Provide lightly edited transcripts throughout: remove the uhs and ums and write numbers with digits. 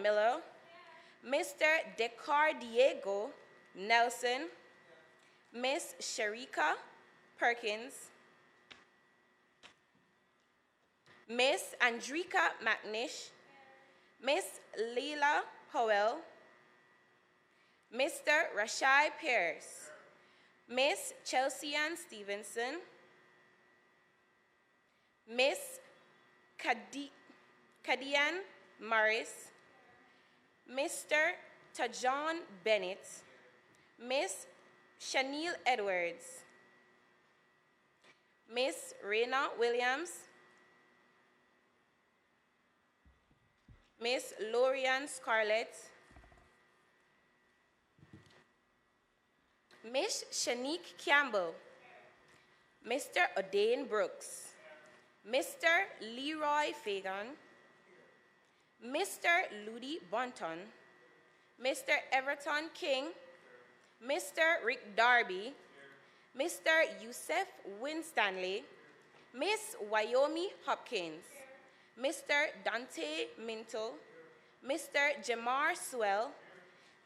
Miller, Mr. Decardiego Nelson, Miss Sharika Perkins, Miss Andrika McNish, Miss Leila Howell, Mr. Rashai Pierce, Miss Chelsea Ann Stevenson, Miss Kadian Morris, Mr. Tajon Bennett, Miss Shaniel Edwards, Miss Raina Williams, Miss Lorian Scarlett, Miss Shanique Campbell, Mr. O'Dane Brooks, Mr. Leroy Fagan, Mr. Ludi Bonton, Mr. Everton King, Mr. Rick Darby, Mr. Yusef Winstanley, Miss Wyoming Hopkins, Mr. Dante Minto, Mr. Jamar Swell,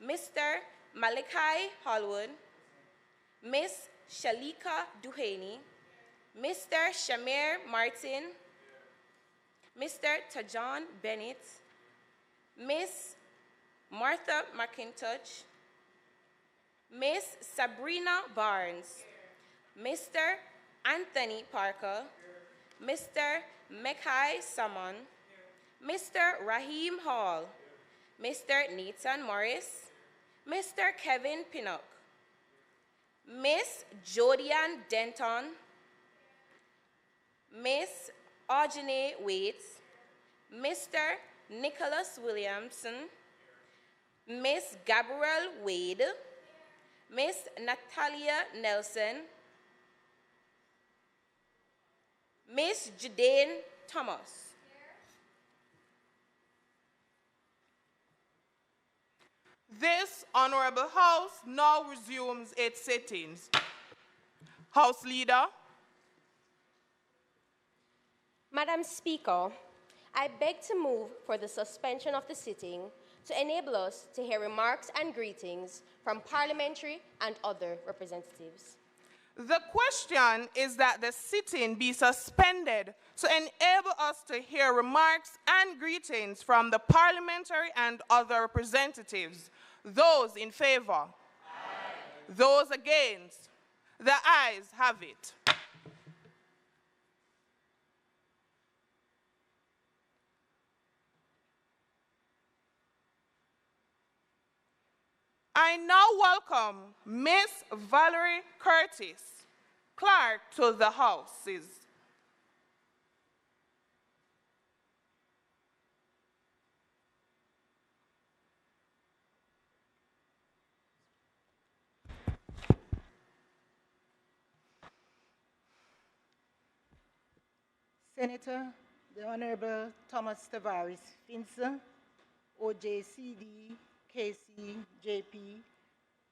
Mr. Malachi Holwood, Miss Shalika Duhaney, Mr. Shamir Martin, Mr. Tajon Bennett, Miss Martha McIntosh, Miss Sabrina Barnes, Mr. Anthony Parker, Mr. Mekai Samon, Mr. Raheem Hall, Mr. Nathan Morris, Mr. Kevin Pinnock, Miss Jodian Denton, Miss Aujane Waits, Mr. Nicholas Williamson, Miss Gabrielle Wade, Miss Natalia Nelson, Miss Judane Thomas. This Honorable House now resumes its sittings. House Leader. Madam Speaker, I beg to move for the suspension of the sitting to enable us to hear remarks and greetings from parliamentary and other representatives. The question is that the sitting be suspended to enable us to hear remarks and greetings from the parliamentary and other representatives. Those in favor? Aye. Those against? The ayes have it. I now welcome Miss Valerie Curtis, Clerk to the Houses. Senator, the Honorable Thomas Tavares Finson, OJCD, KC, JP,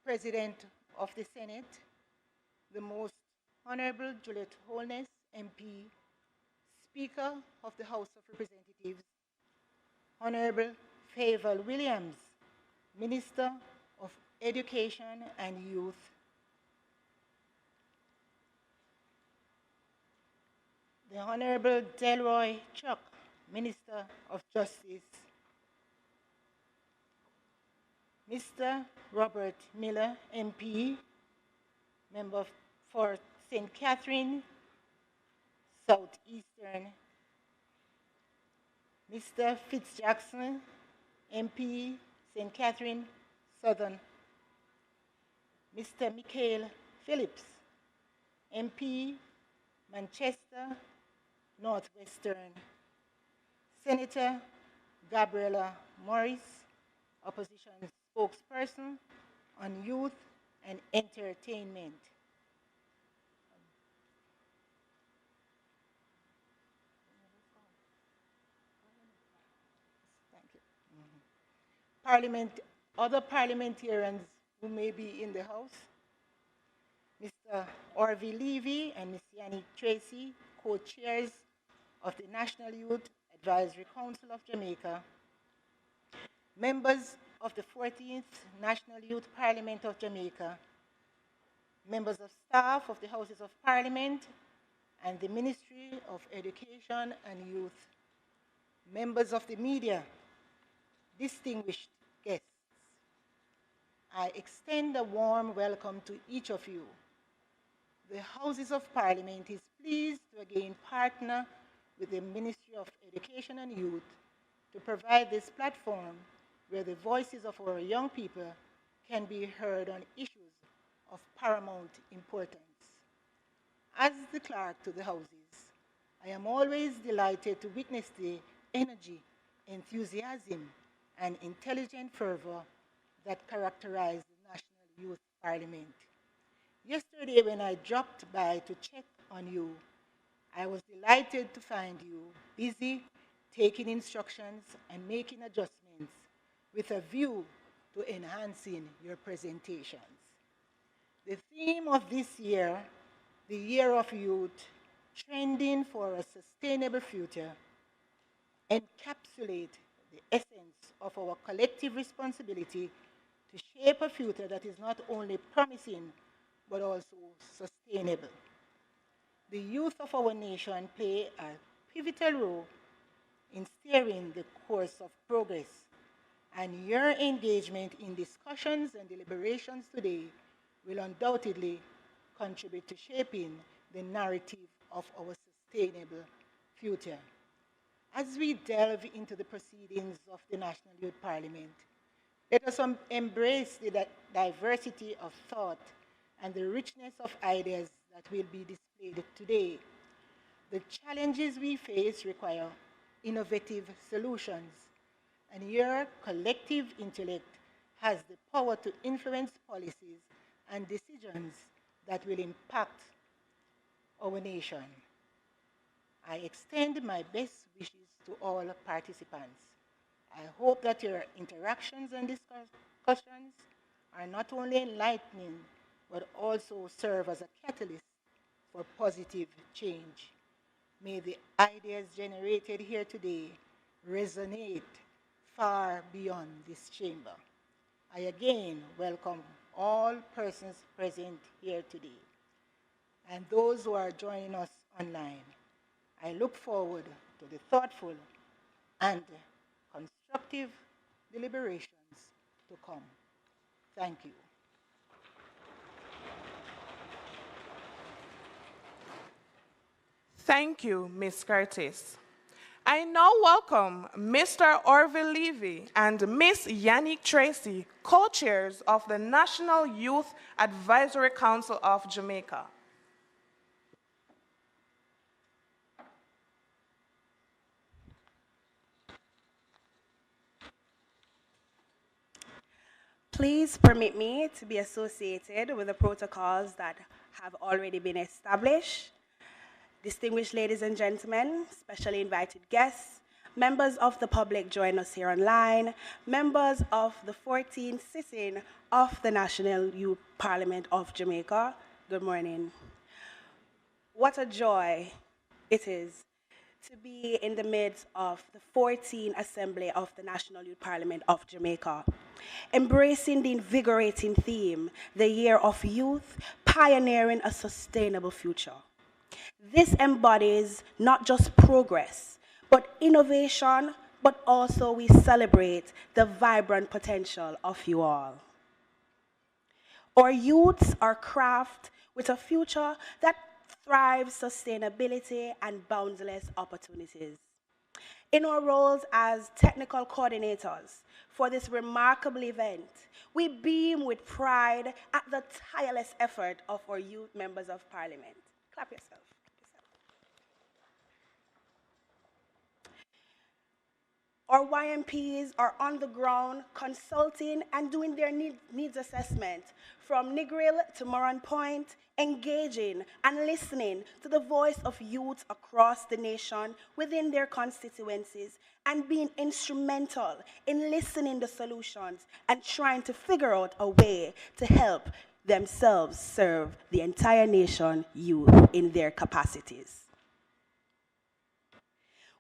President of the Senate, the Most Honorable Juliet Holness, MP, Speaker of the House of Representatives, Honorable Favour Williams, Minister of Education and Youth, the Honorable Delroy Chuck, Minister of Justice, Mr. Robert Miller, MP, Member for St. Catherine, Southeastern, Mr. Fitzjackson, MP, St. Catherine, Southern, Mr. Michael Phillips, MP, Manchester, Northwestern, Senator Gabriella Morris, Opposition Spokesperson on Youth and Entertainment. Thank you. Other parliamentarians who may be in the House, Mr. Orville Levy and Ms. Yannick Tracy, co-chairs of the National Youth Advisory Council of Jamaica, members of the 14th National Youth Parliament of Jamaica, members of staff of the Houses of Parliament and the Ministry of Education and Youth, members of the media, distinguished guests, I extend a warm welcome to each of you. The Houses of Parliament is pleased to again partner with the Ministry of Education and Youth to provide this platform where the voices of our young people can be heard on issues of paramount importance. As the clerk to the Houses, I am always delighted to witness the energy, enthusiasm, and intelligent fervor that characterize the National Youth Parliament. Yesterday, when I dropped by to check on you, I was delighted to find you busy taking instructions and making adjustments with a view to enhancing your presentations. The theme of this year, the Year of Youth, Trending for a Sustainable Future, encapsulate the essence of our collective responsibility to shape a future that is not only promising, but also sustainable. The youth of our nation play a pivotal role in steering the course of progress, and your engagement in discussions and deliberations today will undoubtedly contribute to shaping the narrative of our sustainable future. As we delve into the proceedings of the National Youth Parliament, let us embrace the diversity of thought and the richness of ideas that will be displayed today. The challenges we face require innovative solutions, and your collective intellect has the power to influence policies and decisions that will impact our nation. I extend my best wishes to all participants. I hope that your interactions and discussions are not only enlightening, but also serve as a catalyst for positive change. May the ideas generated here today resonate far beyond this chamber. I again welcome all persons present here today and those who are joining us online. I look forward to the thoughtful and constructive deliberations to come. Thank you. Thank you, Ms. Curtis. I now welcome Mr. Orville Levy and Ms. Yannick Tracy, co-chairs of the National Youth Advisory Council of Jamaica. Please permit me to be associated with the protocols that have already been established. Distinguished ladies and gentlemen, specially invited guests, members of the public join us here online, members of the 14th sitting of the National Youth Parliament of Jamaica, good morning. What a joy it is to be in the midst of the 14th Assembly of the National Youth Parliament of Jamaica, embracing the invigorating theme, the Year of Youth, pioneering a sustainable future. This embodies not just progress, but innovation, but also we celebrate the vibrant potential of you all. Our youths are crafted with a future that thrives sustainability and boundless opportunities. In our roles as technical coordinators for this remarkable event, we beam with pride at the tireless effort of our youth members of parliament. Clap yourself. Our YMPs are on the ground consulting and doing their needs assessment from Negril to Moran Point, engaging and listening to the voice of youth across the nation within their constituencies and being instrumental in listening to solutions and trying to figure out a way to help themselves serve the entire nation youth in their capacities.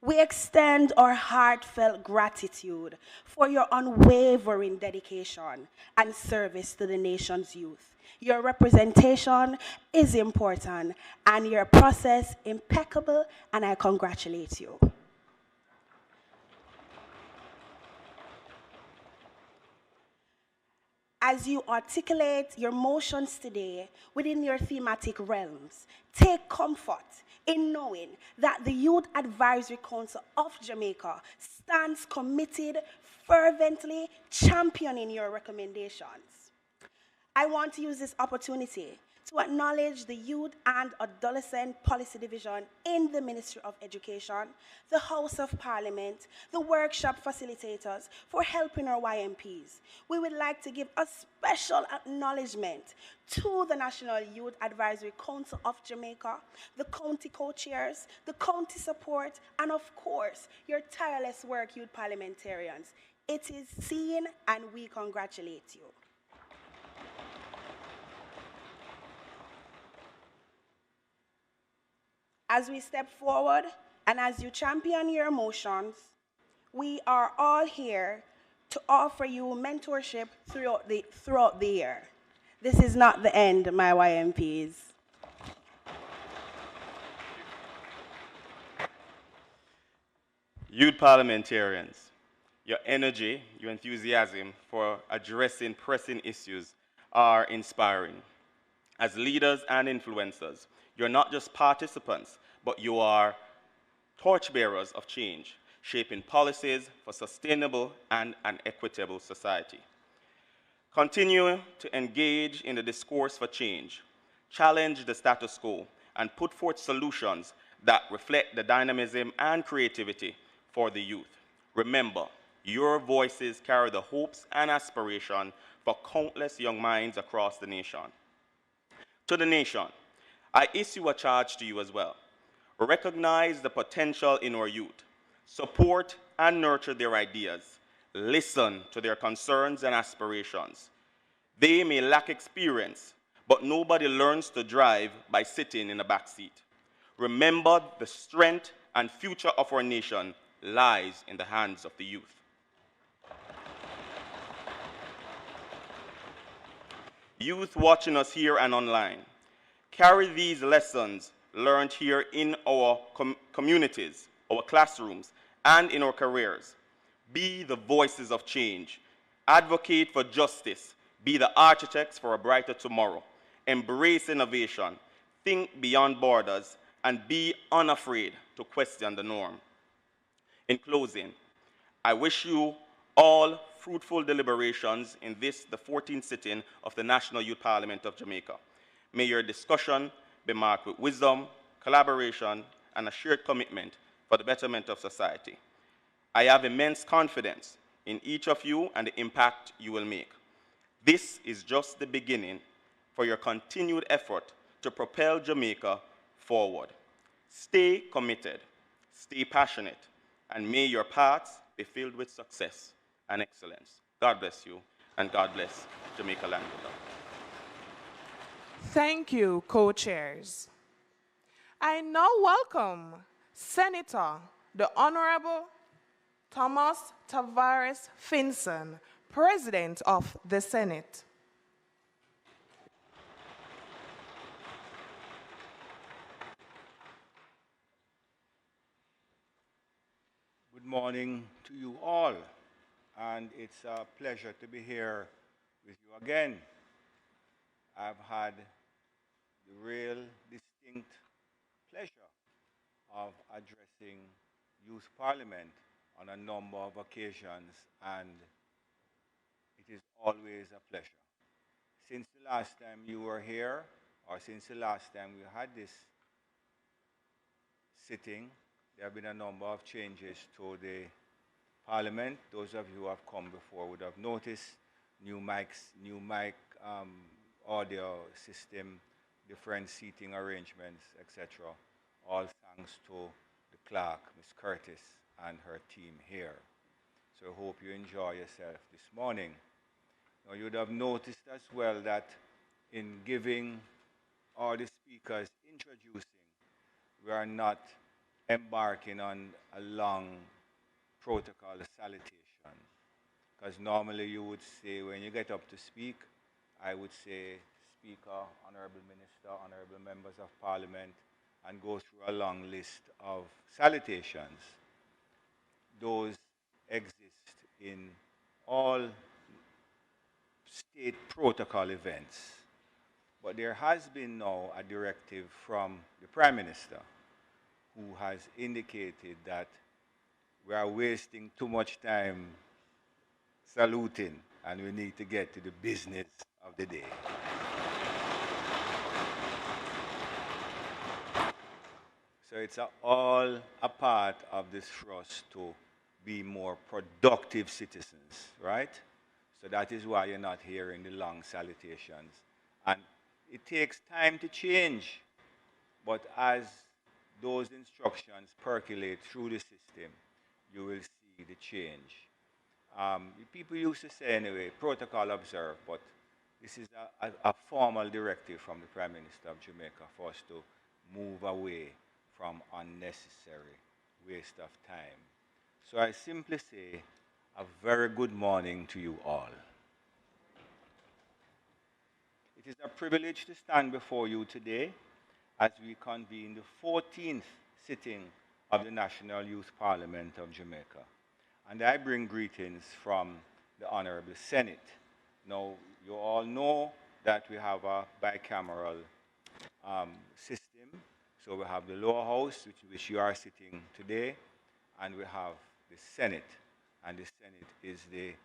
We extend our heartfelt gratitude for your unwavering dedication and service to the nation's youth. Your representation is important and your process impeccable, and I congratulate you. As you articulate your motions today within your thematic realms, take comfort in knowing that the Youth Advisory Council of Jamaica stands committed, fervently championing your recommendations. I want to use this opportunity to acknowledge the Youth and Adolescent Policy Division in the Ministry of Education, the House of Parliament, the workshop facilitators for helping our YMPs. We would like to give a special acknowledgement to the National Youth Advisory Council of Jamaica, the county co-chairs, the county support, and of course, your tireless work, youth parliamentarians. It is seen and we congratulate you. As we step forward and as you champion your emotions, we are all here to offer you mentorship throughout the year. This is not the end, my YMPs. Youth parliamentarians, your energy, your enthusiasm for addressing pressing issues are inspiring. As leaders and influencers, you're not just participants, but you are torchbearers of change, shaping policies for sustainable and an equitable society. Continue to engage in the discourse for change, challenge the status quo, and put forth solutions that reflect the dynamism and creativity for the youth. Remember, your voices carry the hopes and aspiration for countless young minds across the nation. To the nation, I issue a charge to you as well. Recognize the potential in our youth. Support and nurture their ideas. Listen to their concerns and aspirations. They may lack experience, but nobody learns to drive by sitting in the back seat. Remember, the strength and future of our nation lies in the hands of the youth. Youth watching us here and online, carry these lessons learned here in our communities, our classrooms, and in our careers. Be the voices of change. Advocate for justice. Be the architects for a brighter tomorrow. Embrace innovation. Think beyond borders, and be unafraid to question the norm. In closing, I wish you all fruitful deliberations in this, the 14th sitting of the National Youth Parliament of Jamaica. May your discussion be marked with wisdom, collaboration, and a shared commitment for the betterment of society. I have immense confidence in each of you and the impact you will make. This is just the beginning for your continued effort to propel Jamaica forward. Stay committed, stay passionate, and may your paths be filled with success and excellence. God bless you, and God bless Jamaica Land. Thank you, co-chairs. I now welcome Senator, the Honorable Thomas Tavares Finson, President of the Senate. Good morning to you all, and it's a pleasure to be here with you again. I've had the real distinct pleasure of addressing Youth Parliament on a number of occasions, and it is always a pleasure. Since the last time you were here, or since the last time we had this sitting, there have been a number of changes to the Parliament. Those of you who have come before would have noticed new mics, new mic audio system, different seating arrangements, etc. All thanks to the clerk, Ms. Curtis, and her team here. So I hope you enjoy yourself this morning. Now, you would have noticed as well that in giving all the speakers introducing, we are not embarking on a long protocol salutation. Because normally you would say, when you get up to speak, I would say, Speaker, Honorable Minister, Honorable Members of Parliament, and go through a long list of salutations. Those exist in all state protocol events. But there has been now a directive from the Prime Minister who has indicated that we are wasting too much time saluting and we need to get to the business of the day. So it's all a part of this thrust to be more productive citizens, right? So that is why you're not hearing the long salutations. And it takes time to change, but as those instructions percolate through the system, you will see the change. People used to say anyway, protocol observed, but this is a formal directive from the Prime Minister of Jamaica for us to move away from unnecessary waste of time. So I simply say a very good morning to you all. It is a privilege to stand before you today as we convene the 14th sitting of the National Youth Parliament of Jamaica. And I bring greetings from the Honorable Senate. Now, you all know that we have a bicameral system. So we have the lower house, which you are sitting today, and we have the Senate. And the Senate is the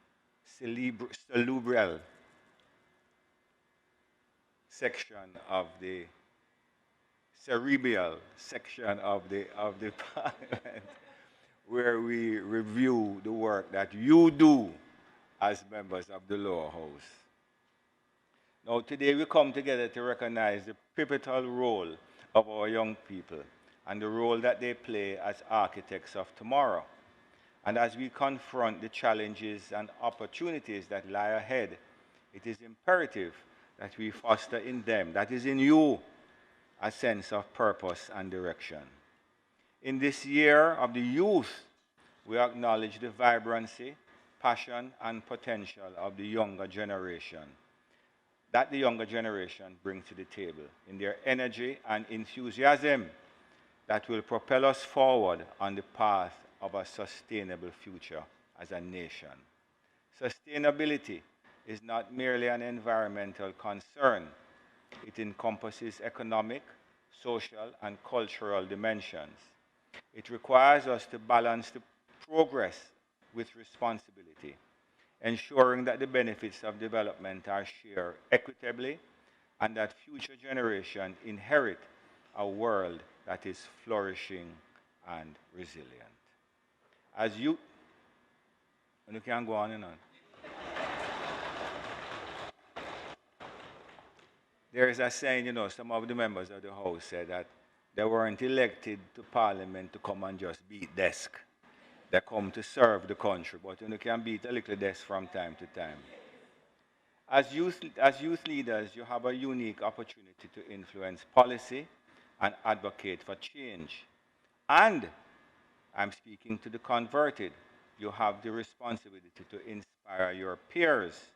cerebral section of the parliament, where we review the work that you do as members of the lower house. Now, today we come together to recognize the pivotal role of our young people and the role that they play as architects of tomorrow. And as we confront the challenges and opportunities that lie ahead, it is imperative that we foster in them, that is in you, a sense of purpose and direction. In this year of the youth, we acknowledge the vibrancy, passion, and potential of the younger generation, that the younger generation brings to the table in their energy and enthusiasm that will propel us forward on the path of a sustainable future as a nation. Sustainability is not merely an environmental concern. It encompasses economic, social, and cultural dimensions. It requires us to balance the progress with responsibility, ensuring that the benefits of development are shared equitably and that future generations inherit a world that is flourishing and resilient. As you can go on and on. There is a saying, some of the members of the House said that they weren't elected to Parliament to come and just beat desk. They come to serve the country, but you can beat a little desk from time to time. As youth leaders, you have a unique opportunity to influence policy and advocate for change. And I'm speaking to the converted. You have the responsibility to inspire your peers,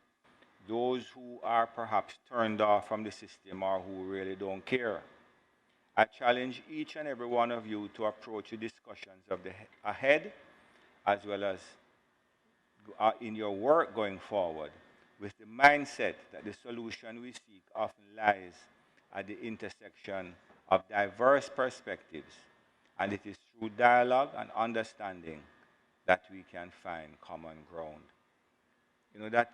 those who are perhaps turned off from the system or who really don't care. I challenge each and every one of you to approach the discussions of the ahead, as well as in your work going forward, with the mindset that the solution we seek often lies at the intersection of diverse perspectives, and it is through dialogue and understanding that we can find common ground.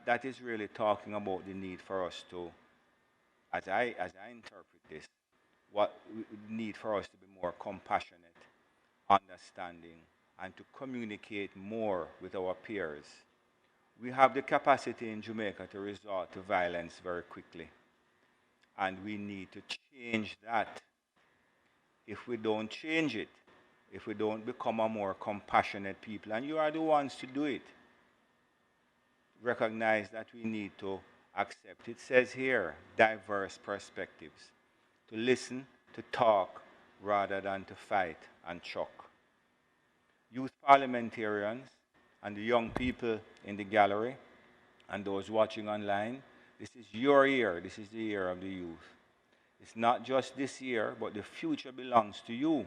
That is really talking about the need for us to, as I interpret this, what we need for us to be more compassionate, understanding, and to communicate more with our peers. We have the capacity in Jamaica to resort to violence very quickly, and we need to change that. If we don't change it, if we don't become a more compassionate people, and you are the ones to do it, recognize that we need to accept. It says here, diverse perspectives. To listen, to talk, rather than to fight and choke. youth parliamentarians, and the young people in the gallery, and those watching online, this is your year. This is the year of the youth. It's not just this year, but the future belongs to you.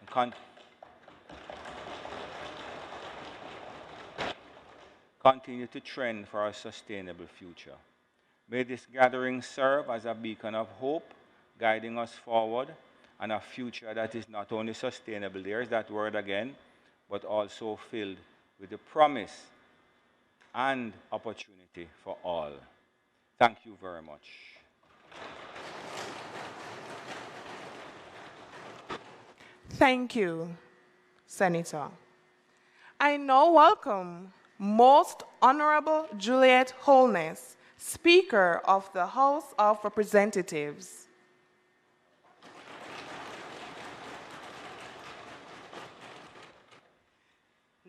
And continue to trend for a sustainable future. May this gathering serve as a beacon of hope, guiding us forward, and a future that is not only sustainable, there's that word again, but also filled with the promise and opportunity for all. Thank you very much. Thank you, Senator. I now welcome Most Honorable Juliet Holness, Speaker of the House of Representatives.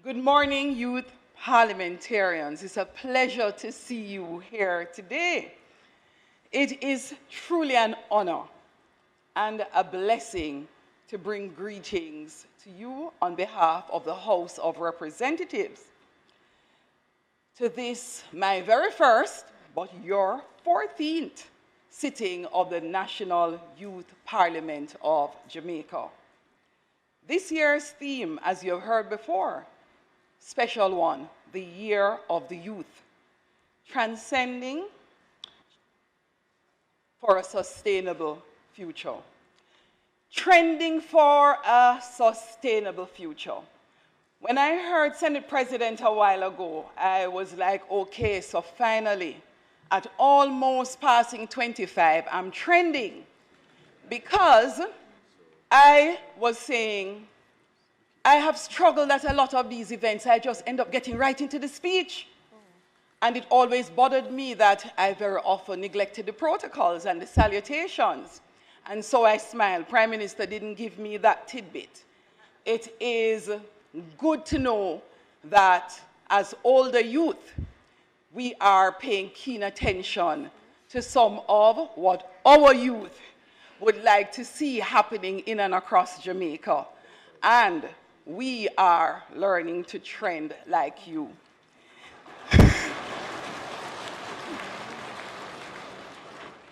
Good morning, youth parliamentarians. It's a pleasure to see you here today. It is truly an honor and a blessing to bring greetings to you on behalf of the House of Representatives. To this, my very first, but your 14th sitting of the National Youth Parliament of Jamaica. This year's theme, as you have heard before, special one, the Year of the Youth, transcending for a sustainable future. Trending for a sustainable future. When I heard Senate President a while ago, I was like, okay, so finally, at almost passing 25, I'm trending. Because I was saying, I have struggled at a lot of these events. I just end up getting right into the speech. And it always bothered me that I very often neglected the protocols and the salutations. And so I smiled. Prime Minister didn't give me that tidbit. It is good to know that as older youth, we are paying keen attention to some of what our youth would like to see happening in and across Jamaica. And we are learning to trend like you.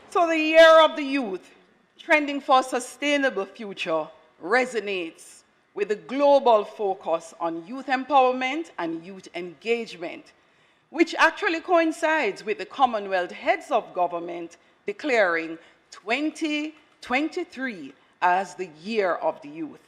So the Year of the Youth, trending for a sustainable future, resonates with the global focus on youth empowerment and youth engagement, which actually coincides with the Commonwealth Heads of Government declaring 2023 as the Year of the Youth.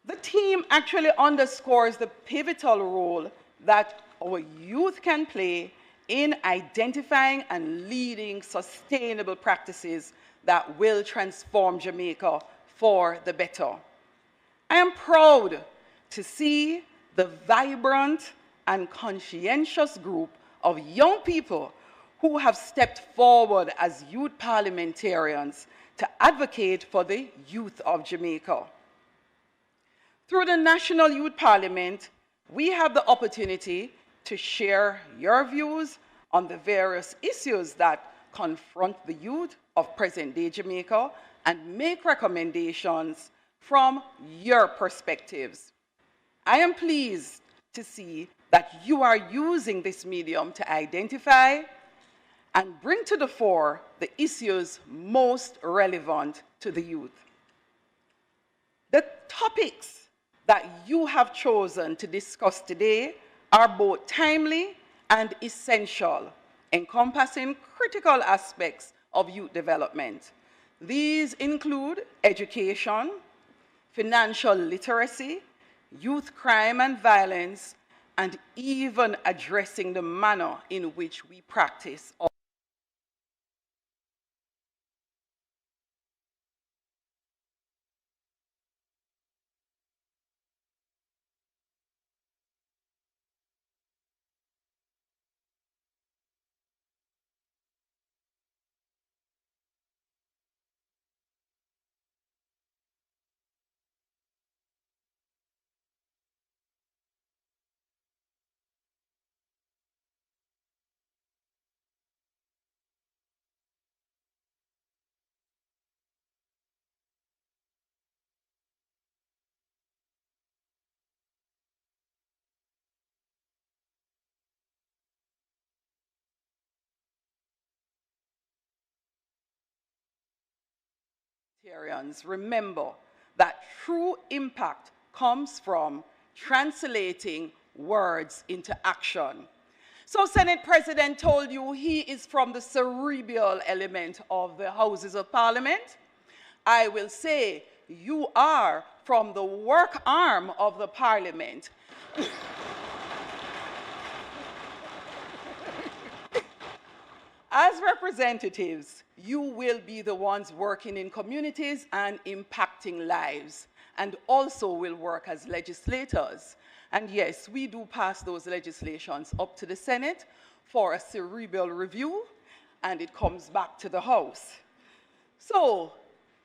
The theme actually underscores the pivotal role that our youth can play in identifying and leading sustainable practices that will transform Jamaica for the better. I am proud to see the vibrant and conscientious group of young people who have stepped forward as youth parliamentarians to advocate for the youth of Jamaica. Through the National Youth Parliament, we have the opportunity to share your views on the various issues that confront the youth of present-day Jamaica and make recommendations from your perspectives. I am pleased to see that you are using this medium to identify and bring to the fore the issues most relevant to the youth. The topics that you have chosen to discuss today are both timely and essential, encompassing critical aspects of youth development. These include education, financial literacy, youth crime and violence, and even addressing the manner in which we practice parliamentarians remember that true impact comes from translating words into action. So Senate President told you he is from the cerebral element of the Houses of Parliament. I will say you are from the work arm of the Parliament. As representatives, you will be the ones working in communities and impacting lives, and also will work as legislators. And yes, we do pass those legislations up to the Senate for a cerebral review, and it comes back to the House. So,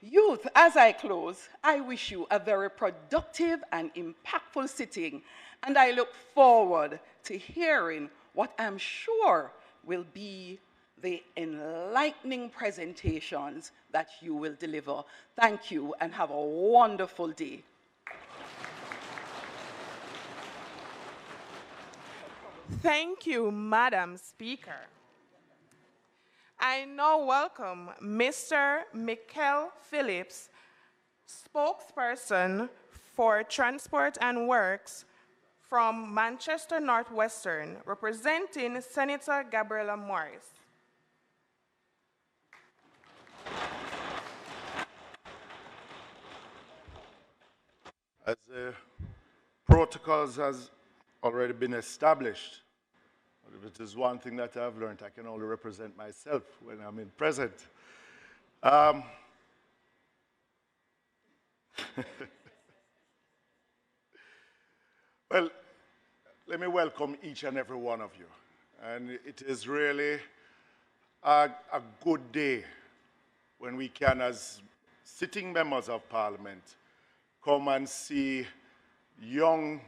youth, as I close, I wish you a very productive and impactful sitting, and I look forward to hearing what I'm sure will be the enlightening presentations that you will deliver. Thank you, and have a wonderful day. Thank you, Madam Speaker. I now welcome Mr. Mikel Phillips, spokesperson for Transport and Works from Manchester Northwestern, representing Senator Gabriela Morris. As the protocols has already been established, but if it is one thing that I've learned, I can only represent myself when I'm in present. Well, let me welcome each and every one of you. And it is really a good day when we can, as sitting members of Parliament, come and see young,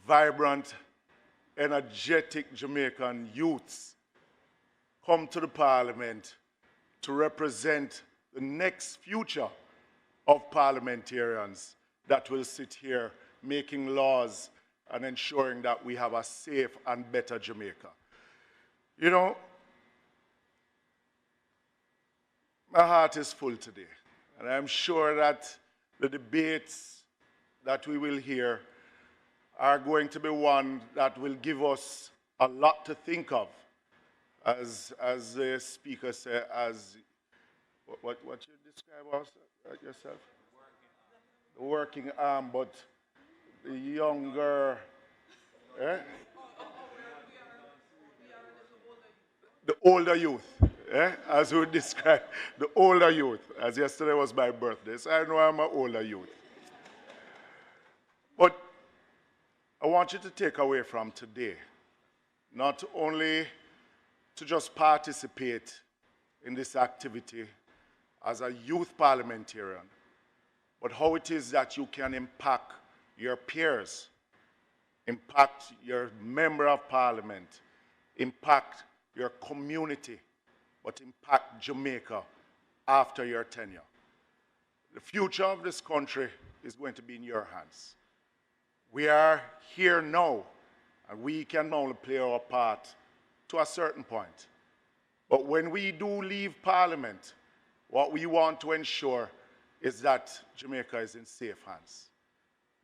vibrant, energetic Jamaican youths come to the Parliament to represent the next future of parliamentarians that will sit here making laws and ensuring that we have a safe and better Jamaica. You know, my heart is full today, and I'm sure that the debates that we will hear are going to be one that will give us a lot to think of, as the speaker said, as what you describe yourself? The working arm, but the younger, the older youth, as we describe, the older youth, as yesterday was my birthday, so I know I'm an older youth. But I want you to take away from today, not only to just participate in this activity as a youth parliamentarian, but how it is that you can impact your peers, impact your member of parliament, impact your community, but impact Jamaica after your tenure. The future of this country is going to be in your hands. We are here now, and we can only play our part to a certain point. But when we do leave Parliament, what we want to ensure is that Jamaica is in safe hands.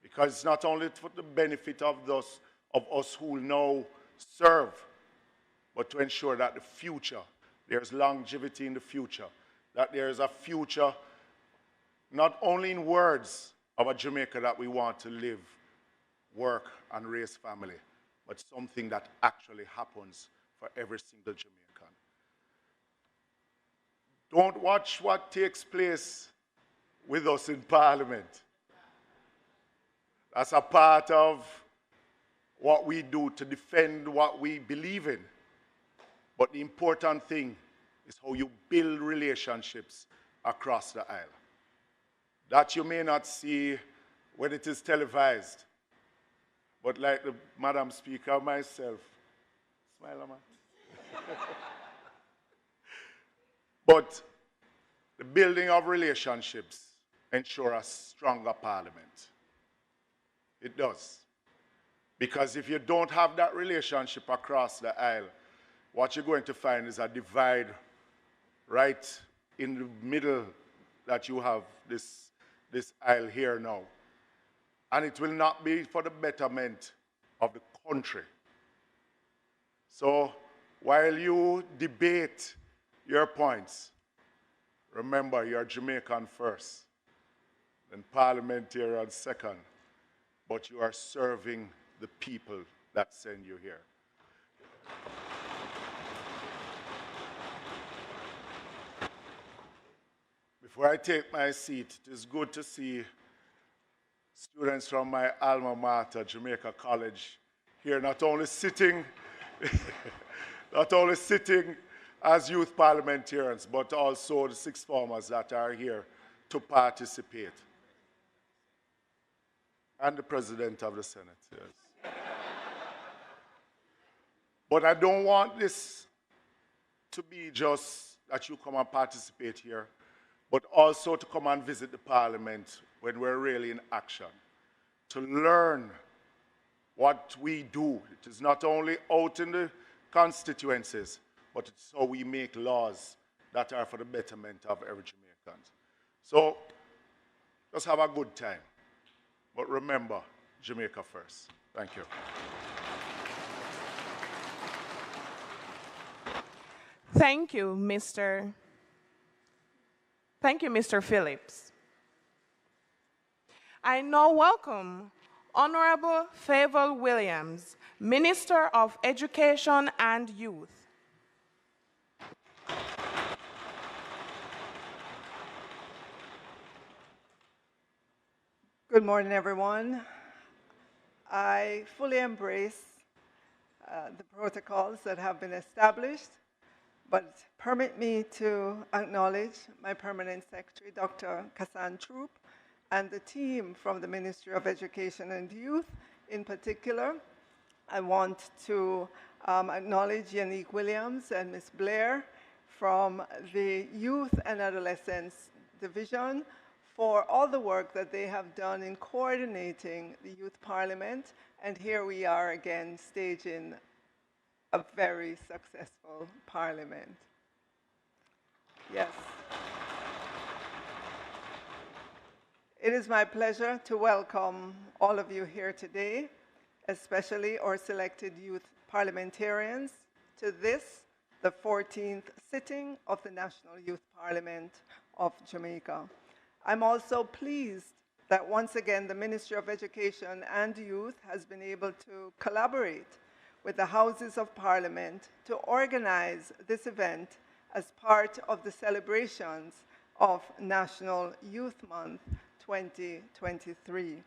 Because it's not only for the benefit of us who now serve, but to ensure that the future, there's longevity in the future, that there is a future not only in words of a Jamaica that we want to live, work, and raise family, but something that actually happens for every single Jamaican. Don't watch what takes place with us in Parliament. That's a part of what we do to defend what we believe in. But the important thing is how you build relationships across the aisle. That you may not see when it is televised. But like the Madam Speaker, myself, smile, man. But the building of relationships ensure a stronger Parliament. It does. Because if you don't have that relationship across the aisle, what you're going to find is a divide right in the middle that you have this aisle here now. And it will not be for the betterment of the country. So while you debate your points, remember you're Jamaican first, then parliamentarian second, but you are serving the people that send you here. Before I take my seat, it is good to see students from my alma mater, Jamaica College, here not only sitting, not only sitting as youth parliamentarians, but also the sixth formers that are here to participate. And the President of the Senate, yes. But I don't want this to be just that you come and participate here, but also to come and visit the Parliament when we're really in action, to learn what we do. It is not only out in the constituencies, but it's how we make laws that are for the betterment of every Jamaican. So just have a good time. But remember, Jamaica first. Thank you. Thank you, Mr. Phillips. I now welcome Honorable Favour Williams, Minister of Education and Youth. Good morning, everyone. I fully embrace the protocols that have been established, but permit me to acknowledge my permanent secretary, Dr. Kassan Troop, and the team from the Ministry of Education and Youth. In particular, I want to acknowledge Yannick Williams and Ms. Blair from the Youth and Adolescents Division for all the work that they have done in coordinating the Youth Parliament. And here we are again staging a very successful parliament. Yes. It is my pleasure to welcome all of you here today, especially our selected youth parliamentarians, to this, the 14th sitting of the National Youth Parliament of Jamaica. I'm also pleased that once again the Ministry of Education and Youth has been able to collaborate with the Houses of Parliament to organize this event as part of the celebrations of National Youth Month 2023.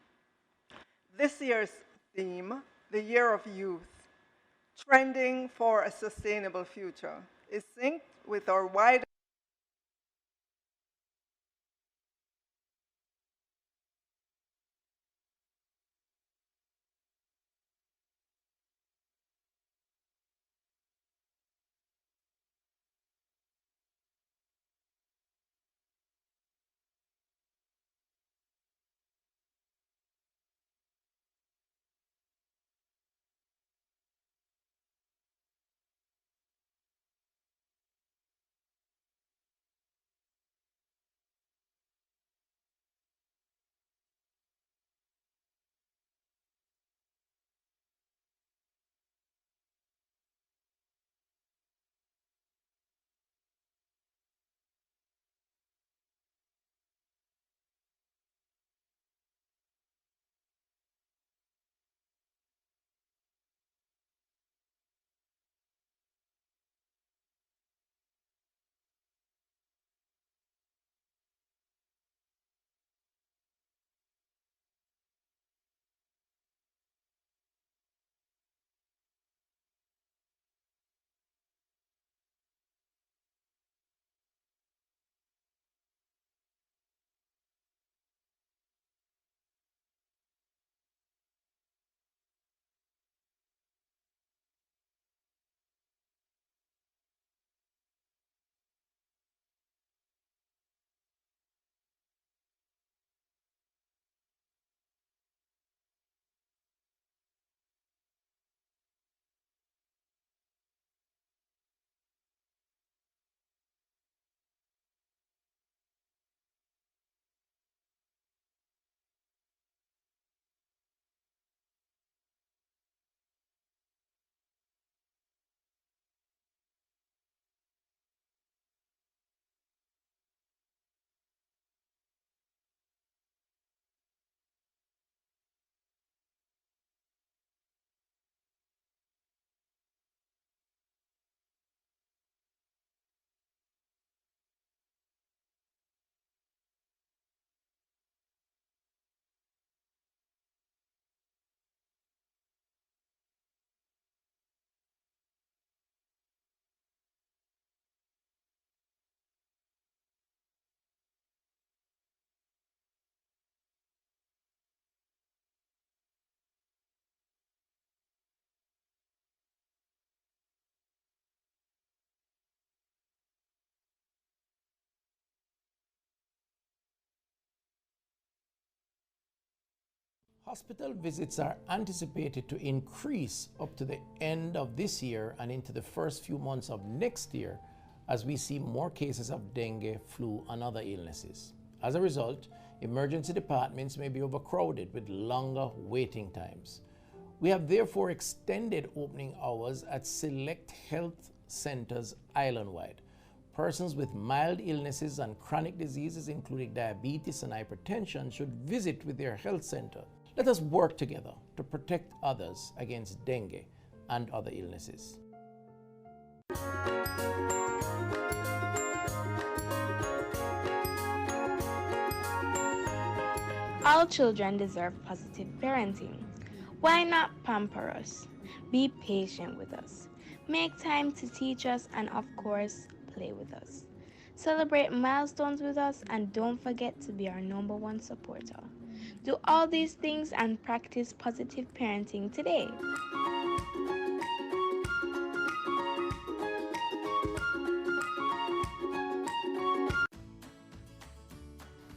This year's theme, the Year of Youth, Trending for a Sustainable Future, is synced with our wider Hospital visits are anticipated to increase up to the end of this year and into the first few months of next year as we see more cases of dengue, flu, and other illnesses. As a result, emergency departments may be overcrowded with longer waiting times. We have therefore extended opening hours at select health centers island-wide. Persons with mild illnesses and chronic diseases, including diabetes and hypertension, should visit with their health center. Let us work together to protect others against dengue and other illnesses. All children deserve positive parenting. Why not pamper us? Be patient with us. Make time to teach us and, of course, play with us. Celebrate milestones with us and don't forget to be our #1 supporter. Do all these things and practice positive parenting today.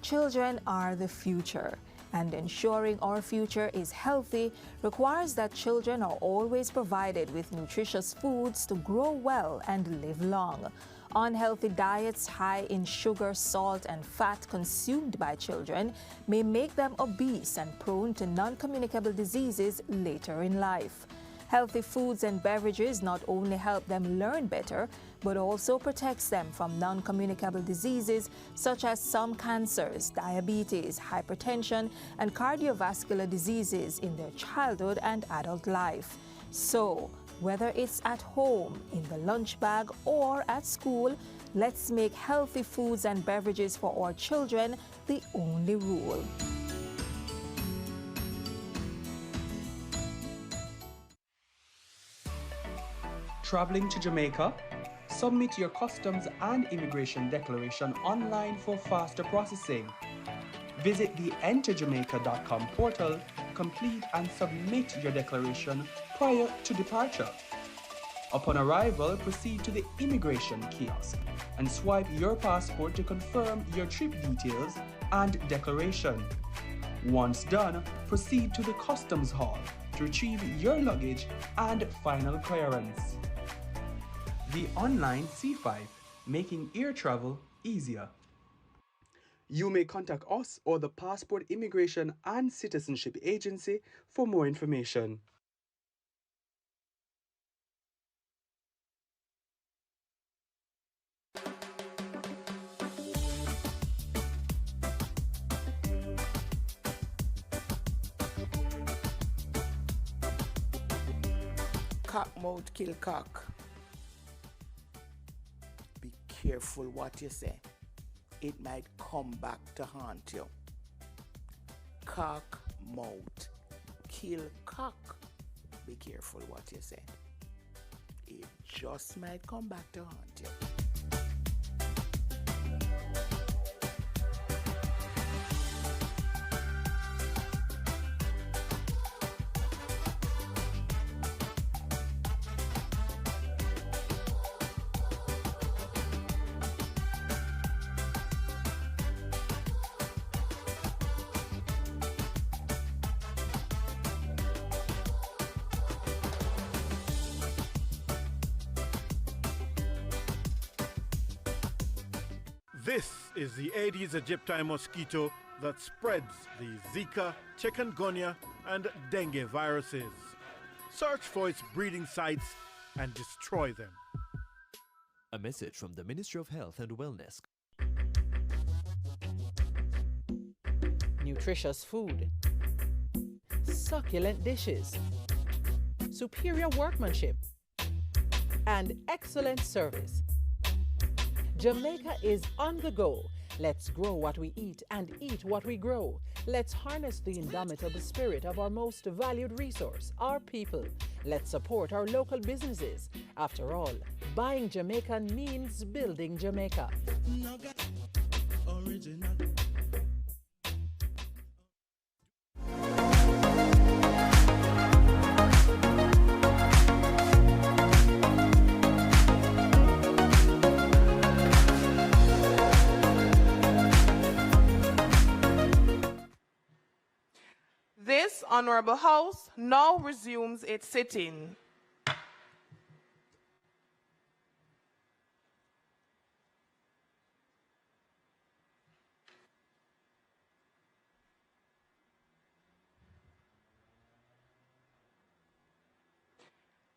Children are the future, and ensuring our future is healthy requires that children are always provided with nutritious foods to grow well and live long. Unhealthy diets high in sugar, salt, and fat consumed by children may make them obese and prone to non-communicable diseases later in life. Healthy foods and beverages not only help them learn better, but also protects them from non-communicable diseases such as some cancers, diabetes, hypertension, and cardiovascular diseases in their childhood and adult life. So, whether it's at home, in the lunch bag, or at school, let's make healthy foods and beverages for our children the only rule. Traveling to Jamaica? Submit your customs and immigration declaration online for faster processing. Visit the enterjamaica.com portal, complete and submit your declaration prior to departure. Upon arrival, proceed to the immigration kiosk and swipe your passport to confirm your trip details and declaration. Once done, proceed to the customs hall to retrieve your luggage and final clearance. The online C5, making air travel easier. You may contact us or the Passport Immigration and Citizenship Agency for more information. Cock mouth kill cock. Be careful what you say. It might come back to haunt you. Cock mouth kill cock. Be careful what you say. It just might come back to haunt you. This is the Aedes aegypti mosquito that spreads the Zika, chikungunya, and dengue viruses. Search for its breeding sites and destroy them. A message from the Ministry of Health and Wellness. Nutritious food, succulent dishes, superior workmanship, and excellent service. Jamaica is on the go. Let's grow what we eat and eat what we grow. Let's harness the indomitable spirit of our most valued resource, our people. Let's support our local businesses. After all, buying Jamaican means building Jamaica. Original. This Honorable House now resumes its sitting.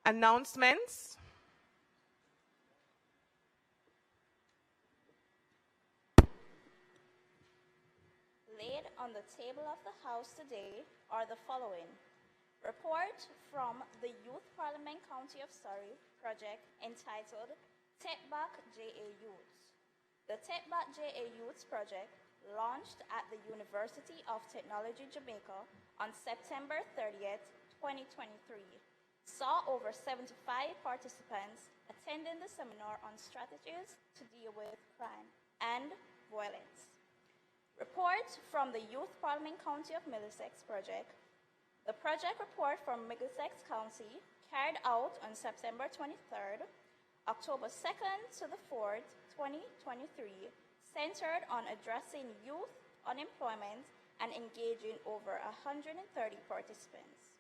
Announcements. Laid on the table of the House today are the following. Report from the Youth Parliament County of Surrey project entitled Take Back JA Youths. The Take Back JA Youths project, launched at the University of Technology Jamaica on September 30th, 2023, saw over 75 participants attending the seminar on strategies to deal with crime and violence. Report from the Youth Parliament County of Middlesex project. The project report from Middlesex County, carried out on September 23rd, October 2nd to the 4th, 2023, centered on addressing youth unemployment and engaging over 130 participants.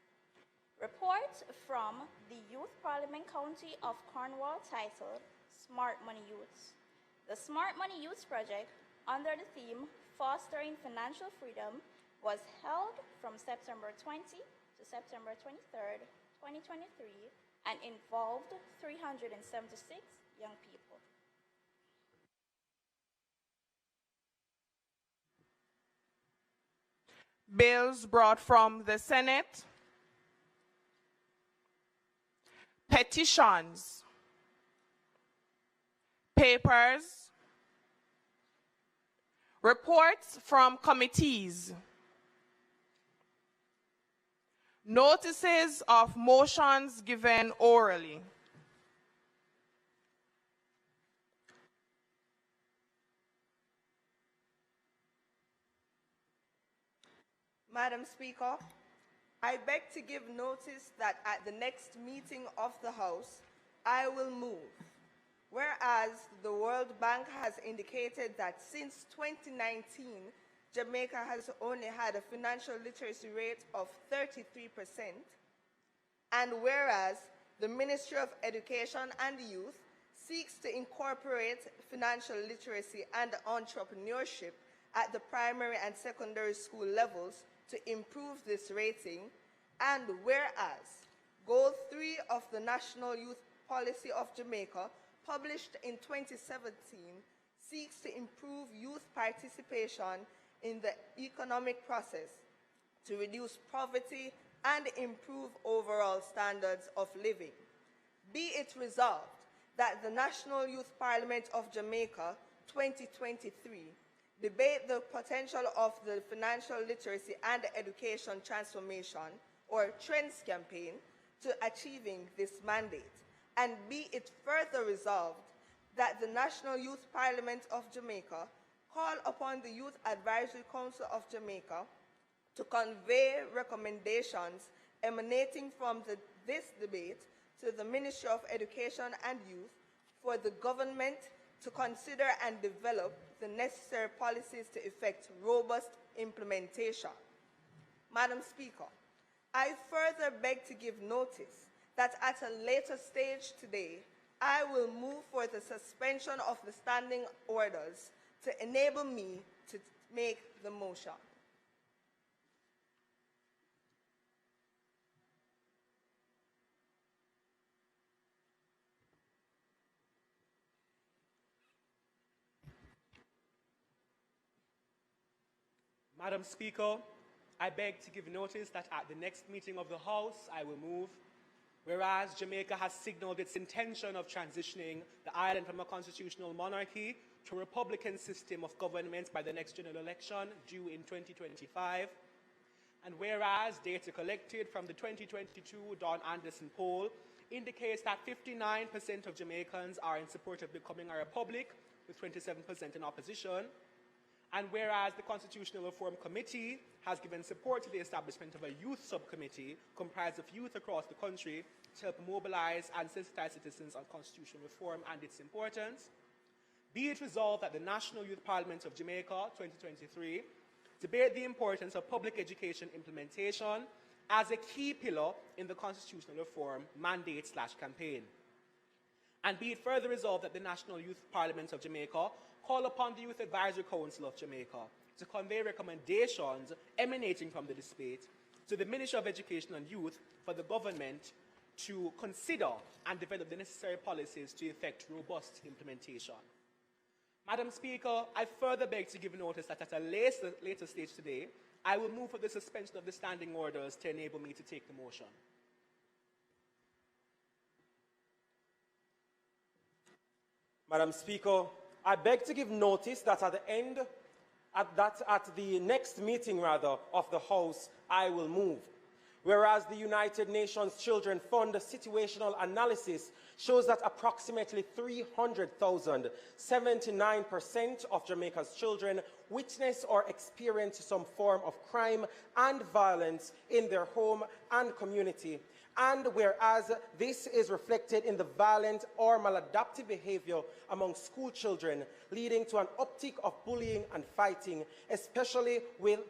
Report from the Youth Parliament County of Cornwall titled Smart Money Youths. The Smart Money Youths project, under the theme Fostering Financial Freedom, was held from September 20 to September 23rd, 2023, and involved 376 young people. Bills brought from the Senate. Petitions. Papers. Reports from committees. Notices of motions given orally. Madam Speaker, I beg to give notice that at the next meeting of the House, I will move. Whereas the World Bank has indicated that since 2019, Jamaica has only had a financial literacy rate of 33%, and whereas the Ministry of Education and Youth seeks to incorporate financial literacy and entrepreneurship at the primary and secondary school levels to improve this rating, and whereas Goal 3 of the National Youth Policy of Jamaica, published in 2017, seeks to improve youth participation in the economic process to reduce poverty and improve overall standards of living. Be it resolved that the National Youth Parliament of Jamaica 2023 debate the potential of the financial literacy and education transformation, or TRENDS campaign, to achieving this mandate. And be it further resolved that the National Youth Parliament of Jamaica call upon the Youth Advisory Council of Jamaica to convey recommendations emanating from this debate to the Ministry of Education and Youth for the government to consider and develop the necessary policies to effect robust implementation. Madam Speaker, I further beg to give notice that at a later stage today, I will move for the suspension of the standing orders to enable me to make the motion. Madam Speaker, I beg to give notice that at the next meeting of the House, I will move. Whereas Jamaica has signaled its intention of transitioning the island from a constitutional monarchy to a republican system of government by the next general election due in 2025. And whereas data collected from the 2022 Don Anderson poll indicates that 59% of Jamaicans are in support of becoming a republic, with 27% in opposition. And whereas the Constitutional Reform Committee has given support to the establishment of a youth subcommittee comprised of youth across the country to help mobilize and sensitize citizens on constitutional reform and its importance, be it resolved that the National Youth Parliament of Jamaica 2023 debate the importance of public education implementation as a key pillar in the constitutional reform mandate/campaign. And be it further resolved that the National Youth Parliament of Jamaica call upon the Youth Advisory Council of Jamaica to convey recommendations emanating from the debate to the Ministry of Education and Youth for the government to consider and develop the necessary policies to effect robust implementation. Madam Speaker, I further beg to give notice that at a later stage today, I will move for the suspension of the standing orders to enable me to take the motion. Madam Speaker, I beg to give notice that at the next meeting of the House, I will move. Whereas the United Nations Children Fund situational analysis shows that approximately 300,000, 79% of Jamaica's children witness or experience some form of crime and violence in their home and community. And whereas this is reflected in the violent or maladaptive behavior among school children, leading to an uptick of bullying and fighting, especially with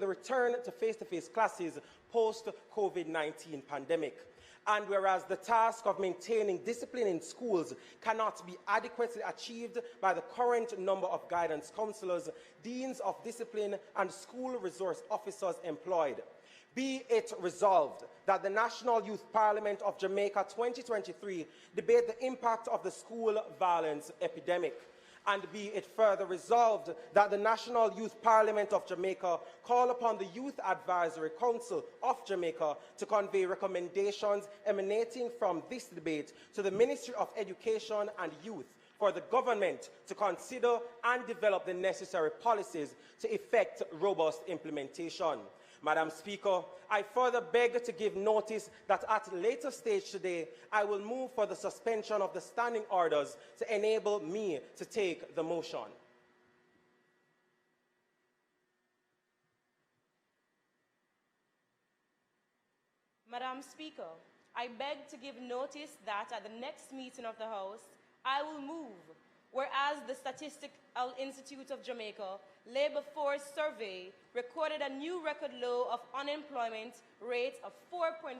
the return to face-to-face classes post-COVID-19 pandemic. And whereas the task of maintaining discipline in schools cannot be adequately achieved by the current number of guidance counselors, deans of discipline, and school resource officers employed. Be it resolved that the National Youth Parliament of Jamaica 2023 debate the impact of the school violence epidemic. And be it further resolved that the National Youth Parliament of Jamaica call upon the Youth Advisory Council of Jamaica to convey recommendations emanating from this debate to the Ministry of Education and Youth for the government to consider and develop the necessary policies to effect robust implementation. Madam Speaker, I further beg to give notice that at a later stage today, I will move for the suspension of the standing orders to enable me to take the motion. Madam Speaker, I beg to give notice that at the next meeting of the House, I will move, whereas the Statistical Institute of Jamaica Labour Force Survey recorded a new record low of unemployment rate of 4.5%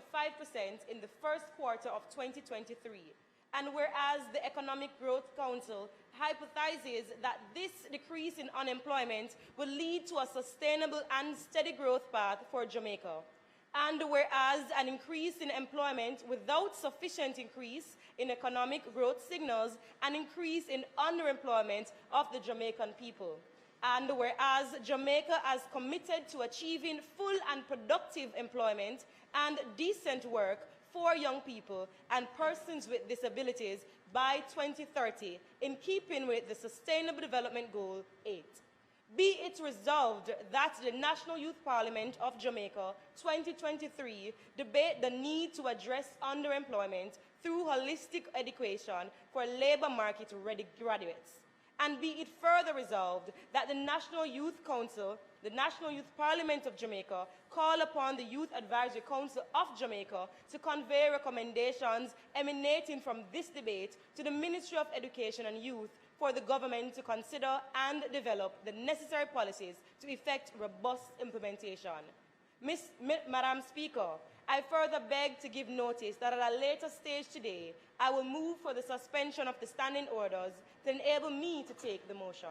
in the first quarter of 2023. And whereas the Economic Growth Council hypothesizes that this decrease in unemployment will lead to a sustainable and steady growth path for Jamaica. And whereas an increase in employment without sufficient increase in economic growth signals an increase in underemployment of the Jamaican people. And whereas Jamaica has committed to achieving full and productive employment and decent work for young people and persons with disabilities by 2030, in keeping with the Sustainable Development Goal 8. Be it resolved that the National Youth Parliament of Jamaica 2023 debate the need to address underemployment through holistic education for labor market-ready graduates. And be it further resolved that the National Youth Council, the National Youth Parliament of Jamaica, call upon the Youth Advisory Council of Jamaica to convey recommendations emanating from this debate to the Ministry of Education and Youth for the government to consider and develop the necessary policies to effect robust implementation. Madam Speaker, I further beg to give notice that at a later stage today, I will move for the suspension of the standing orders to enable me to take the motion.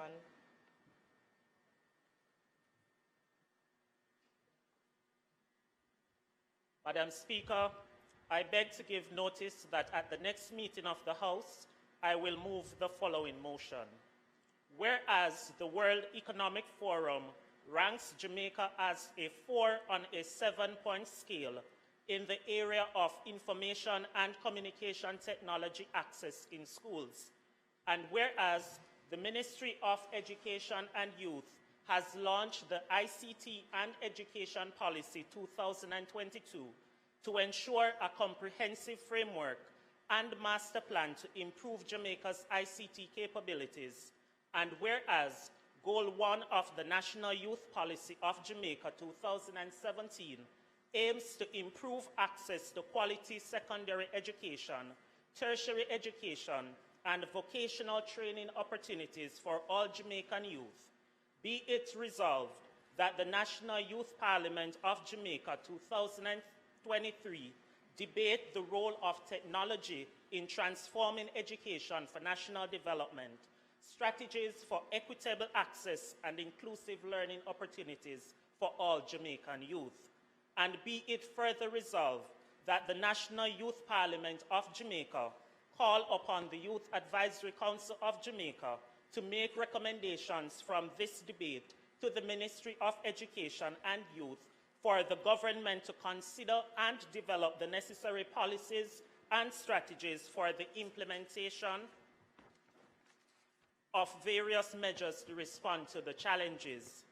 Madam Speaker, I beg to give notice that at the next meeting of the House, I will move the following motion. Whereas the World Economic Forum ranks Jamaica as a 4 on a 7-point scale in the area of information and communication technology access in schools. And whereas the Ministry of Education and Youth has launched the ICT and Education Policy 2022 to ensure a comprehensive framework and master plan to improve Jamaica's ICT capabilities. And whereas Goal 1 of the National Youth Policy of Jamaica 2017 aims to improve access to quality secondary education, tertiary education, and vocational training opportunities for all Jamaican youth. Be it resolved that the National Youth Parliament of Jamaica 2023 debate the role of technology in transforming education for national development, strategies for equitable access and inclusive learning opportunities for all Jamaican youth. And be it further resolved that the National Youth Parliament of Jamaica call upon the Youth Advisory Council of Jamaica to make recommendations from this debate to the Ministry of Education and Youth for the government to consider and develop the necessary policies and strategies for the implementation of various measures to respond to the challenges.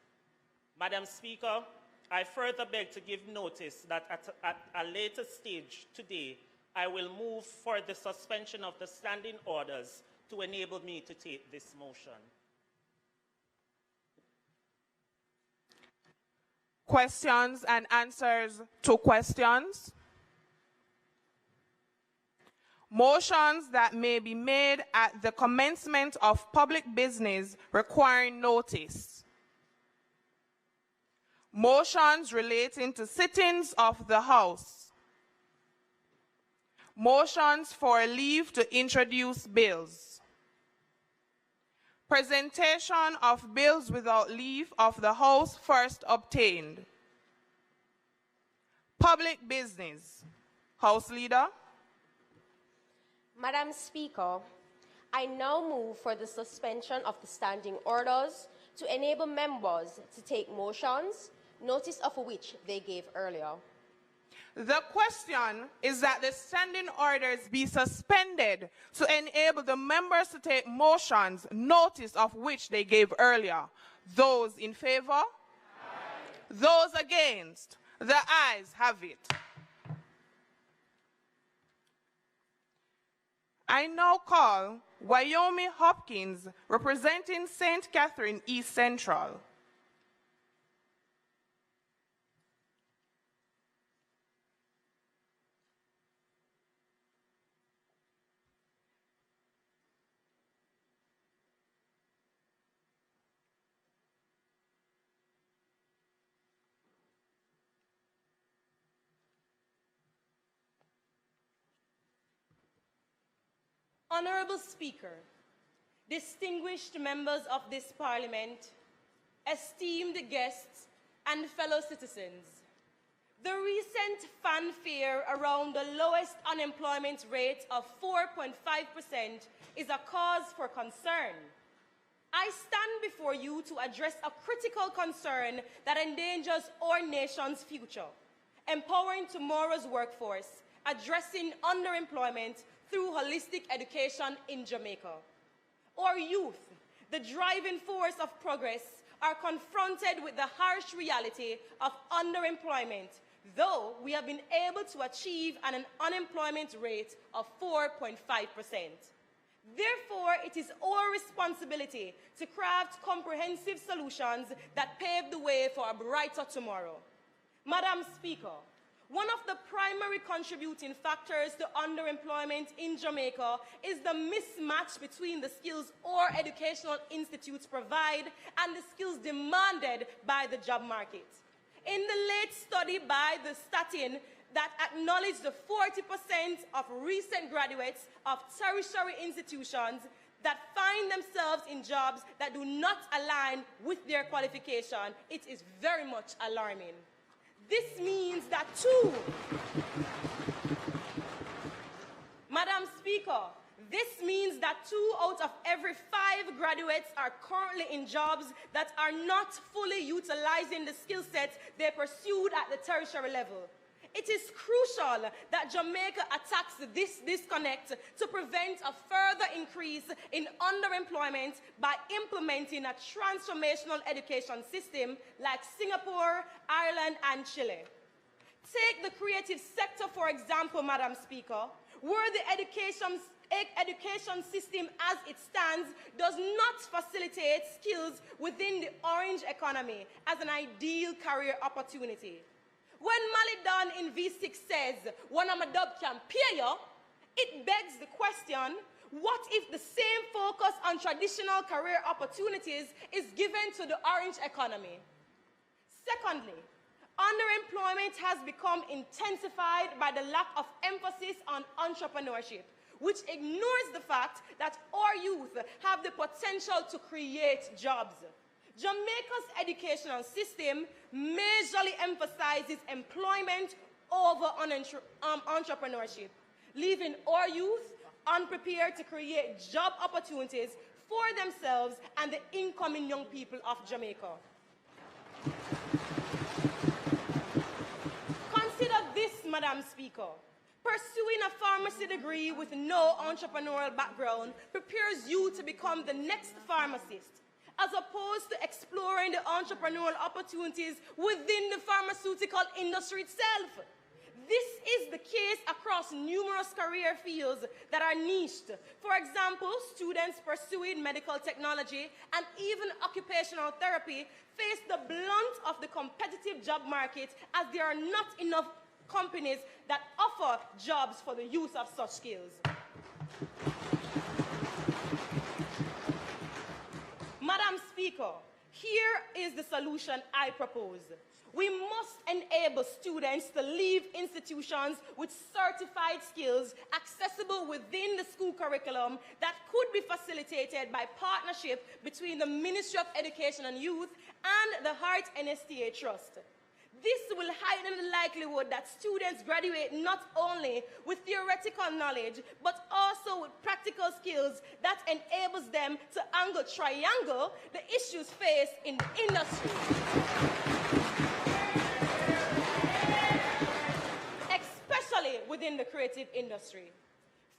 Madam Speaker, I further beg to give notice that at a later stage today, I will move for the suspension of the standing orders to enable me to take this motion. Questions and answers to questions. Motions that may be made at the commencement of public business requiring notice. Motions relating to sittings of the House. Motions for leave to introduce bills. Presentation of bills without leave of the House first obtained. Public business. House Leader. Madam Speaker, I now move for the suspension of the standing orders to enable members to take motions, notice of which they gave earlier. The question is that the standing orders be suspended to enable the members to take motions, notice of which they gave earlier. Those in favor? Aye. Those against? The ayes have it. I now call Wyoming Hopkins, representing St. Catherine East Central. Honorable Speaker, distinguished members of this Parliament, esteemed guests, and fellow citizens, the recent fanfare around the lowest unemployment rate of 4.5% is a cause for concern. I stand before you to address a critical concern that endangers our nation's future, empowering tomorrow's workforce, addressing underemployment through holistic education in Jamaica. Our youth, the driving force of progress, are confronted with the harsh reality of underemployment, though we have been able to achieve an unemployment rate of 4.5%. Therefore, it is our responsibility to craft comprehensive solutions that pave the way for a brighter tomorrow. Madam Speaker, one of the primary contributing factors to underemployment in Jamaica is the mismatch between the skills our educational institutes provide and the skills demanded by the job market. In the late study by the Statin that acknowledged the 40% of recent graduates of tertiary institutions that find themselves in jobs that do not align with their qualification, it is very much alarming. This means that Madam Speaker, this means that 2 out of every 5 graduates are currently in jobs that are not fully utilizing the skill sets they pursued at the tertiary level. It is crucial that Jamaica attacks this disconnect to prevent a further increase in underemployment by implementing a transformational education system like Singapore, Ireland, and Chile. Take the creative sector, for example, Madam Speaker, where the education system as it stands does not facilitate skills within the orange economy as an ideal career opportunity. When Malidan in V6 says, "One of my dub can pay you," it begs the question, what if the same focus on traditional career opportunities is given to the orange economy? Secondly, underemployment has become intensified by the lack of emphasis on entrepreneurship, which ignores the fact that our youth have the potential to create jobs. Jamaica's educational system majorly emphasizes employment over entrepreneurship, leaving our youth unprepared to create job opportunities for themselves and the incoming young people of Jamaica. Consider this, Madam Speaker. Pursuing a pharmacy degree with no entrepreneurial background prepares you to become the next pharmacist, as opposed to exploring the entrepreneurial opportunities within the pharmaceutical industry itself. This is the case across numerous career fields that are niched. For example, students pursuing medical technology and even occupational therapy face the blunt of the competitive job market, as there are not enough companies that offer jobs for the use of such skills. Madam Speaker, here is the solution I propose. We must enable students to leave institutions with certified skills accessible within the school curriculum that could be facilitated by partnership between the Ministry of Education and Youth and the Heart NSTA Trust. This will heighten the likelihood that students graduate not only with theoretical knowledge, but also with practical skills that enables them to triangle the issues faced in the industry. Especially within the creative industry.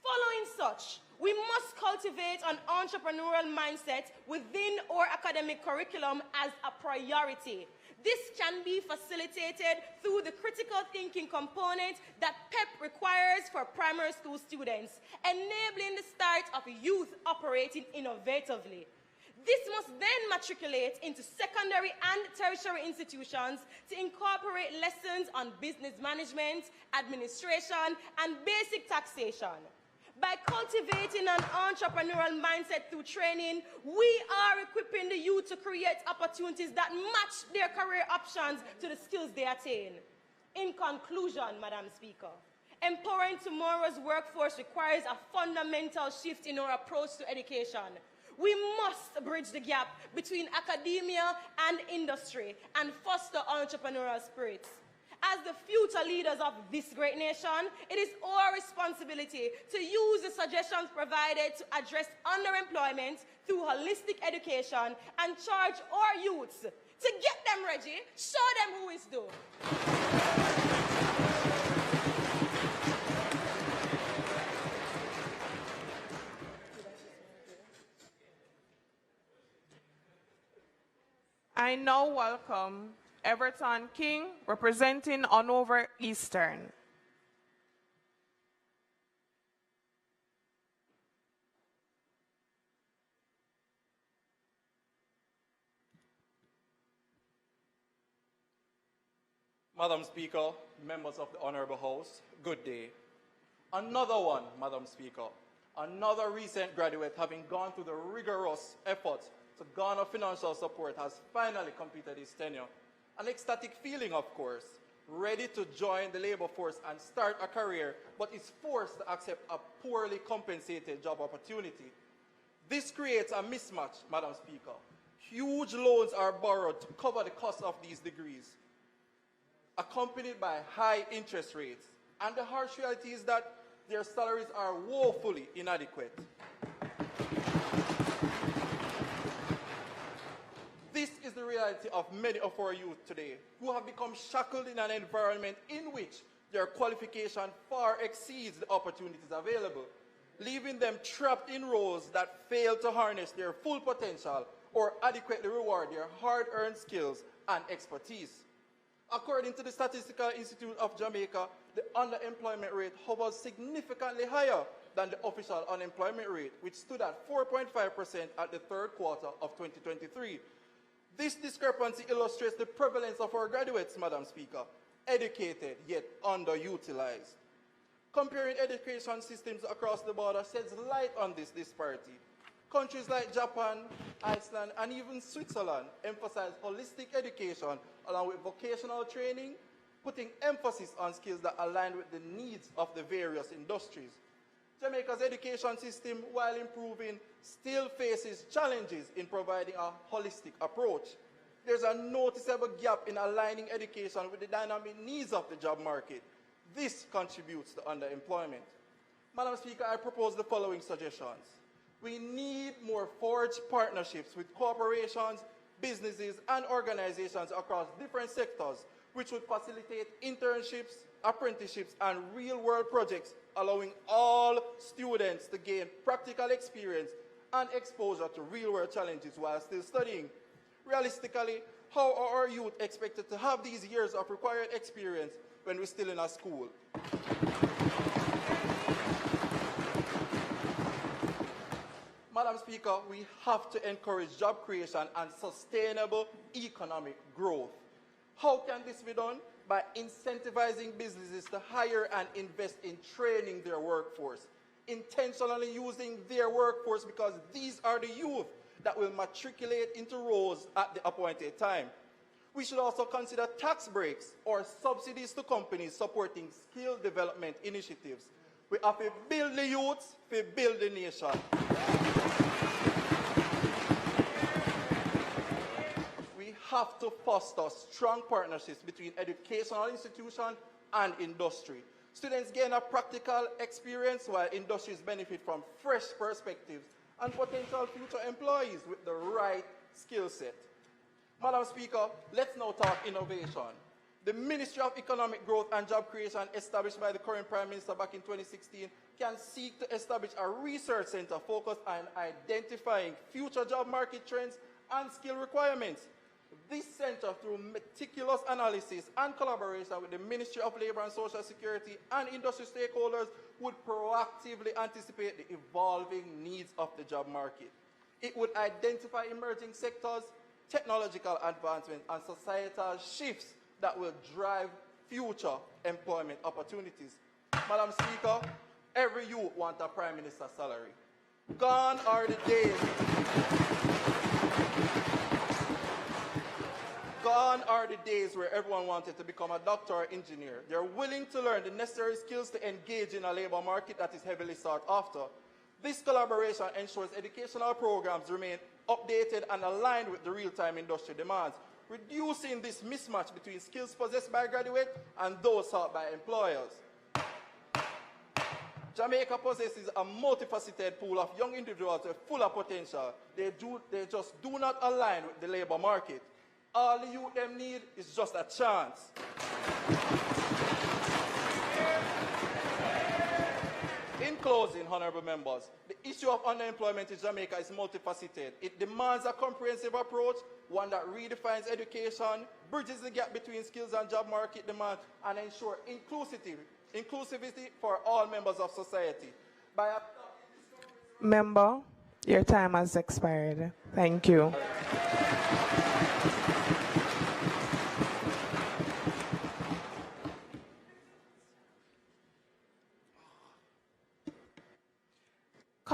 Following such, we must cultivate an entrepreneurial mindset within our academic curriculum as a priority. This can be facilitated through the critical thinking component that PEP requires for primary school students, enabling the start of youth operating innovatively. This must then matriculate into secondary and tertiary institutions to incorporate lessons on business management, administration, and basic taxation. By cultivating an entrepreneurial mindset through training, we are equipping the youth to create opportunities that match their career options to the skills they attain. In conclusion, Madam Speaker, empowering tomorrow's workforce requires a fundamental shift in our approach to education. We must bridge the gap between academia and industry and foster entrepreneurial spirits. As the future leaders of this great nation, it is our responsibility to use the suggestions provided to address underemployment through holistic education and charge our youths to get them ready, show them who is due. I now welcome Everton King, representing Hanover Eastern. Madam Speaker, members of the Honorable House, good day. Another one, Madam Speaker. Another recent graduate having gone through the rigorous efforts to garner financial support has finally completed his tenure. An ecstatic feeling, of course, ready to join the labor force and start a career, but is forced to accept a poorly compensated job opportunity. This creates a mismatch, Madam Speaker. Huge loans are borrowed to cover the cost of these degrees, accompanied by high interest rates. And the harsh reality is that their salaries are woefully inadequate. This is the reality of many of our youth today, who have become shackled in an environment in which their qualification far exceeds the opportunities available, leaving them trapped in roles that fail to harness their full potential or adequately reward their hard-earned skills and expertise. According to the Statistical Institute of Jamaica, the underemployment rate hovers significantly higher than the official unemployment rate, which stood at 4.5% at the third quarter of 2023. This discrepancy illustrates the prevalence of our graduates, Madam Speaker, educated yet underutilized. Comparing education systems across the border sheds light on this disparity. Countries like Japan, Iceland, and even Switzerland emphasize holistic education along with vocational training, putting emphasis on skills that align with the needs of the various industries. Jamaica's education system, while improving, still faces challenges in providing a holistic approach. There's a noticeable gap in aligning education with the dynamic needs of the job market. This contributes to underemployment. Madam Speaker, I propose the following suggestions. We need more forged partnerships with corporations, businesses, and organizations across different sectors, which would facilitate internships, apprenticeships, and real-world projects, allowing all students to gain practical experience and exposure to real-world challenges while still studying. Realistically, how are our youth expected to have these years of required experience when we're still in a school? Madam Speaker, we have to encourage job creation and sustainable economic growth. How can this be done? By incentivizing businesses to hire and invest in training their workforce, intentionally using their workforce, because these are the youth that will matriculate into roles at the appointed time. We should also consider tax breaks or subsidies to companies supporting skill development initiatives. We have to build the youths, we build the nation. We have to foster strong partnerships between educational institutions and industry. Students gain a practical experience while industries benefit from fresh perspectives and potential future employees with the right skill set. Madam Speaker, let's now talk innovation. The Ministry of Economic Growth and Job Creation, established by the current Prime Minister back in 2016, can seek to establish a research center focused on identifying future job market trends and skill requirements. This center, through meticulous analysis and collaboration with the Ministry of Labour and Social Security and industry stakeholders, would proactively anticipate the evolving needs of the job market. It would identify emerging sectors, technological advancement, and societal shifts that will drive future employment opportunities. Madam Speaker, every youth wants a Prime Minister's salary. Gone are the days. Gone are the days where everyone wanted to become a doctor or engineer. They're willing to learn the necessary skills to engage in a labor market that is heavily sought after. This collaboration ensures educational programs remain updated and aligned with the real-time industry demands, reducing this mismatch between skills possessed by graduates and those sought by employers. Jamaica possesses a multifaceted pool of young individuals with full of potential. They just do not align with the labor market. All the youth them need is just a chance. In closing, honorable members, the issue of underemployment in Jamaica is multifaceted. It demands a comprehensive approach, one that redefines education, bridges the gap between skills and job market demand, and ensures inclusivity for all members of society. Member, your time has expired. Thank you.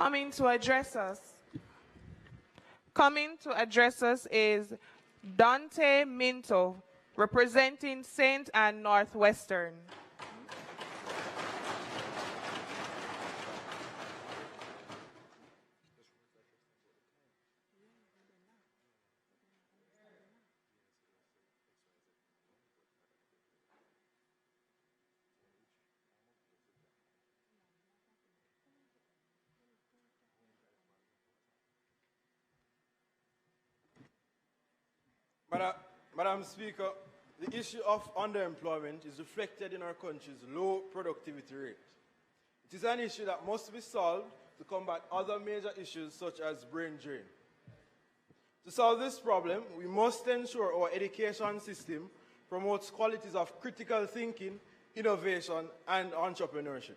Coming to address us is Dante Minto, representing St. Anne Northwestern. Madam Speaker, the issue of underemployment is reflected in our country's low productivity rate. It is an issue that must be solved to combat other major issues such as brain drain. To solve this problem, we must ensure our education system promotes qualities of critical thinking, innovation, and entrepreneurship.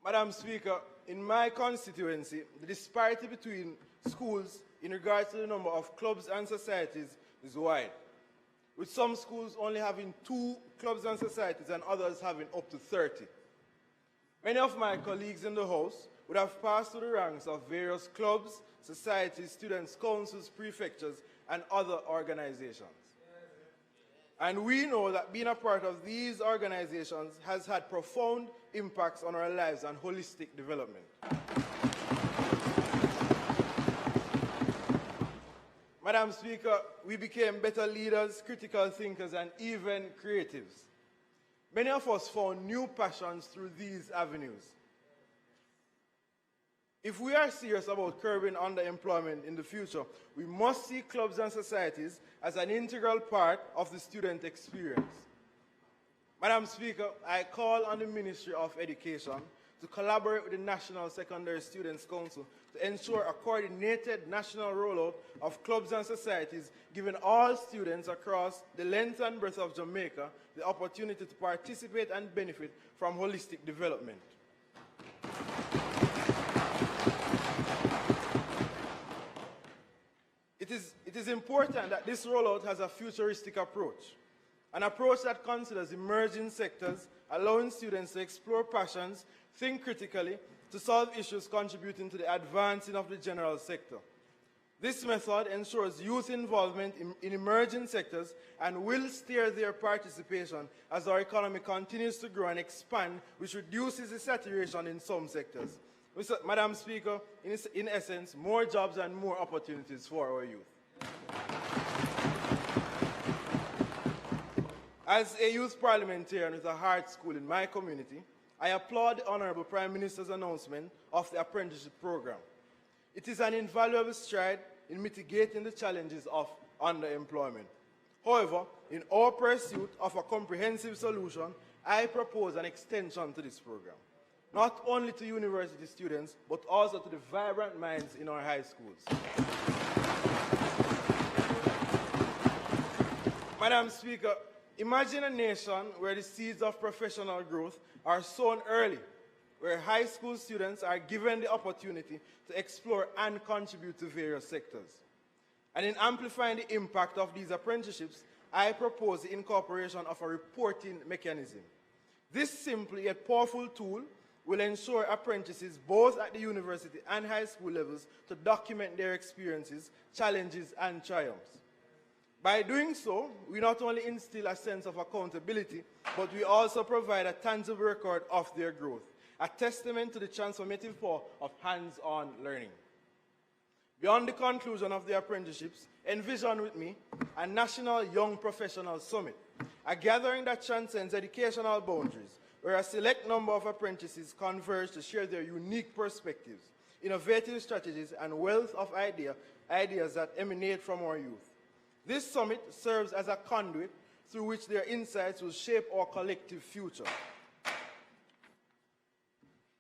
Madam Speaker, in my constituency, the disparity between schools in regards to the number of clubs and societies is wide, with some schools only having 2 clubs and societies and others having up to 30. Many of my colleagues in the House would have passed through the ranks of various clubs, societies, students' councils, prefectures, and other organizations. And we know that being a part of these organizations has had profound impacts on our lives and holistic development. Madam Speaker, we became better leaders, critical thinkers, and even creatives. Many of us found new passions through these avenues. If we are serious about curbing underemployment in the future, we must see clubs and societies as an integral part of the student experience. Madam Speaker, I call on the Ministry of Education to collaborate with the National Secondary Students' Council to ensure a coordinated national rollout of clubs and societies, giving all students across the length and breadth of Jamaica the opportunity to participate and benefit from holistic development. It is important that this rollout has a futuristic approach, an approach that considers emerging sectors, allowing students to explore passions, think critically, to solve issues contributing to the advancing of the general sector. This method ensures youth involvement in emerging sectors and will steer their participation as our economy continues to grow and expand, which reduces the saturation in some sectors. Madam Speaker, in essence, more jobs and more opportunities for our youth. As a youth parliamentarian with a heart school in my community, I applaud the Honorable Prime Minister's announcement of the apprenticeship program. It is an invaluable stride in mitigating the challenges of underemployment. However, in our pursuit of a comprehensive solution, I propose an extension to this program, not only to university students, but also to the vibrant minds in our high schools. Madam Speaker, imagine a nation where the seeds of professional growth are sown early, where high school students are given the opportunity to explore and contribute to various sectors. And in amplifying the impact of these apprenticeships, I propose the incorporation of a reporting mechanism. This simple yet powerful tool will ensure apprentices both at the university and high school levels to document their experiences, challenges, and triumphs. By doing so, we not only instill a sense of accountability, but we also provide a tangible record of their growth, a testament to the transformative power of hands-on learning. Beyond the conclusion of the apprenticeships, envision with me a National Young Professionals Summit, a gathering that transcends educational boundaries, where a select number of apprentices converge to share their unique perspectives, innovative strategies, and wealth of ideas that emanate from our youth. This summit serves as a conduit through which their insights will shape our collective future.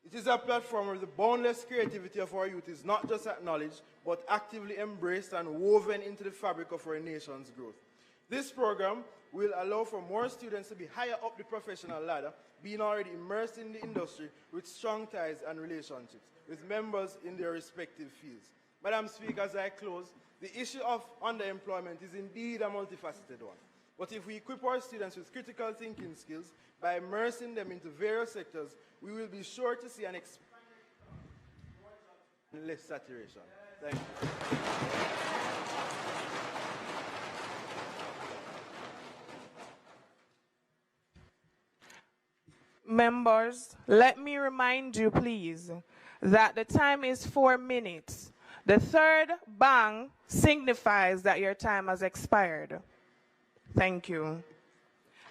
It is a platform where the boundless creativity of our youth is not just acknowledged, but actively embraced and woven into the fabric of our nation's growth. This program will allow for more students to be higher up the professional ladder, being already immersed in the industry with strong ties and relationships with members in their respective fields. Madam Speaker, as I close, the issue of underemployment is indeed a multifaceted one. But if we equip our students with critical thinking skills by immersing them into various sectors, we will be sure to see an expanded and less saturation. Thank you. Members, let me remind you, please, that the time is 4 minutes. The third bang signifies that your time has expired. Thank you.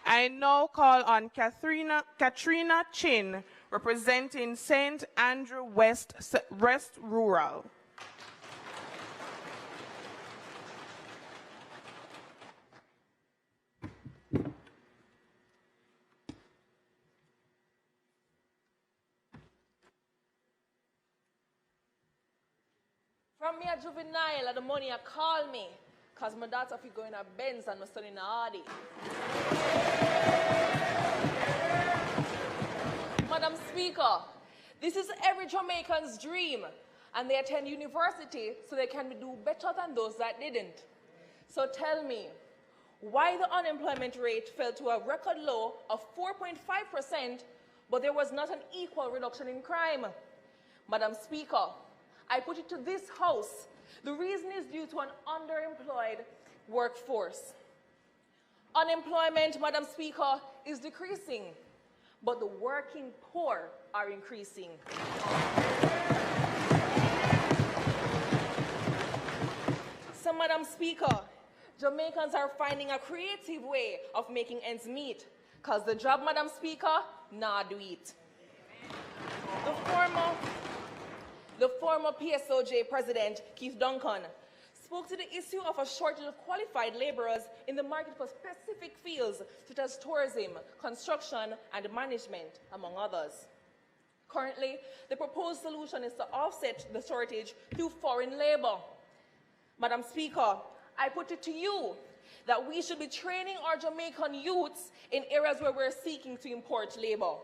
I now call on Katrina Chin, representing St. Andrew West Rural. From me a juvenile, the money a call me, cause my daughter fi going a Benz and my son in a Audi. Madam Speaker, this is every Jamaican's dream, and they attend university so they can do better than those that didn't. So tell me, why the unemployment rate fell to a record low of 4.5%, but there was not an equal reduction in crime? Madam Speaker, I put it to this House, the reason is due to an underemployed workforce. Unemployment, Madam Speaker, is decreasing, but the working poor are increasing. So, Madam Speaker, Jamaicans are finding a creative way of making ends meet, because the job, Madam Speaker, nah do it. The former PSOJ president, Keith Duncan, spoke to the issue of a shortage of qualified laborers in the market for specific fields such as tourism, construction, and management, among others. Currently, the proposed solution is to offset the shortage through foreign labor. Madam Speaker, I put it to you that we should be training our Jamaican youths in areas where we're seeking to import labor.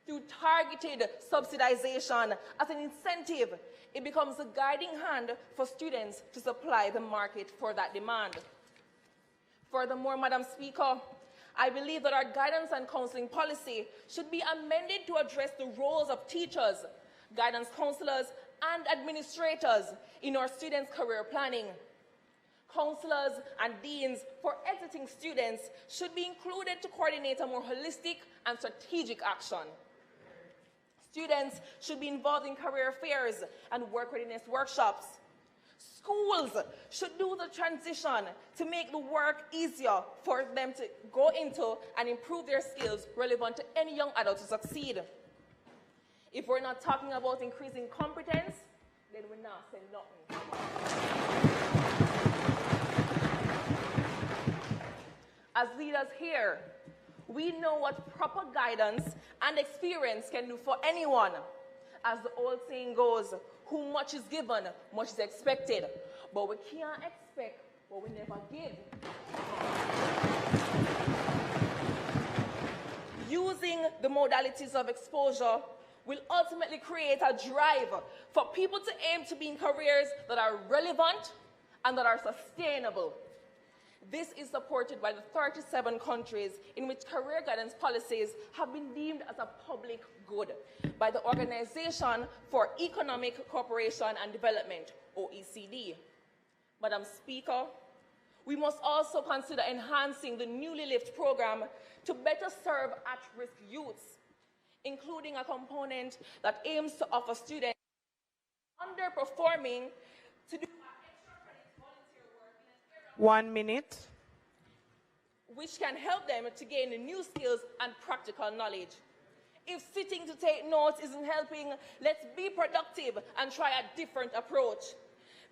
Through targeted subsidization as an incentive, it becomes a guiding hand for students to supply the market for that demand. Furthermore, Madam Speaker, I believe that our guidance and counseling policy should be amended to address the roles of teachers, guidance counselors, and administrators in our students' career planning. Counselors and deans for exiting students should be included to coordinate a more holistic and strategic action. Students should be involved in career fairs and work readiness workshops. Schools should do the transition to make the work easier for them to go into and improve their skills relevant to any young adult to succeed. If we're not talking about increasing competence, then we're not saying nothing. As leaders here, we know what proper guidance and experience can do for anyone. As the old saying goes, who much is given, much is expected. But we can't expect what we never give. Using the modalities of exposure will ultimately create a drive for people to aim to be in careers that are relevant and that are sustainable. This is supported by the 37 countries in which career guidance policies have been deemed as a public good by the Organization for Economic Cooperation and Development, OECD. Madam Speaker, we must also consider enhancing the newly LIFT program to better serve at-risk youths, including a component that aims to offer students underperforming to do 1 minute. Which can help them to gain new skills and practical knowledge. If sitting to take notes isn't helping, let's be productive and try a different approach.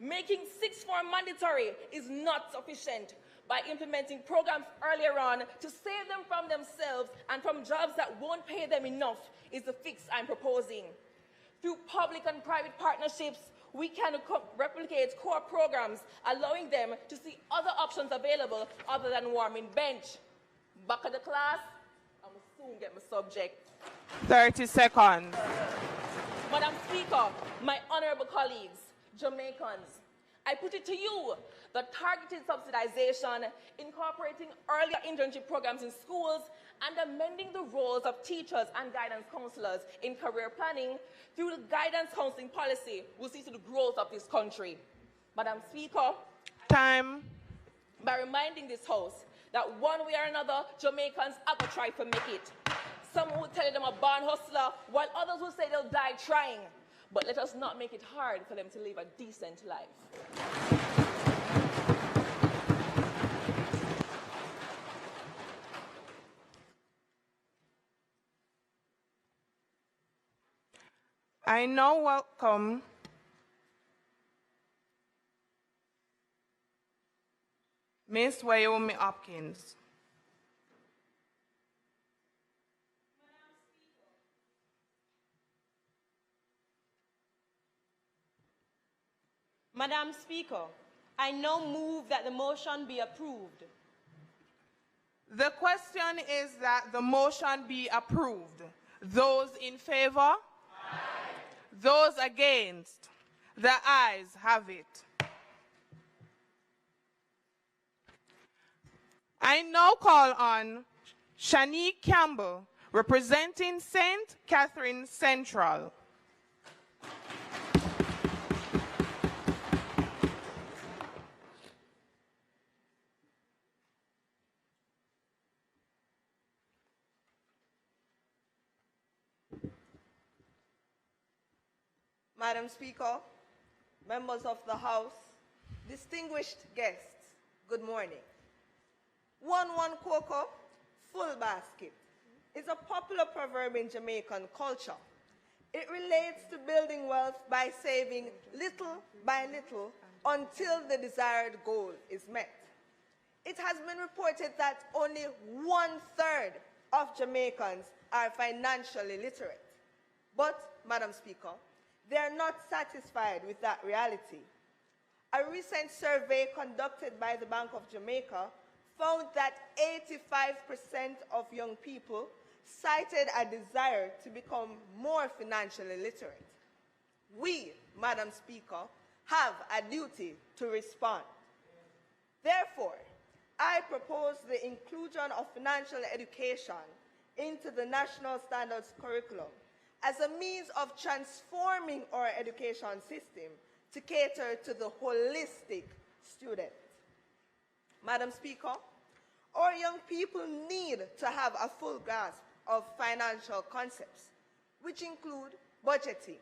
Making sixth form mandatory is not sufficient. By implementing programs earlier on to save them from themselves and from jobs that won't pay them enough is the fix I'm proposing. Through public and private partnerships, we can replicate core programs, allowing them to see other options available other than warming bench. Back of the class, I will soon get my subject. 30 seconds. Madam Speaker, my honorable colleagues, Jamaicans, I put it to you that targeted subsidization, incorporating earlier internship programs in schools, and amending the roles of teachers and guidance counselors in career planning through the guidance counseling policy will see to the growth of this country. Madam Speaker, time. By reminding this House that one way or another, Jamaicans are going to try to make it. Some will tell you them a born hustler, while others will say they'll die trying. But let us not make it hard for them to live a decent life. I now welcome Ms. Wayomi Hopkins. Madam Speaker, I now move that the motion be approved. The question is that the motion be approved. Those in favor? Aye. Those against? The ayes have it. I now call on Shanique Campbell, representing St. Catherine Central. Madam Speaker, members of the House, distinguished guests, good morning. One cocoa, full basket is a popular proverb in Jamaican culture. It relates to building wealth by saving little by little until the desired goal is met. It has been reported that only 1/3 of Jamaicans are financially literate. But, Madam Speaker, they are not satisfied with that reality. A recent survey conducted by the Bank of Jamaica found that 85% of young people cited a desire to become more financially literate. We, Madam Speaker, have a duty to respond. Therefore, I propose the inclusion of financial education into the National Standards curriculum as a means of transforming our education system to cater to the holistic student. Madam Speaker, our young people need to have a full grasp of financial concepts, which include budgeting,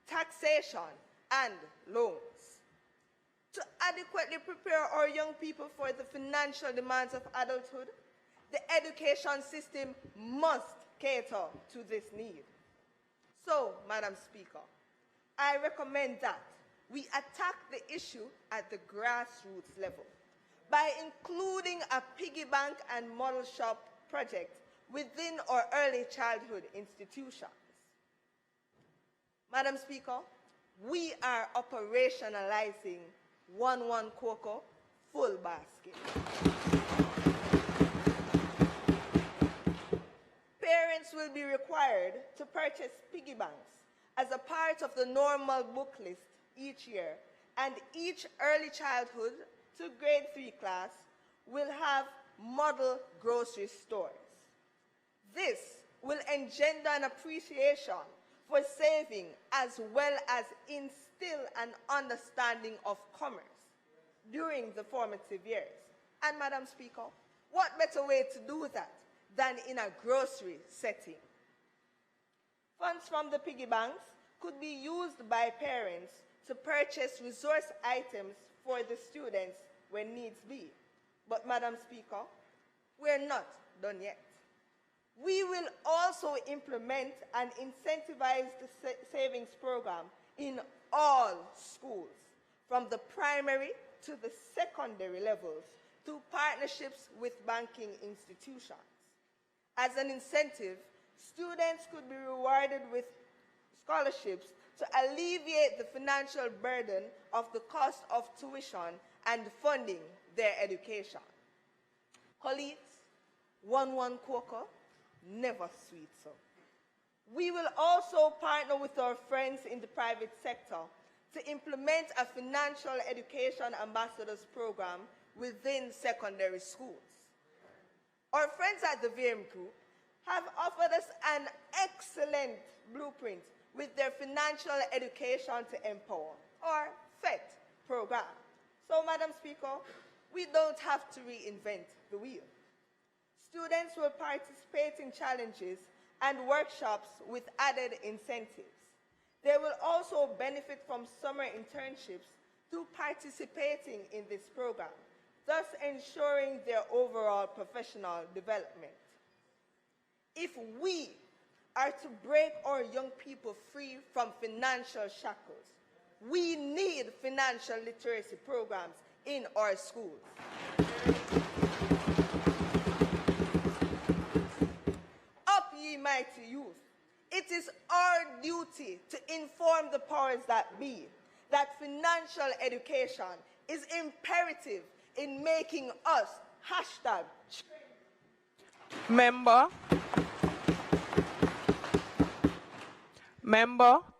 taxation, and loans. To adequately prepare our young people for the financial demands of adulthood, the education system must cater to this need. So, Madam Speaker, I recommend that we attack the issue at the grassroots level by including a piggy bank and model shop project within our early childhood institutions. Madam Speaker, we are operationalizing 1 cocoa, full basket. Parents will be required to purchase piggy banks as a part of the normal book list each year, and each early childhood to grade 3 class will have model grocery stores. This will engender an appreciation for saving as well as instill an understanding of commerce during the formative years. And Madam Speaker, what better way to do that than in a grocery setting? Funds from the piggy banks could be used by parents to purchase resource items for the students when needs be. But Madam Speaker, we're not done yet. We will also implement an incentivized savings program in all schools, from the primary to the secondary levels, through partnerships with banking institutions. As an incentive, students could be rewarded with scholarships to alleviate the financial burden of the cost of tuition and funding their education. Colleagues, 1 cocoa, never sweet so. We will also partner with our friends in the private sector to implement a financial education ambassadors program within secondary schools. Our friends at the VM Group have offered us an excellent blueprint with their Financial Education to Empower, or FET, program. So, Madam Speaker, we don't have to reinvent the wheel. Students will participate in challenges and workshops with added incentives. They will also benefit from summer internships through participating in this program, thus ensuring their overall professional development. If we are to break our young people free from financial shackles, we need financial literacy programs in our schools. Up, ye mighty youth, it is our duty to inform the powers that be that financial education is imperative in making us hashtag. Member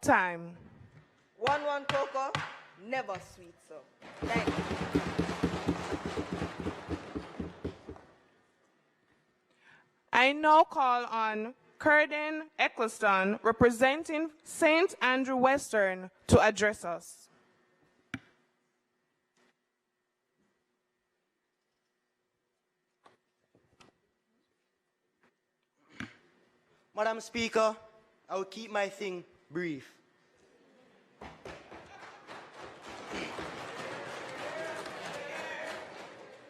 time. 1 cocoa, never sweet so. Thank you. I now call on Curden Eccleston, representing St. Andrew Western, to address us. Madam Speaker, I will keep my thing brief.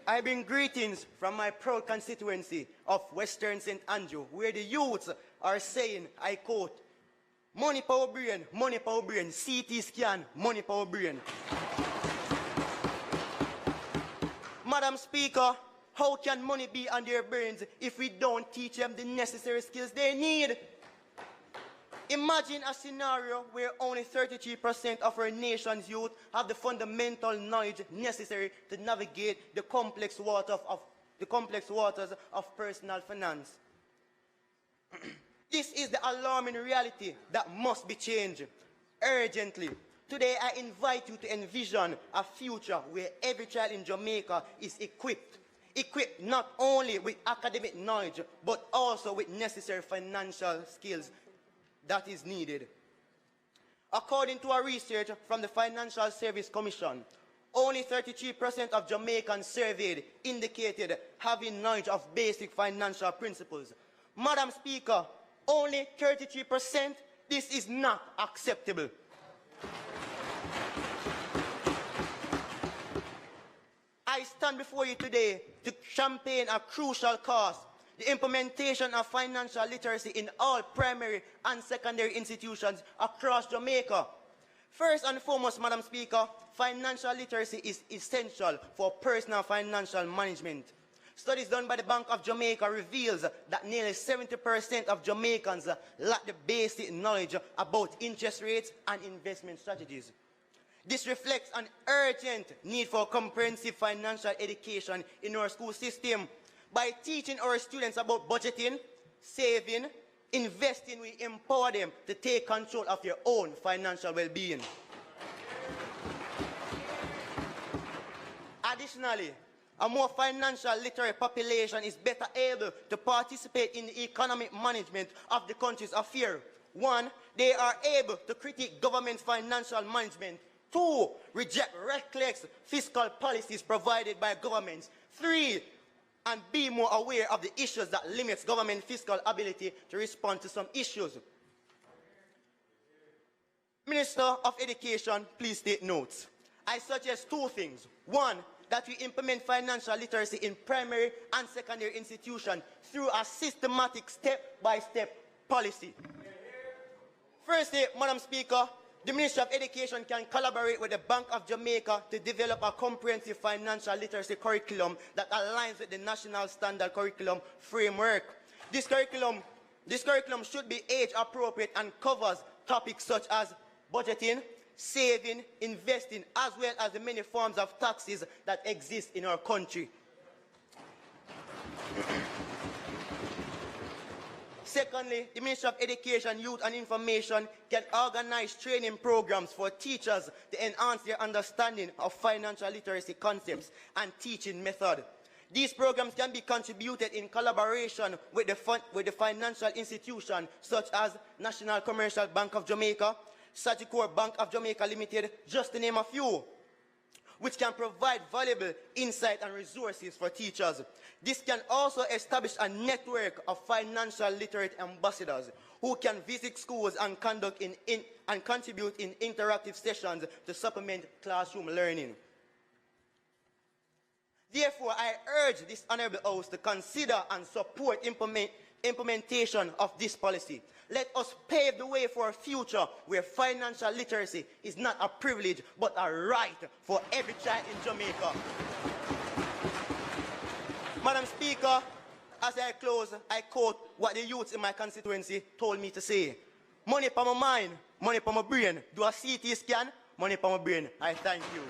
I bring greetings from my proud constituency of Western St. Andrew, where the youths are saying, I quote, money power brain, CT scan, money power brain. Madam Speaker, how can money be on their brains if we don't teach them the necessary skills they need? Imagine a scenario where only 33% of our nation's youth have the fundamental knowledge necessary to navigate the complex waters of personal finance. This is the alarming reality that must be changed urgently. Today, I invite you to envision a future where every child in Jamaica is equipped not only with academic knowledge, but also with necessary financial skills that is needed. According to a research from the Financial Service Commission, only 33% of Jamaicans surveyed indicated having knowledge of basic financial principles. Madam Speaker, only 33%? This is not acceptable. I stand before you today to champaign a crucial cause: the implementation of financial literacy in all primary and secondary institutions across Jamaica. First and foremost, Madam Speaker, financial literacy is essential for personal financial management. Studies done by the Bank of Jamaica reveals that nearly 70% of Jamaicans lack the basic knowledge about interest rates and investment strategies. This reflects an urgent need for comprehensive financial education in our school system. By teaching our students about budgeting, saving, investing, we empower them to take control of their own financial well-being. Additionally, a more financial literate population is better able to participate in the economic management of the country's affairs. 1, they are able to critique government financial management. 2, reject reckless fiscal policies provided by governments. 3, and be more aware of the issues that limits government fiscal ability to respond to some issues. Minister of Education, please take notes. I suggest 2 things. 1, that we implement financial literacy in primary and secondary institutions through a systematic step-by-step policy. Firstly, Madam Speaker, the Ministry of Education can collaborate with the Bank of Jamaica to develop a comprehensive financial literacy curriculum that aligns with the National Standard Curriculum Framework. This curriculum should be age appropriate and covers topics such as budgeting, saving, investing, as well as the many forms of taxes that exist in our country. Secondly, the Ministry of Education, Youth and Information can organize training programs for teachers to enhance their understanding of financial literacy concepts and teaching method. These programs can be contributed in collaboration with the financial institutions such as National Commercial Bank of Jamaica, Sagicor Bank of Jamaica Limited, just to name a few, which can provide valuable insight and resources for teachers. This can also establish a network of financial literate ambassadors who can visit schools and contribute in interactive sessions to supplement classroom learning. Therefore, I urge this Honourable House to consider and support implementation of this policy. Let us pave the way for a future where financial literacy is not a privilege but a right for every child in Jamaica. Madam Speaker, as I close, I quote what the youths in my constituency told me to say. Money for my mind, money for my brain. Do a CT scan, money for my brain. I thank you.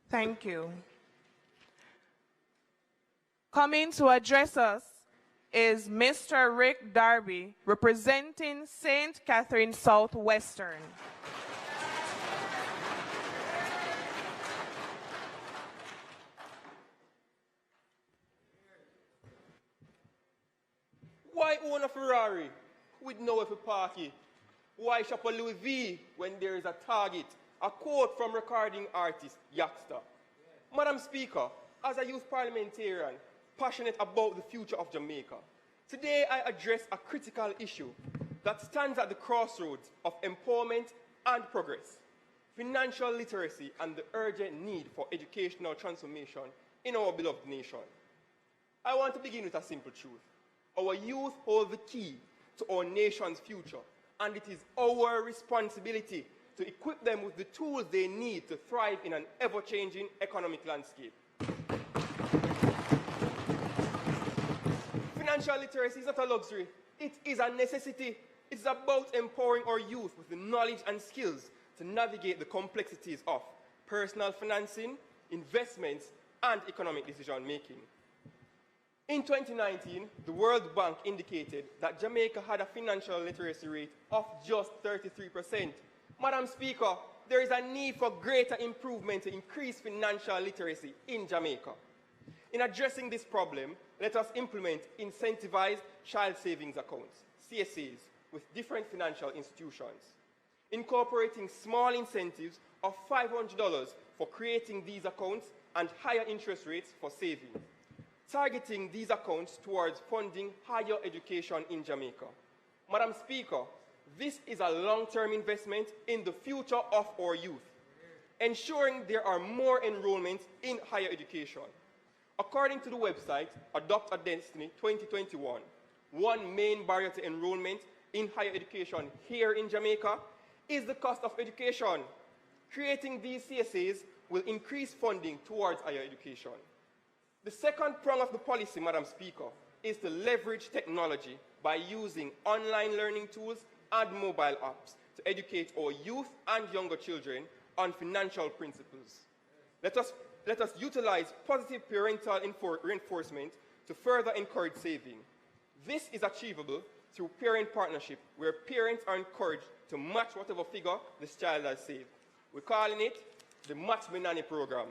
Thank you. Coming to address us is Mr. Rick Darby, representing St. Catherine Southwestern. Why own a Ferrari with nowhere to park it? Why shop a Louis V when there is a Target? A quote from recording artist Yaxter. Madam Speaker, as a youth parliamentarian passionate about the future of Jamaica, Today, I address a critical issue that stands at the crossroads of empowerment and progress, financial literacy, and the urgent need for educational transformation in our beloved nation. I want to begin with a simple truth. Our youth hold the key to our nation's future, and it is our responsibility to equip them with the tools they need to thrive in an ever-changing economic landscape. Financial literacy is not a luxury, it is a necessity. It's about empowering our youth with the knowledge and skills to navigate the complexities of personal financing, investments, and economic decision-making. In 2019, the World Bank indicated that Jamaica had a financial literacy rate of just 33%. Madam Speaker, there is a need for greater improvement to increase financial literacy in Jamaica. In addressing this problem, let us implement incentivized child savings accounts, CSAs, with different financial institutions, incorporating small incentives of $500 for creating these accounts and higher interest rates for saving, targeting these accounts towards funding higher education in Jamaica. Madam Speaker, this is a long-term investment in the future of our youth, ensuring there are more enrollments in higher education. According to the website Adopt a Destiny 2021, one main barrier to enrollment in higher education here in Jamaica is the cost of education. Creating these CSAs will increase funding towards higher education. The second prong of the policy, Madam Speaker, is to leverage technology by using online learning tools and mobile apps to educate our youth and younger children on financial principles. Let us utilize positive parental reinforcement to further encourage saving. This is achievable through parent partnership, where parents are encouraged to match whatever figure this child has saved. We're calling it the Match Me Nanny program.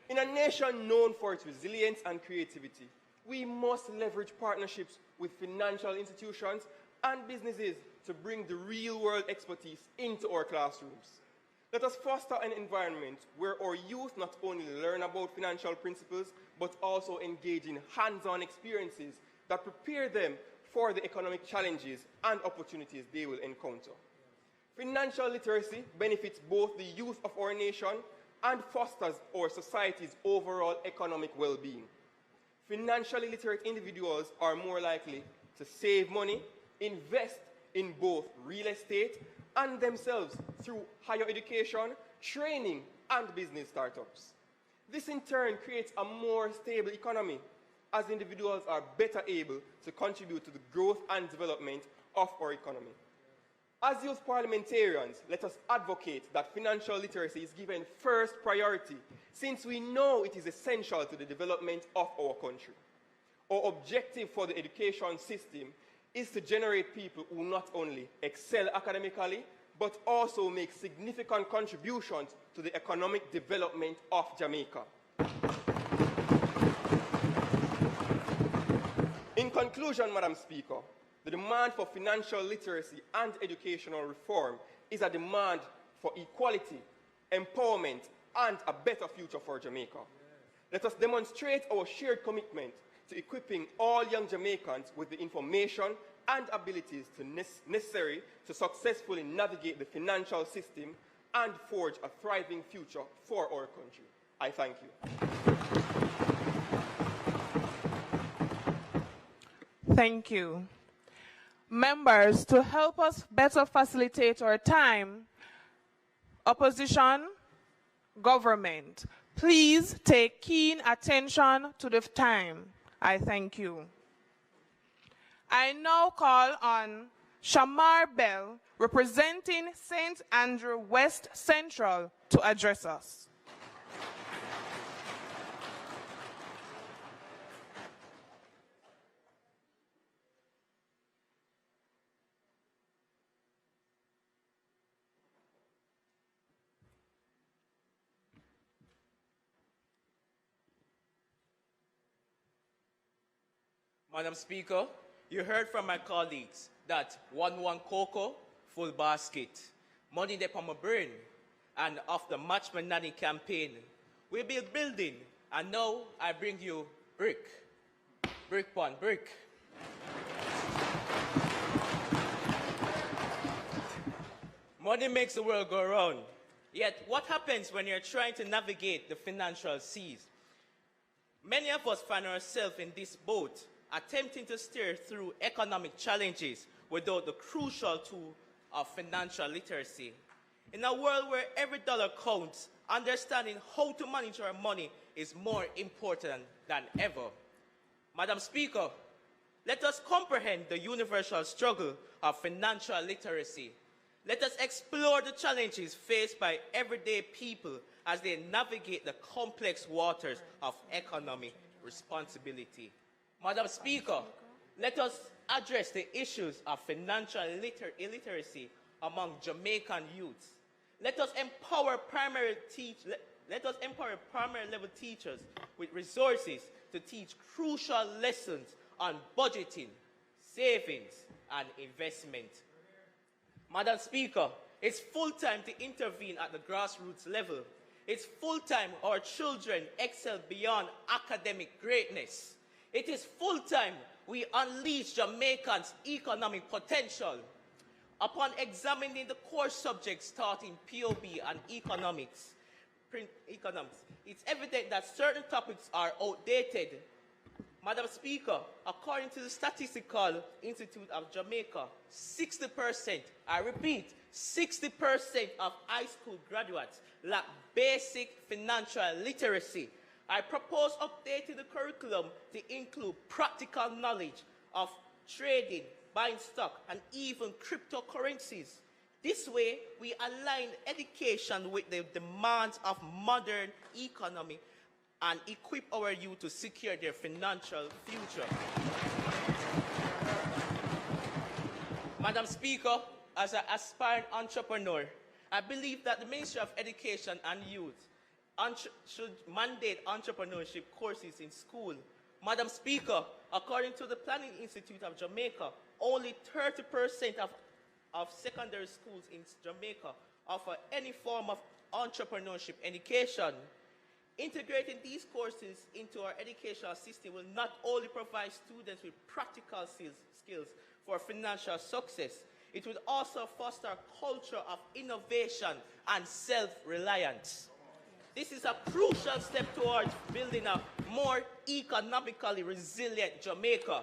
In a nation known for its resilience and creativity, we must leverage partnerships with financial institutions and businesses to bring the real-world expertise into our classrooms. Let us foster an environment where our youth not only learn about financial principles, but also engage in hands-on experiences that prepare them for the economic challenges and opportunities they will encounter. Financial literacy benefits both the youth of our nation and fosters our society's overall economic well-being. Financially literate individuals are more likely to save money, invest in both real estate and themselves through higher education, training, and business startups. This in turn creates a more stable economy, as individuals are better able to contribute to the growth and development of our economy. As youth parliamentarians, let us advocate that financial literacy is given first priority, since we know it is essential to the development of our country. Our objective for the education system is to generate people who not only excel academically, but also make significant contributions to the economic development of Jamaica. In conclusion, Madam Speaker, the demand for financial literacy and educational reform is a demand for equality, empowerment, and a better future for Jamaica. Let us demonstrate our shared commitment to equipping all young Jamaicans with the information and abilities necessary to successfully navigate the financial system and forge a thriving future for our country. I thank you. Thank you. Members, to help us better facilitate our time, opposition, government, please take keen attention to the time. I thank you. I now call on Shamar Bell, representing St. Andrew West Central, to address us. Madam Speaker, you heard from my colleagues that one cocoa, full basket, money there on my brain, and after Match My Nanny campaign, we'll be building And now I bring you brick. Brick one, brick. Money makes the world go round. Yet, what happens when you're trying to navigate the financial seas? Many of us find ourselves in this boat, attempting to steer through economic challenges without the crucial tool of financial literacy. In a world where every dollar counts, understanding how to manage our money is more important than ever. Madam Speaker, let us comprehend the universal struggle of financial literacy. Let us explore the challenges faced by everyday people as they navigate the complex waters of economic responsibility. Madam Speaker, let us address the issues of financial illiteracy among Jamaican youths. Let us empower primary level teachers with resources to teach crucial lessons on budgeting, savings, and investment. Madam Speaker, it's full time to intervene at the grassroots level. It's full time our children excel beyond academic greatness. It is full time we unleash Jamaicans' economic potential. Upon examining the core subjects taught in POB and economics, it's evident that certain topics are outdated. Madam Speaker, according to the Statistical Institute of Jamaica, 60%, I repeat, 60% of high school graduates lack basic financial literacy. I propose updating the curriculum to include practical knowledge of trading, buying stock, and even cryptocurrencies. This way, we align education with the demands of modern economy and equip our youth to secure their financial future. Madam Speaker, as an aspiring entrepreneur, I believe that the Ministry of Education and Youth should mandate entrepreneurship courses in school. Madam Speaker, according to the Planning Institute of Jamaica, only 30% of secondary schools in Jamaica offer any form of entrepreneurship education. Integrating these courses into our educational system will not only provide students with practical skills for financial success, it will also foster a culture of innovation and self-reliance. This is a crucial step towards building a more economically resilient Jamaica.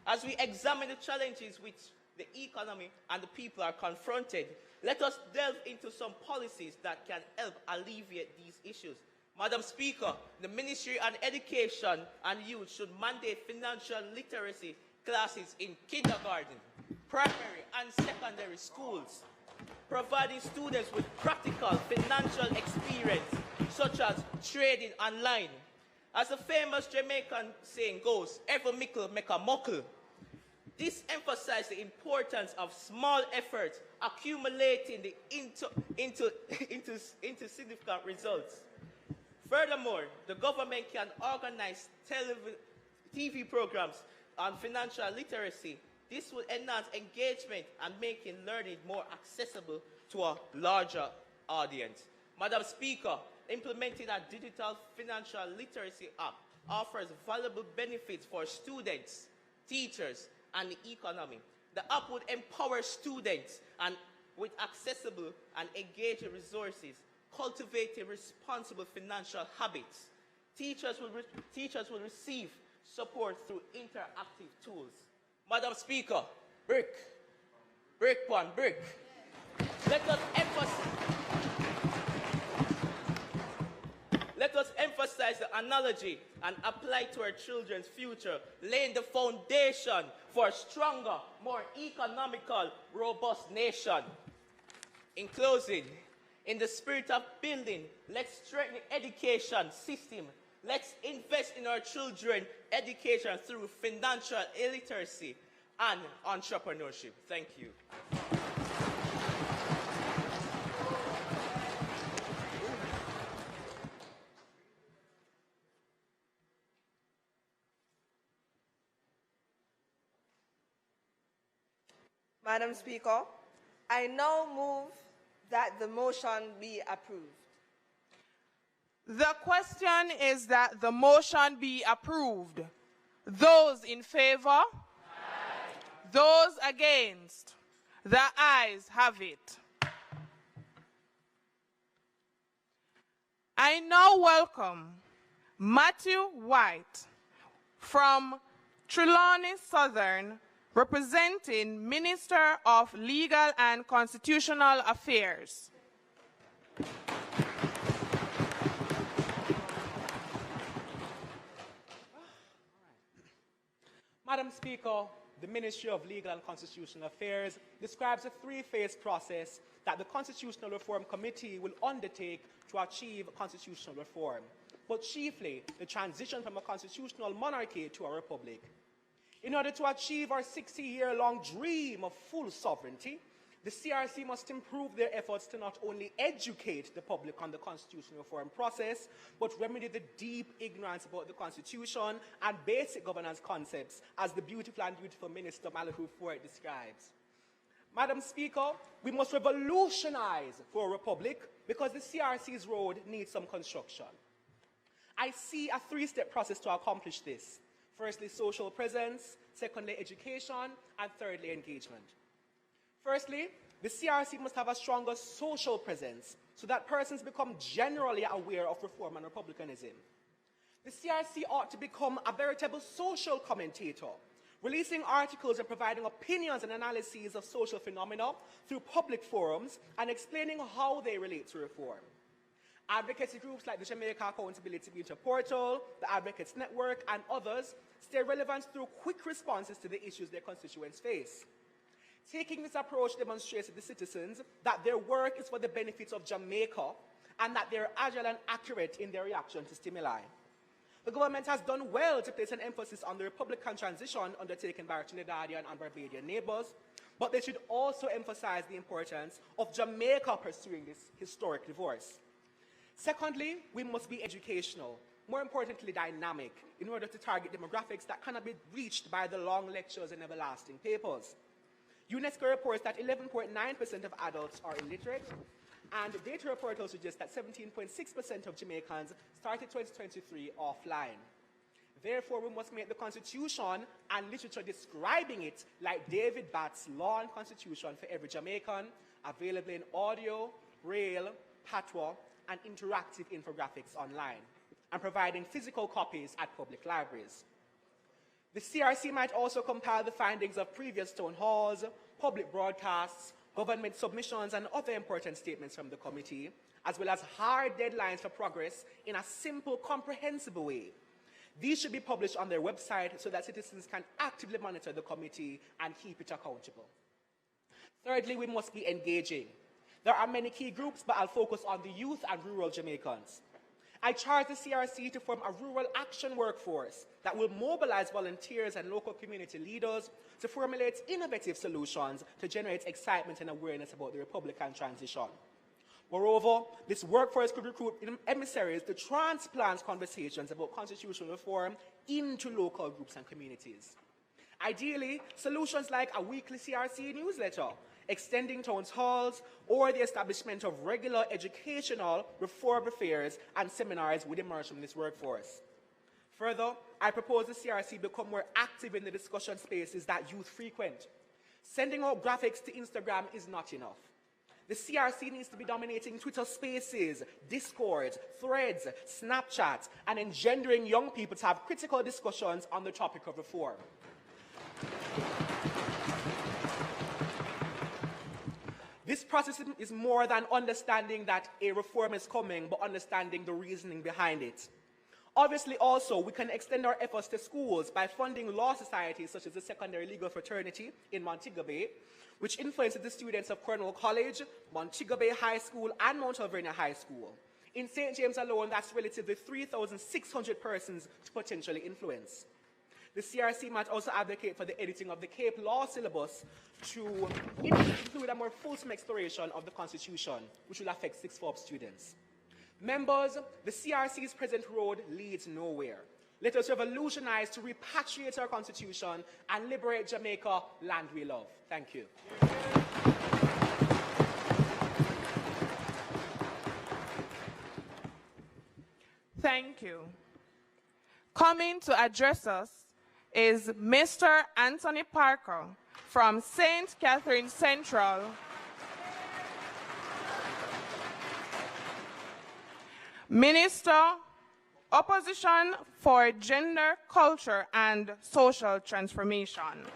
As we examine the challenges which the economy and the people are confronted, let us delve into some policies that can help alleviate these issues. Madam Speaker, the Ministry of Education and Youth should mandate financial literacy classes in kindergarten, primary, and secondary schools, providing students with practical financial experience, such as trading online. As the famous Jamaican saying goes, every mickle make a muckle. This emphasizes the importance of small efforts accumulating into significant results. Furthermore, the government can organize TV programs on financial literacy. This will enhance engagement and making learning more accessible to a larger audience. Madam Speaker, implementing a digital financial literacy app offers valuable benefits for students, teachers, and the economy. The app would empower students and with accessible and engaging resources, cultivating responsible financial habits. Teachers will receive support through interactive tools. Madam Speaker, brick one, brick. Let us emphasize the analogy and apply to our children's future, laying the foundation for a stronger, more economical, robust nation. In closing, in the spirit of building, let's strengthen the education system. Let's invest in our children's education through financial illiteracy and entrepreneurship. Thank you. Madam Speaker, I now move that the motion be approved. The question is that the motion be approved. Those in favor? Aye. Those against? The ayes have it. I now welcome Matthew White from Trelawney Southern, representing Minister of Legal and Constitutional Affairs. Madam Speaker, the Ministry of Legal and Constitutional Affairs describes a three-phase process that the Constitutional Reform Committee will undertake to achieve constitutional reform, but chiefly the transition from a constitutional monarchy to a republic. In order to achieve our 60-year-long dream of full sovereignty, the CRC must improve their efforts to not only educate the public on the constitutional reform process, but remedy the deep ignorance about the Constitution and basic governance concepts, as the beautiful and beautiful Minister Malahoo Ford describes. Madam Speaker, we must revolutionize for a republic because the CRC's road needs some construction. I see a three-step process to accomplish this. Firstly, social presence, secondly, education, and thirdly, engagement. Firstly, the CRC must have a stronger social presence so that persons become generally aware of reform and republicanism. The CRC ought to become a veritable social commentator, releasing articles and providing opinions and analyses of social phenomena through public forums and explaining how they relate to reform. Advocacy groups like the Jamaica Accountability Meter Portal, the Advocates Network, and others stay relevant through quick responses to the issues their constituents face. Taking this approach demonstrates to the citizens that their work is for the benefits of Jamaica and that they're agile and accurate in their reaction to stimuli. The government has done well to place an emphasis on the Republican transition undertaken by our Trinidadian and Barbadian neighbors, but they should also emphasize the importance of Jamaica pursuing this historic divorce. Secondly, we must be educational, more importantly dynamic, in order to target demographics that cannot be reached by the long lectures and everlasting papers. UNESCO reports that 11.9% of adults are illiterate, and data report also suggests that 17.6% of Jamaicans started 2023 offline. Therefore, we must make the Constitution and literature describing it like David Batt's Law and Constitution for every Jamaican, available in audio, braille, patois, and interactive infographics online, and providing physical copies at public libraries. The CRC might also compile the findings of previous town halls, public broadcasts, government submissions, and other important statements from the committee, as well as hard deadlines for progress in a simple, comprehensible way. These should be published on their website so that citizens can actively monitor the committee and keep it accountable. Thirdly, we must be engaging. There are many key groups, but I'll focus on the youth and rural Jamaicans. I charge the CRC to form a rural action workforce that will mobilize volunteers and local community leaders to formulate innovative solutions to generate excitement and awareness about the Republican transition. Moreover, this workforce could recruit emissaries to transplant conversations about constitutional reform into local groups and communities. Ideally, solutions like a weekly CRC newsletter, extending town halls, or the establishment of regular educational reform affairs and seminars would emerge from this workforce. Further, I propose the CRC become more active in the discussion spaces that youth frequent. Sending out graphics to Instagram is not enough. The CRC needs to be dominating Twitter Spaces, Discord, Threads, Snapchat, and engendering young people to have critical discussions on the topic of reform. This process is more than understanding that a reform is coming, but understanding the reasoning behind it. Obviously, also, we can extend our efforts to schools by funding law societies such as the Secondary Legal Fraternity in Montego Bay, which influences the students of Cornwall College, Montego Bay High School, and Mount Alvernia High School. In St. James alone, that's relatively 3,600 persons to potentially influence. The CRC might also advocate for the editing of the Cape Law syllabus to include a more fulsome exploration of the Constitution, which will affect sixth form students. Members, the CRC's present road leads nowhere. Let us revolutionize to repatriate our Constitution and liberate Jamaica, land we love. Thank you. Thank you. Coming to address us is Mr. Anthony Parker from St. Catherine Central. Minister, Opposition for Gender, Culture, and Social Transformation.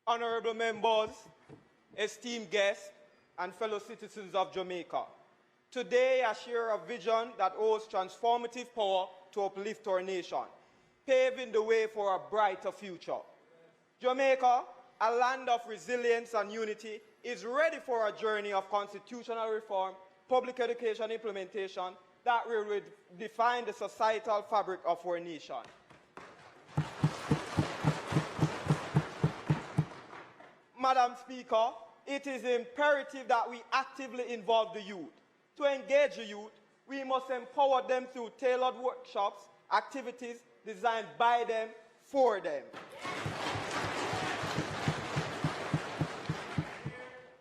Honorable members, esteemed guests, and fellow citizens of Jamaica. Today, I share a vision that holds transformative power to uplift our nation, paving the way for a brighter future. Jamaica, a land of resilience and unity, is ready for a journey of constitutional reform, public education implementation that will define the societal fabric of our nation. Madam Speaker, it is imperative that we actively involve the youth. To engage the youth, we must empower them through tailored workshops, activities designed by them, for them.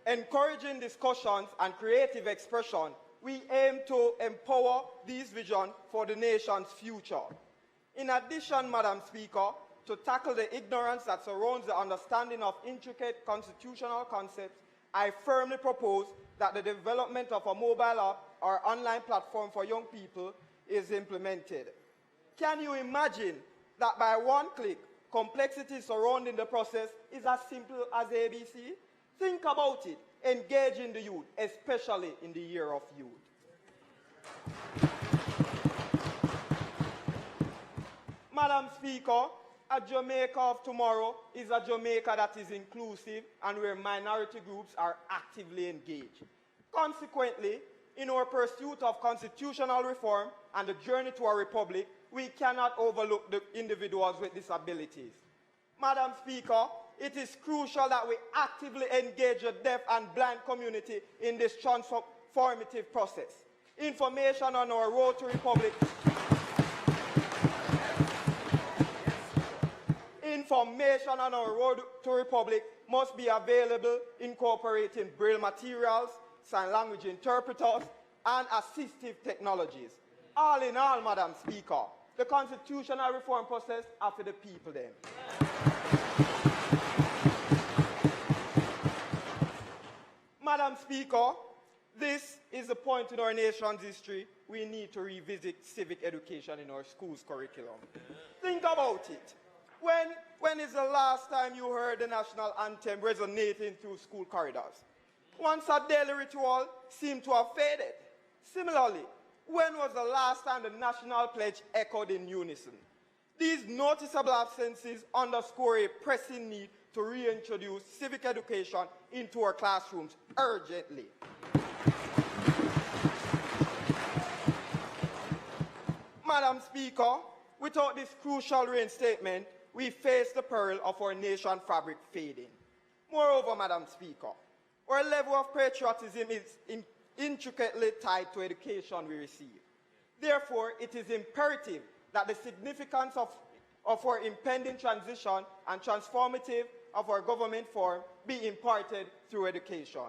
Encouraging discussions and creative expression, we aim to empower these visions for the nation's future. In addition, Madam Speaker, to tackle the ignorance that surrounds the understanding of intricate constitutional concepts, I firmly propose that the development of a mobile app or online platform for young people is implemented. Can you imagine that by one click, complexity surrounding the process is as simple as ABC? Think about it, engaging the youth, especially in the year of youth. Madam Speaker, a Jamaica of tomorrow is a Jamaica that is inclusive and where minority groups are actively engaged. Consequently, in our pursuit of constitutional reform and the journey to a republic, we cannot overlook the individuals with disabilities. Madam Speaker, it is crucial that we actively engage the deaf and blind community in this transformative process. Information on our road to republic must be available, incorporating braille materials, sign language interpreters, and assistive technologies. All in all, Madam Speaker, the constitutional reform process are for the people then. Madam Speaker, this is the point in our nation's history we need to revisit civic education in our schools curriculum. Think about it. When is the last time you heard the national anthem resonating through school corridors? Once a daily ritual seemed to have faded. Similarly, when was the last time the national pledge echoed in unison? These noticeable absences underscore a pressing need to reintroduce civic education into our classrooms urgently. Madam Speaker, without this crucial reinstatement, we face the peril of our nation fabric fading. Moreover, Madam Speaker, our level of patriotism is intricately tied to education we receive. Therefore, it is imperative that the significance of our impending transition and transformative of our government form be imparted through education.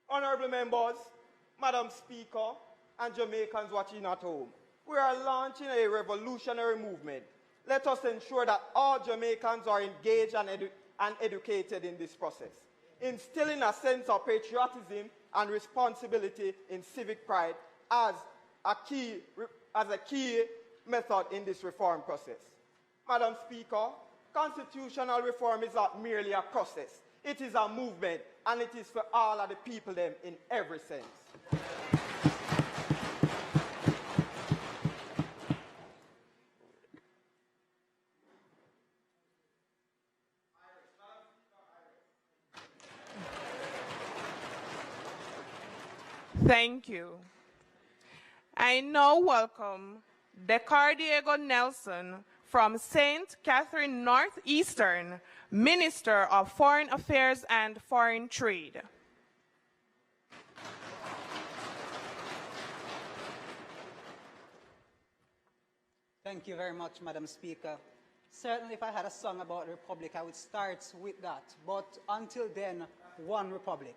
Honorable members, Madam Speaker, and Jamaicans watching at home, we are launching a revolutionary movement. Let us ensure that all Jamaicans are engaged and educated in this process, instilling a sense of patriotism and responsibility in civic pride as a key method in this reform process. Madam Speaker, constitutional reform is not merely a process. It is a movement, and it is for all of the people them in every sense. Thank you. I now welcome Diego Nelson from St. Catherine Northeastern, Minister of Foreign Affairs and Foreign Trade. Thank you very much, Madam Speaker. Certainly, if I had a song about the Republic, I would start with that. But until then, one Republic.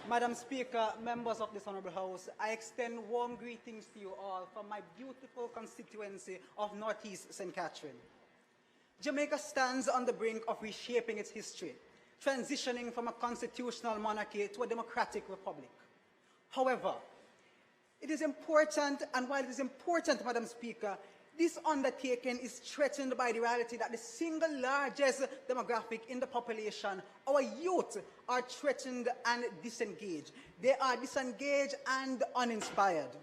Madam Speaker, members of this Honourable House, I extend warm greetings to you all from my beautiful constituency of Northeast St. Catherine. Jamaica stands on the brink of reshaping its history, transitioning from a constitutional monarchy to a democratic republic. However, it is important, and while it is important, Madam Speaker, this undertaking is threatened by the reality that the single largest demographic in the population, our youth, are threatened and disengaged. They are disengaged and uninspired.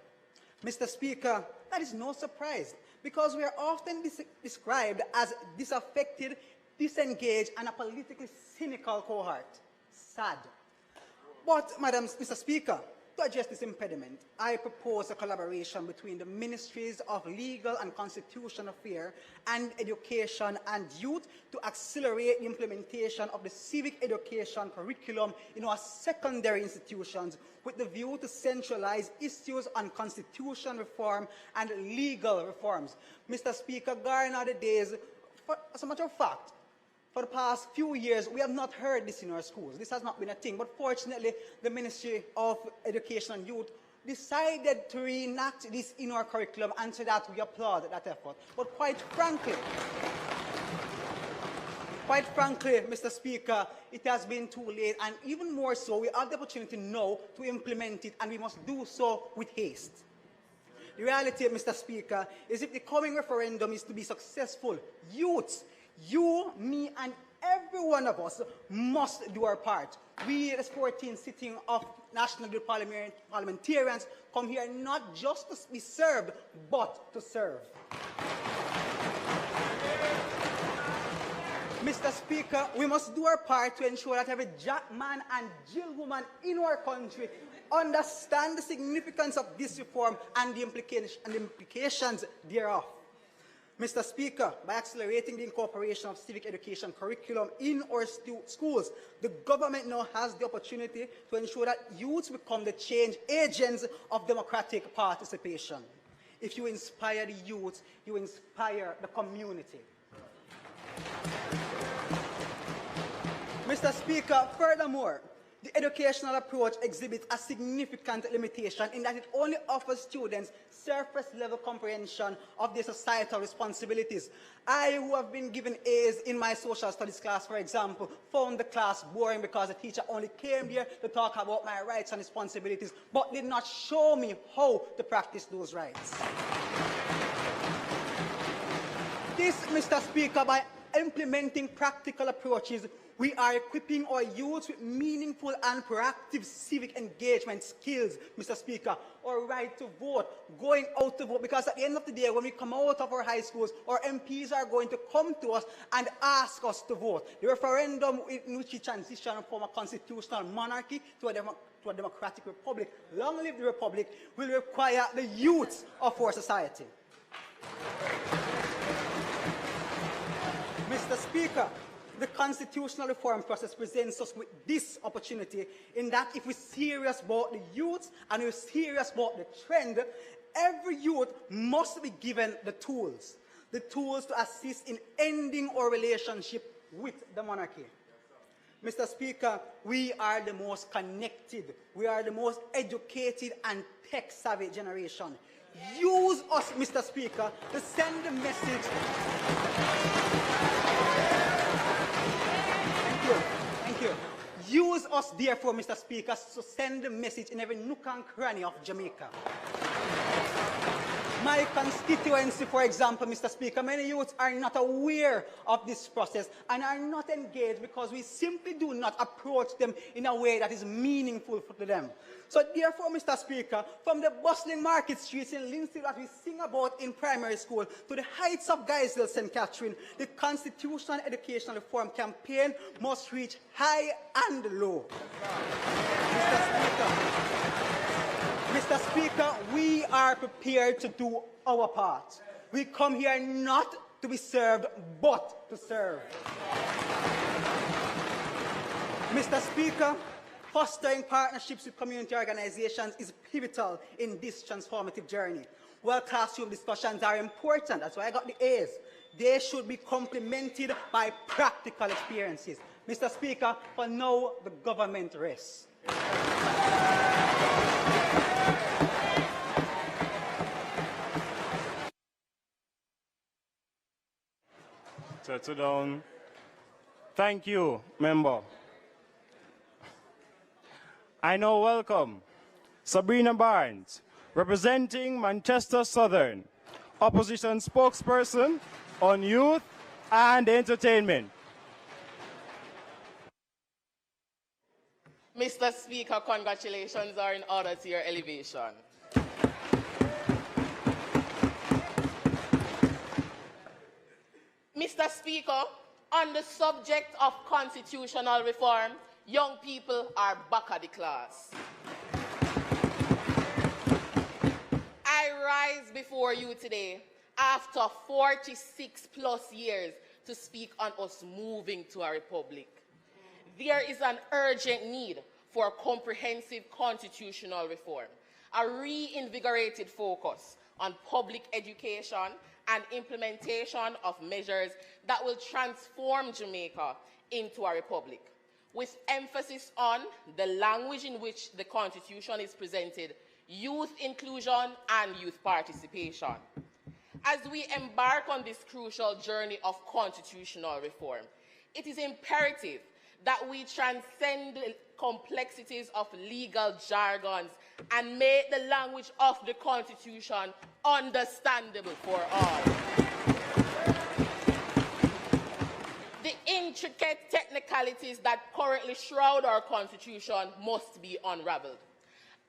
Mr. Speaker, that is no surprise, because we are often described as disaffected, disengaged, and a politically cynical cohort. Sad. But, Mr. Speaker, to address this impediment, I propose a collaboration between the Ministries of Legal and Constitutional Affairs and Education and Youth to accelerate the implementation of the civic education curriculum in our secondary institutions with the view to centralize issues on constitutional reform and legal reforms. Mr. Speaker, gone are the days, as a matter of fact, for the past few years, we have not heard this in our schools. This has not been a thing. But fortunately, the Ministry of Education and Youth decided to reenact this in our curriculum, and to that we applaud that effort. But quite frankly, Mr. Speaker, it has been too late, and even more so, we have the opportunity now to implement it, and we must do so with haste. The reality, Mr. Speaker, is if the coming referendum is to be successful, youths, you, me, and every one of us must do our part. We, the 14th sitting of National Youth Parliamentarians, come here not just to be served, but to serve. Mr. Speaker, we must do our part to ensure that every Jackman and Jill woman in our country understand the significance of this reform and the implications thereof. Mr. Speaker, by accelerating the incorporation of civic education curriculum in our schools, the government now has the opportunity to ensure that youths become the change agents of democratic participation. If you inspire the youth, you inspire the community. Mr. Speaker, furthermore, the educational approach exhibits a significant limitation in that it only offers students surface-level comprehension of their societal responsibilities. I, who have been given A's in my social studies class, for example, found the class boring because the teacher only came there to talk about my rights and responsibilities, but did not show me how to practice those rights. This, Mr. Speaker, by implementing practical approaches, we are equipping our youth with meaningful and proactive civic engagement skills, Mr. Speaker, our right to vote, going out to vote, because at the end of the day, when we come out of our high schools, our MPs are going to come to us and ask us to vote. The referendum in which we transition from a constitutional monarchy to a democratic republic, long live the republic, will require the youth of our society. Mr. Speaker, the constitutional reform process presents us with this opportunity, in that if we're serious about the youth and we're serious about the trend, every youth must be given the tools to assist in ending our relationship with the monarchy. Mr. Speaker, we are the most connected, we are the most educated and tech-savvy generation. Use us, Mr. Speaker, to send the message. Thank you. Use us, therefore, Mr. Speaker, to send the message in every nook and cranny of Jamaica. My constituency, for example, Mr. Speaker, many youths are not aware of this process and are not engaged because we simply do not approach them in a way that is meaningful to them. So therefore, Mr. Speaker, from the bustling market streets in Lindsay that we sing about in primary school to the heights of Guysdale, St. Catherine, the constitutional educational reform campaign must reach high and low. Mr. Speaker, we are prepared to do our part. We come here not to be served, but to serve. Mr. Speaker, fostering partnerships with community organizations is pivotal in this transformative journey. While classroom discussions are important, that's why I got the A's, they should be complemented by practical experiences. Mr. Speaker, for now, the government rests. Settle down. Thank you, member. I now welcome Sabrina Barnes, representing Manchester Southern, opposition spokesperson on youth and entertainment. Mr. Speaker, congratulations are in order to your elevation. Mr. Speaker, on the subject of constitutional reform, young people are back of the class. I rise before you today after 46 plus years to speak on us moving to a republic. There is an urgent need for comprehensive constitutional reform, a reinvigorated focus on public education and implementation of measures that will transform Jamaica into a republic, with emphasis on the language in which the Constitution is presented, youth inclusion and youth participation. As we embark on this crucial journey of constitutional reform, it is imperative that we transcend the complexities of legal jargons and make the language of the Constitution understandable for all. The intricate technicalities that currently shroud our Constitution must be unraveled.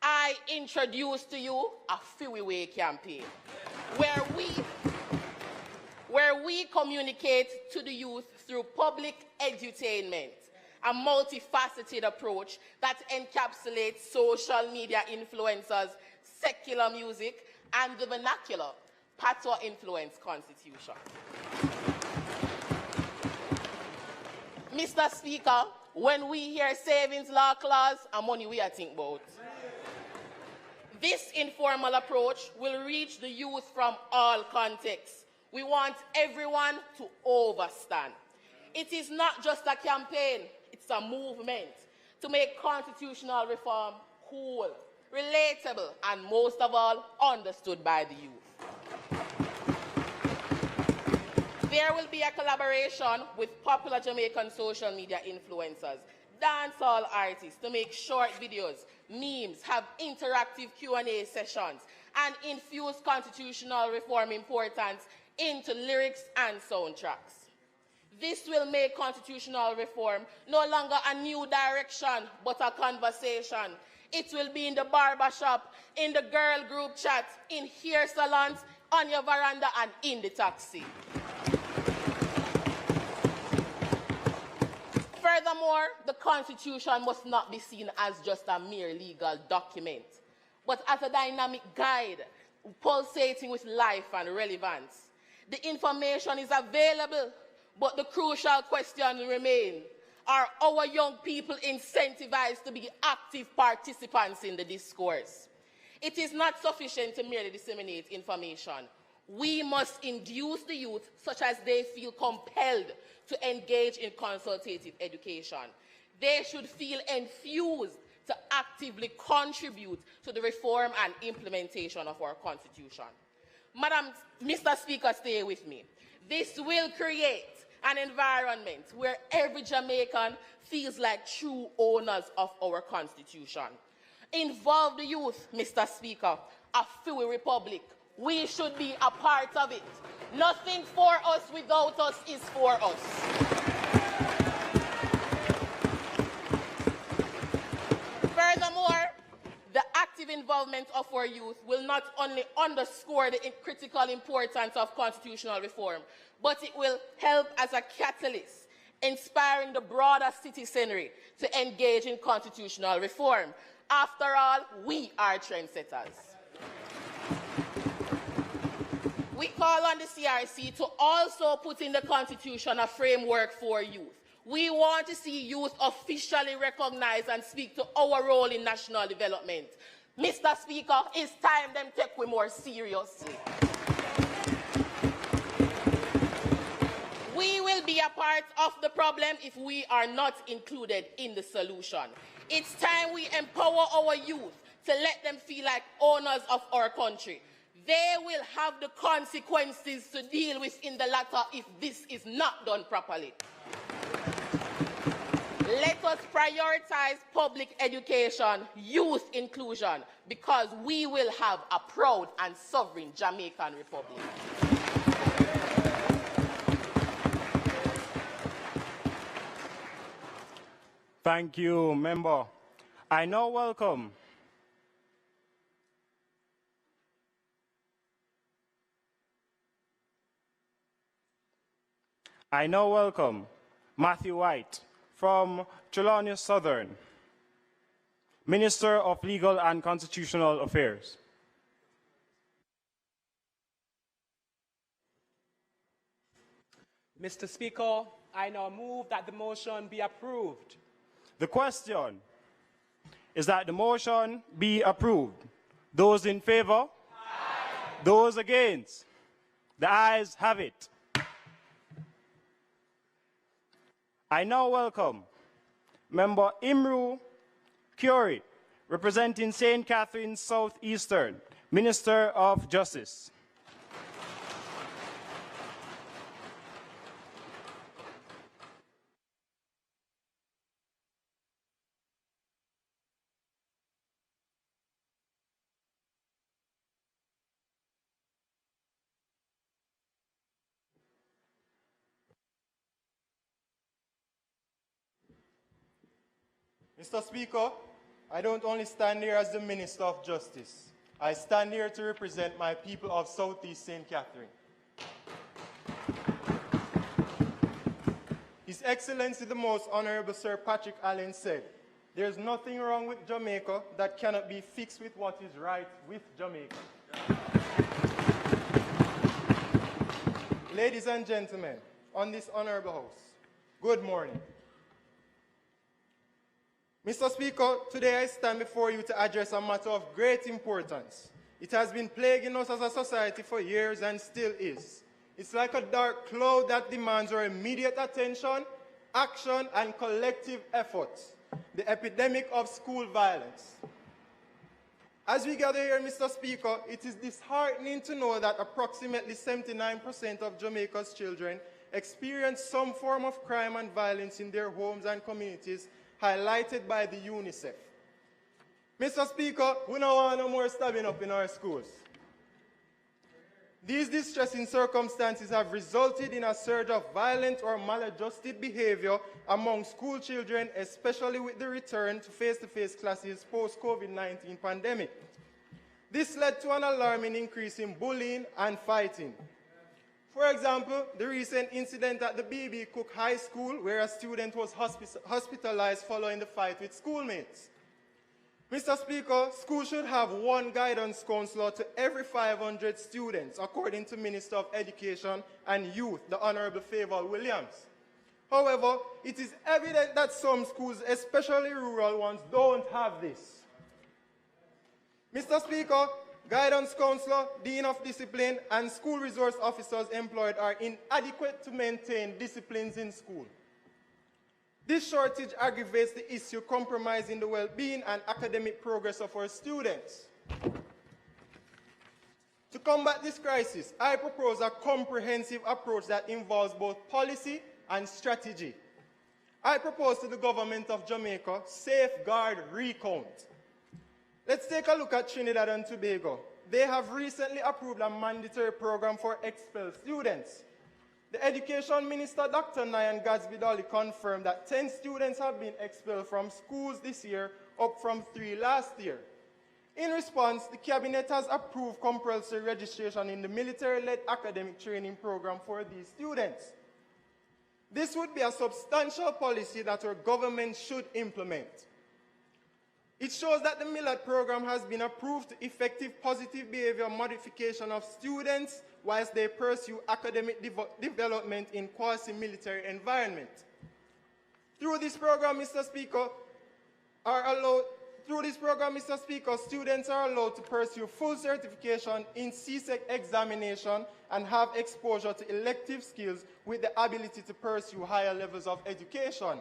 I introduce to you a Fiwi campaign where we communicate to the youth through public edutainment, a multifaceted approach that encapsulates social media influencers, secular music, and the vernacular patois-influenced constitution. Mr. Speaker, when we hear savings law clause, and money we are think about. This informal approach will reach the youth from all contexts. We want everyone to overstand. It is not just a campaign, it's a movement to make constitutional reform cool, relatable, and most of all, understood by the youth. There will be a collaboration with popular Jamaican social media influencers, dancehall artists to make short videos, memes, have interactive Q&A sessions, and infuse constitutional reform importance into lyrics and soundtracks. This will make constitutional reform no longer a new direction, but a conversation. It will be in the barber shop, in the girl group chat, in hair salons, on your veranda, and in the taxi. Furthermore, the Constitution must not be seen as just a mere legal document, but as a dynamic guide, pulsating with life and relevance. The information is available, but the crucial question remains, are our young people incentivized to be active participants in the discourse? It is not sufficient to merely disseminate information. We must induce the youth such as they feel compelled to engage in consultative education. They should feel enthused to actively contribute to the reform and implementation of our Constitution. Mr. Speaker, stay with me. This will create an environment where every Jamaican feels like true owners of our Constitution. Involve the youth, Mr. Speaker, a free republic. We should be a part of it. Nothing for us without us is for us. Furthermore, the active involvement of our youth will not only underscore the critical importance of constitutional reform, but it will help as a catalyst, inspiring the broader citizenry to engage in constitutional reform. After all, we are trendsetters. We call on the CRC to also put in the Constitution a framework for youth. We want to see youth officially recognized and speak to our role in national development. Mr. Speaker, it's time them take we more seriously. We will be be a part of the problem if we are not included in the solution. It's time we empower our youth to let them feel like owners of our country. They will have the consequences to deal with in the latter if this is not done properly. Let us prioritize public education, youth inclusion, because we will have a proud and sovereign Jamaican Republic. Thank you, member. I now welcome Matthew White from Trelawney Southern, Minister of Legal and Constitutional Affairs. Mr. Speaker, I now move that the motion be approved. The question is that the motion be approved. Those in favor? Aye. Those against? The ayes have it. I now welcome Member Imru Curie, representing St. Catharines Southeastern, Minister of Justice. Mr. Speaker, I don't only stand here as the Minister of Justice. I stand here to represent my people of Southeast St. Catherine. His Excellency the Most Honorable Sir Patrick Allen said, "There's nothing wrong with Jamaica that cannot be fixed with what is right with Jamaica." Ladies and gentlemen, on this honorable house, good morning. Mr. Speaker, today I stand before you to address a matter of great importance. It has been plaguing us as a society for years and still is. It's like a dark cloud that demands our immediate attention, action, and collective efforts. The epidemic of school violence. As we gather here, Mr. Speaker, it is disheartening to know that approximately 79% of Jamaica's children experience some form of crime and violence in their homes and communities, highlighted by the UNICEF. Mr. Speaker, we don't want no more stabbing up in our schools. These distressing circumstances have resulted in a surge of violent or maladjusted behavior among school children, especially with the return to face-to-face classes post-COVID-19 pandemic. This led to an alarming increase in bullying and fighting. For example, the recent incident at the B.B. Cook High School, where a student was hospitalized following the fight with schoolmates. Mr. Speaker, schools should have one guidance counselor to every 500 students, according to Minister of Education and Youth, the Honorable Favour Williams. However, it is evident that some schools, especially rural ones, don't have this. Mr. Speaker, guidance counselor, dean of discipline, and school resource officers employed are inadequate to maintain disciplines in school. This shortage aggravates the issue, compromising the well-being and academic progress of our students. To combat this crisis, I propose a comprehensive approach that involves both policy and strategy. I propose to the government of Jamaica, safeguard recount. Let's take a look at Trinidad and Tobago. They have recently approved a mandatory program for expelled students. The Education Minister, Dr. Nyan Gadsby-Dolly, confirmed that 10 students have been expelled from schools this year, up from 3 last year. In response, the Cabinet has approved compulsory registration in the military-led academic training program for these students. This would be a substantial policy that our government should implement. It shows that the MILAD program has been approved to effective positive behavior modification of students whilst they pursue academic development in quasi-military environment. Through this program, Mr. Speaker, are allowed Through this program, Mr. Speaker, students are allowed to pursue full certification in CSEC examination and have exposure to elective skills with the ability to pursue higher levels of education.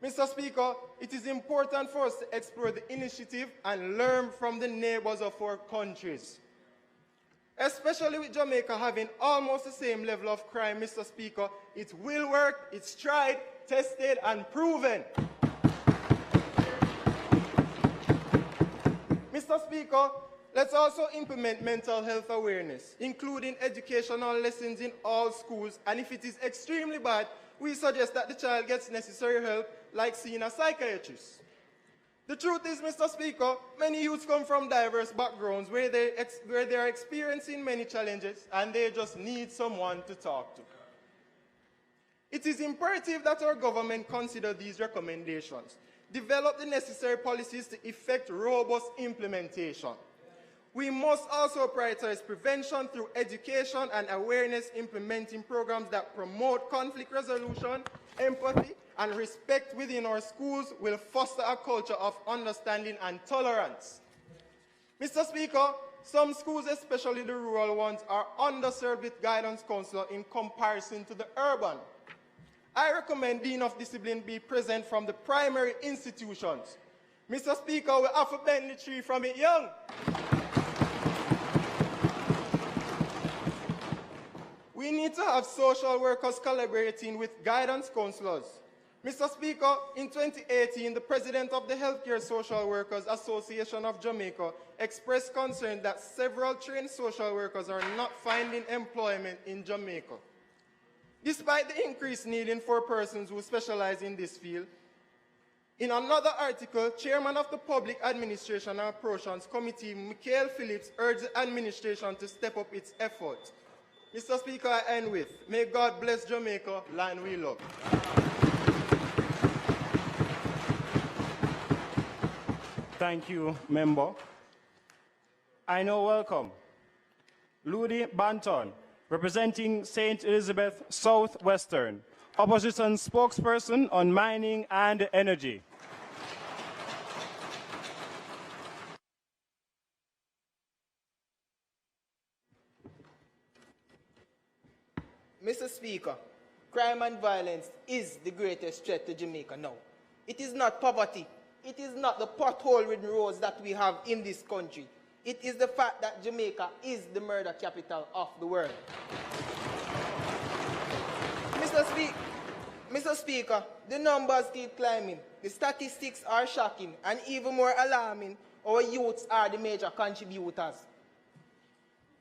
Mr. Speaker, it is important for us to explore the initiative and learn from the neighbors of our countries. Especially with Jamaica having almost the same level of crime, Mr. Speaker, it will work, it's tried, tested, and proven. Mr. Speaker, let's also implement mental health awareness, including educational lessons in all schools, and if it is extremely bad, we suggest that the child gets necessary help, like seeing a psychiatrist. The truth is, Mr. Speaker, many youths come from diverse backgrounds where they are experiencing many challenges and they just need someone to talk to. It is imperative that our government consider these recommendations, develop the necessary policies to effect robust implementation. We must also prioritize prevention through education and awareness, implementing programs that promote conflict resolution, empathy, and respect within our schools will foster a culture of understanding and tolerance. Mr. Speaker, some schools, especially the rural ones, are underserved with guidance counselor in comparison to the urban. I recommend Dean of Discipline be present from the primary institutions. Mr. Speaker, we have to bend the tree from it young. We need to have social workers collaborating with guidance counselors. Mr. Speaker, in 2018, the President of the Healthcare Social Workers Association of Jamaica expressed concern that several trained social workers are not finding employment in Jamaica. Despite the increased need for persons who specialize in this field, in another article, Chairman of the Public Administration and Appropriations Committee, Michael Phillips, urged the administration to step up its efforts. Mr. Speaker, I end with, may God bless Jamaica, land we love. Thank you, Member. I now welcome Ludi Banton, representing St. Elizabeth Southwestern, Opposition spokesperson on mining and energy. Mr. Speaker, crime and violence is the greatest threat to Jamaica now. It is not poverty. It is not the pothole-ridden roads that we have in this country. It is the fact that Jamaica is the murder capital of the world. Mr. Speaker, the numbers keep climbing. The statistics are shocking, and even more alarming, our youths are the major contributors.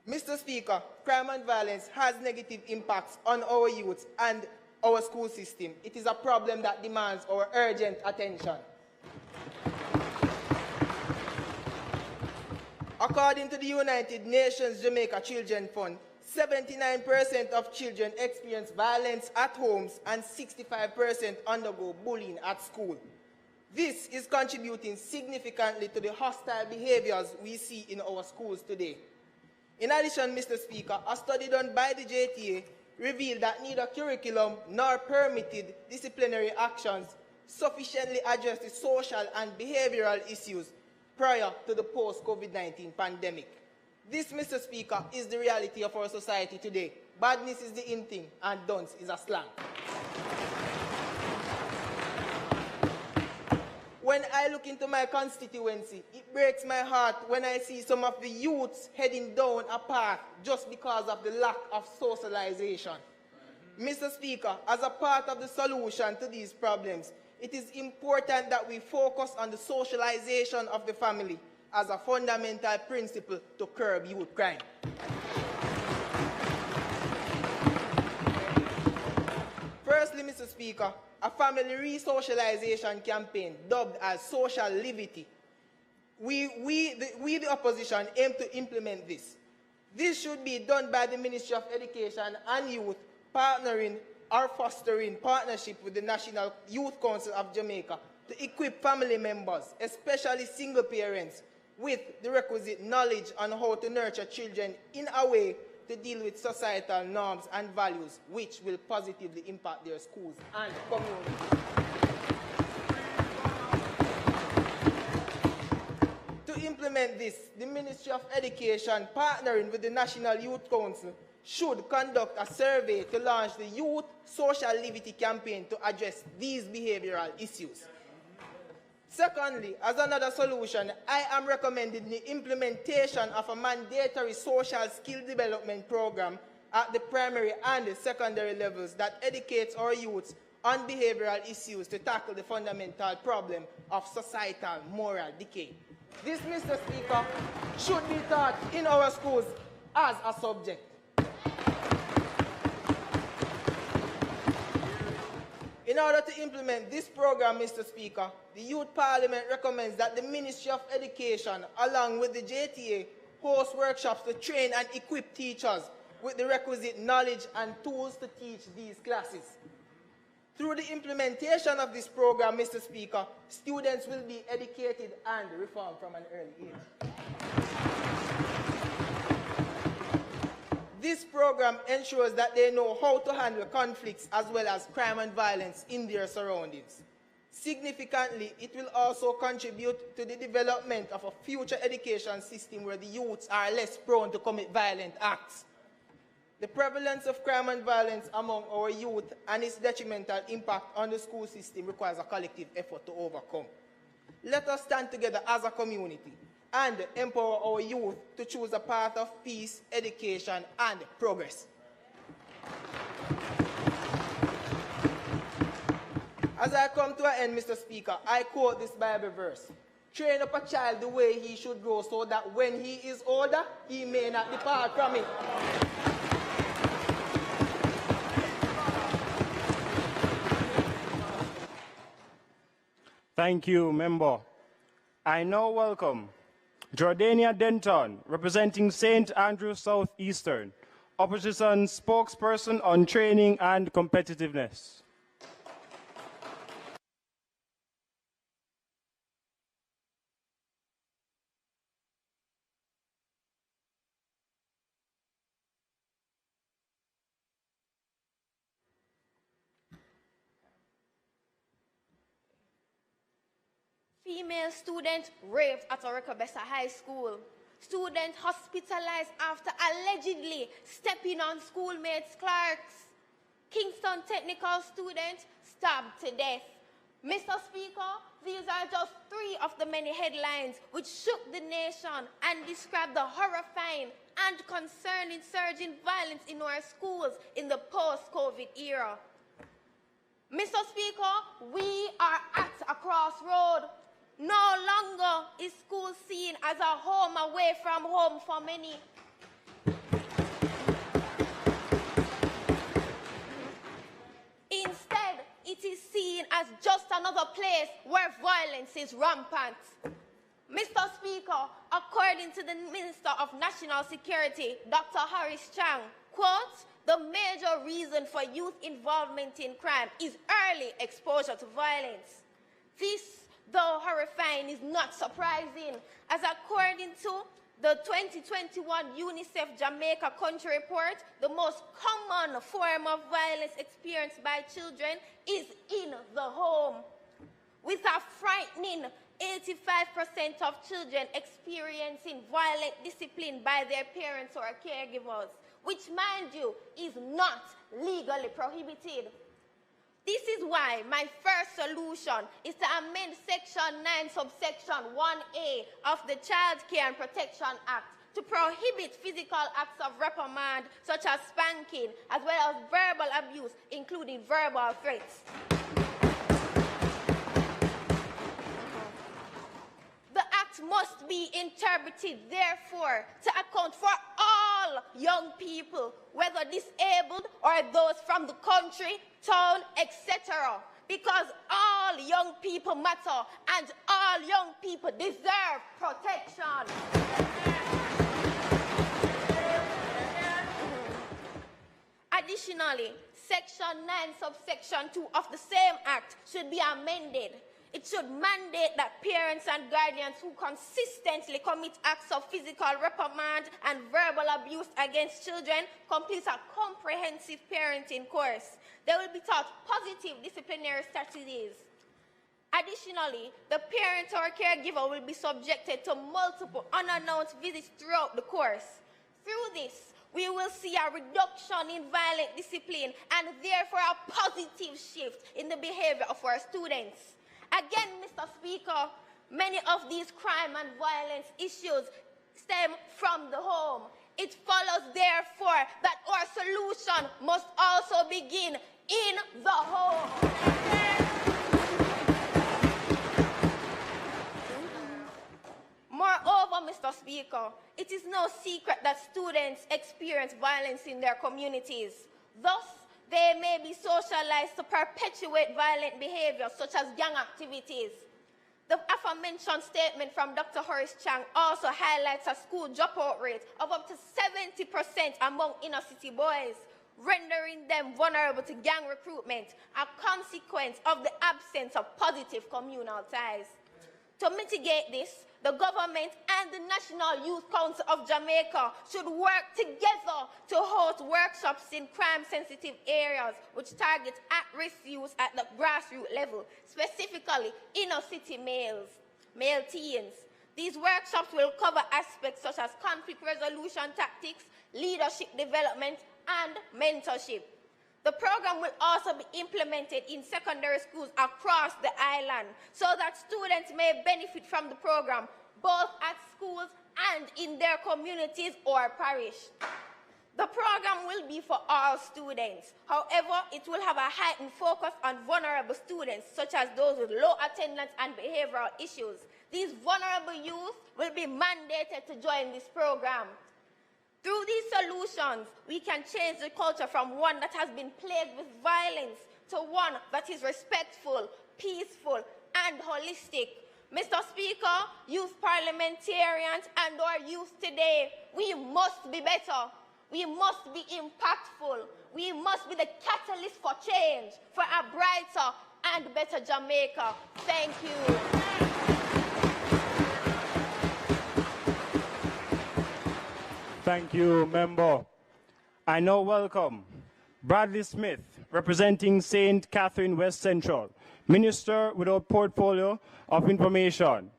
Mr. Speaker, crime and violence has negative impacts on our youth and our school system. It is a problem that demands our urgent attention. According to the United Nations Jamaica Children Fund, 79% of children experience violence at homes and 65% undergo bullying at school. This is contributing significantly to the hostile behaviors we see in our schools today. In addition, Mr. Speaker, a study done by the JTA revealed that neither curriculum nor permitted disciplinary actions sufficiently address the social and behavioral issues prior to the post-COVID-19 pandemic. This, Mr. Speaker, is the reality of our society today. Badness is the in thing and dunce is a slang. When I look into my constituency, it breaks my heart when I see some of the youths heading down a path just because of the lack of socialization. Mr. Speaker, as a part of the solution to these problems, it is important that we focus on the socialization of the family as a fundamental principle to curb youth crime. Firstly, Mr. Speaker, a family re-socialization campaign dubbed as Social Livity. We, the opposition, aim to implement this. This should be done by the Ministry of Education and Youth, partnering or fostering partnership with the National Youth Council of Jamaica to equip family members, especially single parents, with the requisite knowledge on how to nurture children in a way to deal with societal norms and values which will positively impact their schools and communities. implement this, the Ministry of Education, partnering with the National Youth Council, should conduct a survey to launch the Youth Social Livity campaign to address these behavioral issues. Secondly, as another solution, I am recommending the implementation of a mandatory social skill development program at the primary and the secondary levels that educates our youths on behavioral issues to tackle the fundamental problem of societal moral decay. This, Mr. Speaker, should be taught in our schools as a subject. In order to implement this program, Mr. Speaker, the Youth Parliament recommends that the Ministry of Education, along with the JTA, host workshops to train and equip teachers with the requisite knowledge and tools to teach these classes. Through the implementation of this program, Mr. Speaker, students will be educated and reformed from an early age. This program ensures that they know how to handle conflicts as well as crime and violence in their surroundings. Significantly, it will also contribute to the development of a future education system where the youths are less prone to commit violent acts. The prevalence of crime and violence among our youth and its detrimental impact on the school system requires a collective effort to overcome. Let us stand together as a community and empower our youth to choose a path of peace, education, and progress. As I come to an end, Mr. Speaker, I quote this Bible verse. Train up a child the way he should grow so that when he is older, he may not depart from it. Thank you, member. I now welcome Jordania Denton, representing St. Andrews Southeastern, opposition spokesperson on training and competitiveness. Female student raped at Orekabesa High School. Student hospitalized after allegedly stepping on schoolmates' clerks. Kingston Technical student stabbed to death. Mr. Speaker, these are just three of the many headlines which shook the nation and described the horrifying and concerning surge in violence in our schools in the post-COVID era. Mr. Speaker, we are at a crossroad. No longer is school seen as a home away from home for many. Instead, it is seen as just another place where violence is rampant. Mr. Speaker, according to the Minister of National Security, Dr. Harris Chang, quote, the major reason for youth involvement in crime is early exposure to violence. This, though horrifying, is not surprising, as according to the 2021 UNICEF Jamaica Country Report, the most common form of violence experienced by children is in the home, with a frightening 85% of children experiencing violent discipline by their parents or caregivers, which, mind you, is not legally prohibited. This is why my first solution is to amend Section 9, subsection 1A of the Child Care and Protection Act to prohibit physical acts of reprimand, such as spanking, as well as verbal abuse, including verbal threats. The act must be interpreted, therefore, to account for all young people, whether disabled or those from the country, town, etc., because all young people matter and all young people deserve protection. Additionally, Section 9, subsection 2 of the same act should be amended. It should mandate that parents and guardians who consistently commit acts of physical reprimand and verbal abuse against children complete a comprehensive parenting course. They will be taught positive disciplinary strategies. Additionally, the parent or caregiver will be subjected to multiple unannounced visits throughout the course. Through this, we will see a reduction in violent discipline and therefore a positive shift in the behavior of our students. Again, Mr. Speaker, many of these crime and violence issues stem from the home. It follows, therefore, that our solution must also begin in the home. Moreover, Mr. Speaker, it is no secret that students experience violence in their communities. Thus, they may be socialized to perpetuate violent behaviors such as gang activities. The aforementioned statement from Dr. Horace Chang also highlights a school dropout rate of up to 70% among inner-city boys, rendering them vulnerable to gang recruitment, a consequence of the absence of positive communal ties. To mitigate this, the government and the National Youth Council of Jamaica should work together to host workshops in crime-sensitive areas which target at-risk youth at the grassroots level, specifically inner-city male teens. These workshops will cover aspects such as conflict resolution tactics, leadership development, and mentorship. The program will also be implemented in secondary schools across the island so that students may benefit from the program both at schools and in their communities or parish. The program will be for all students. However, it will have a heightened focus on vulnerable students such as those with low attendance and behavioral issues. These vulnerable youth will be mandated to join this program. Through these solutions, we can change the culture from one that has been plagued with violence to one that is respectful, peaceful, and holistic. Mr. Speaker, youth parliamentarians and our youth today, we must be better. We must be impactful. We must be the catalyst for change, for a brighter and better Jamaica. Thank you. Thank you, Member. I now welcome Bradley Smith, representing St. Catherine West Central, Minister without Portfolio of Information.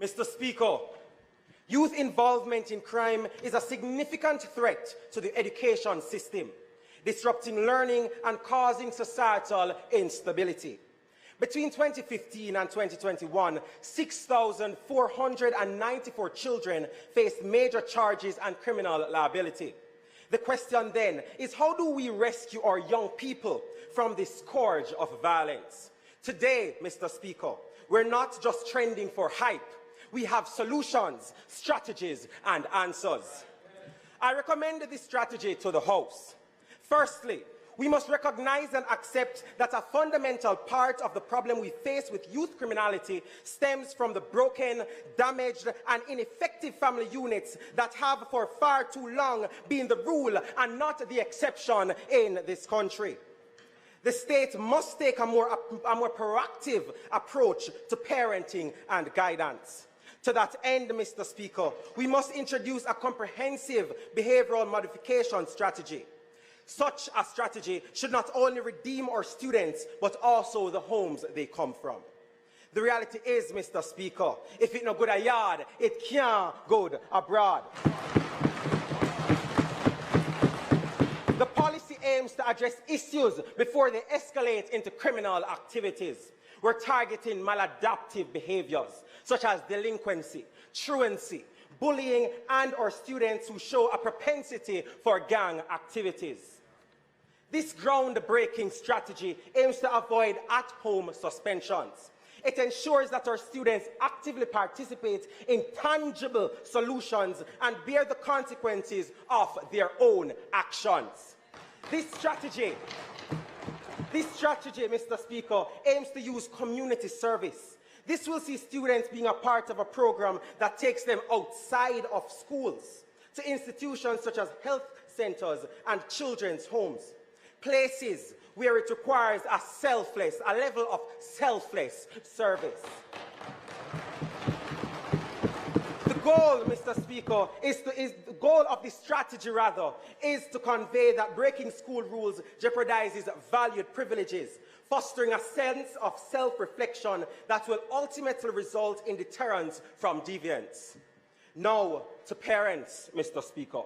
Mr. Speaker, youth involvement in crime is a significant threat to the education system, disrupting learning and causing societal instability. Between 2015 and 2021, 6,494 children faced major charges and criminal liability. The question then is, how do we rescue our young people from this scourge of violence? Today, Mr. Speaker, we're not just trending for hype. We have solutions, strategies, and answers. I recommend this strategy to the House. Firstly, we must recognize and accept that a fundamental part of the problem we face with youth criminality stems from the broken, damaged, and ineffective family units that have for far too long been the rule and not the exception in this country. The state must take a more proactive approach to parenting and guidance. To that end, Mr. Speaker, we must introduce a comprehensive behavioral modification strategy. Such a strategy should not only redeem our students, but also the homes they come from. The reality is, Mr. Speaker, if it no good a yard, it can't good abroad. The policy aims to address issues before they escalate into criminal activities. We're targeting maladaptive behaviors, such as delinquency, truancy, bullying, and our students who show a propensity for gang activities. This groundbreaking strategy aims to avoid at-home suspensions. It ensures that our students actively participate in tangible solutions and bear the consequences of their own actions. This strategy, Mr. Speaker, aims to use community service. This will see students being a part of a program that takes them outside of schools to institutions such as health centers and children's homes. places where it requires a level of selfless service. The goal, Mr. Speaker, the goal of this strategy, rather, is to convey that breaking school rules jeopardizes valued privileges, fostering a sense of self-reflection that will ultimately result in deterrence from deviance. Now, to parents, Mr. Speaker.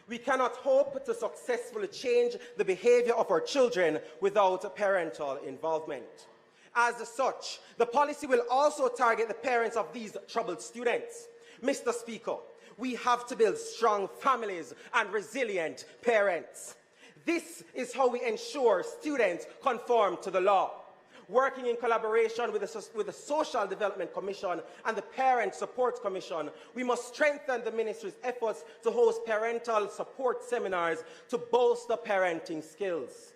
We cannot hope to successfully change the behavior of our children without parental involvement. As such, the policy will also target the parents of these troubled students. Mr. Speaker, we have to build strong families and resilient parents. This is how we ensure students conform to the law. Working in collaboration with the Social Development Commission and the Parent Support Commission, we must strengthen the ministry's efforts to host parental support seminars to bolster parenting skills.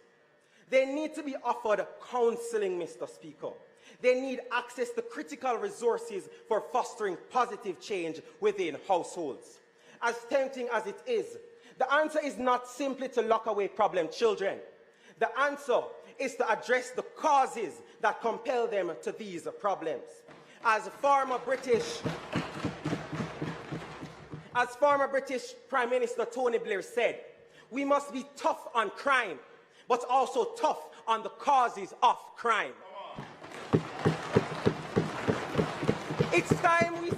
They need to be offered counseling, Mr. Speaker. They need access to critical resources for fostering positive change within households. As tempting as it is, the answer is not simply to lock away problem children. The answer is to address the causes that compel them to these problems. As former British Prime Minister Tony Blair said, we must be tough on crime, but also tough on the causes of crime. It's time we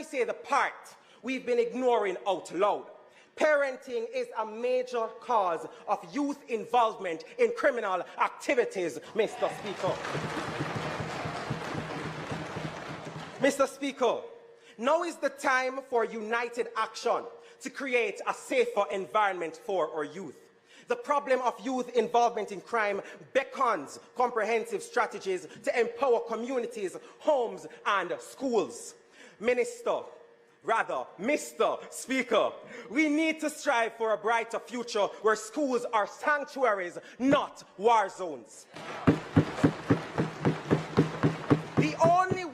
say the part we've been ignoring out loud. Parenting is a major cause of youth involvement in criminal activities, Mr. Speaker. Mr. Speaker, now is the time for united action to create a safer environment for our youth. The problem of youth involvement in crime beckons comprehensive strategies to empower communities, homes, and schools. Mr. Speaker, we need to strive for a brighter future where schools are sanctuaries, not war zones. The only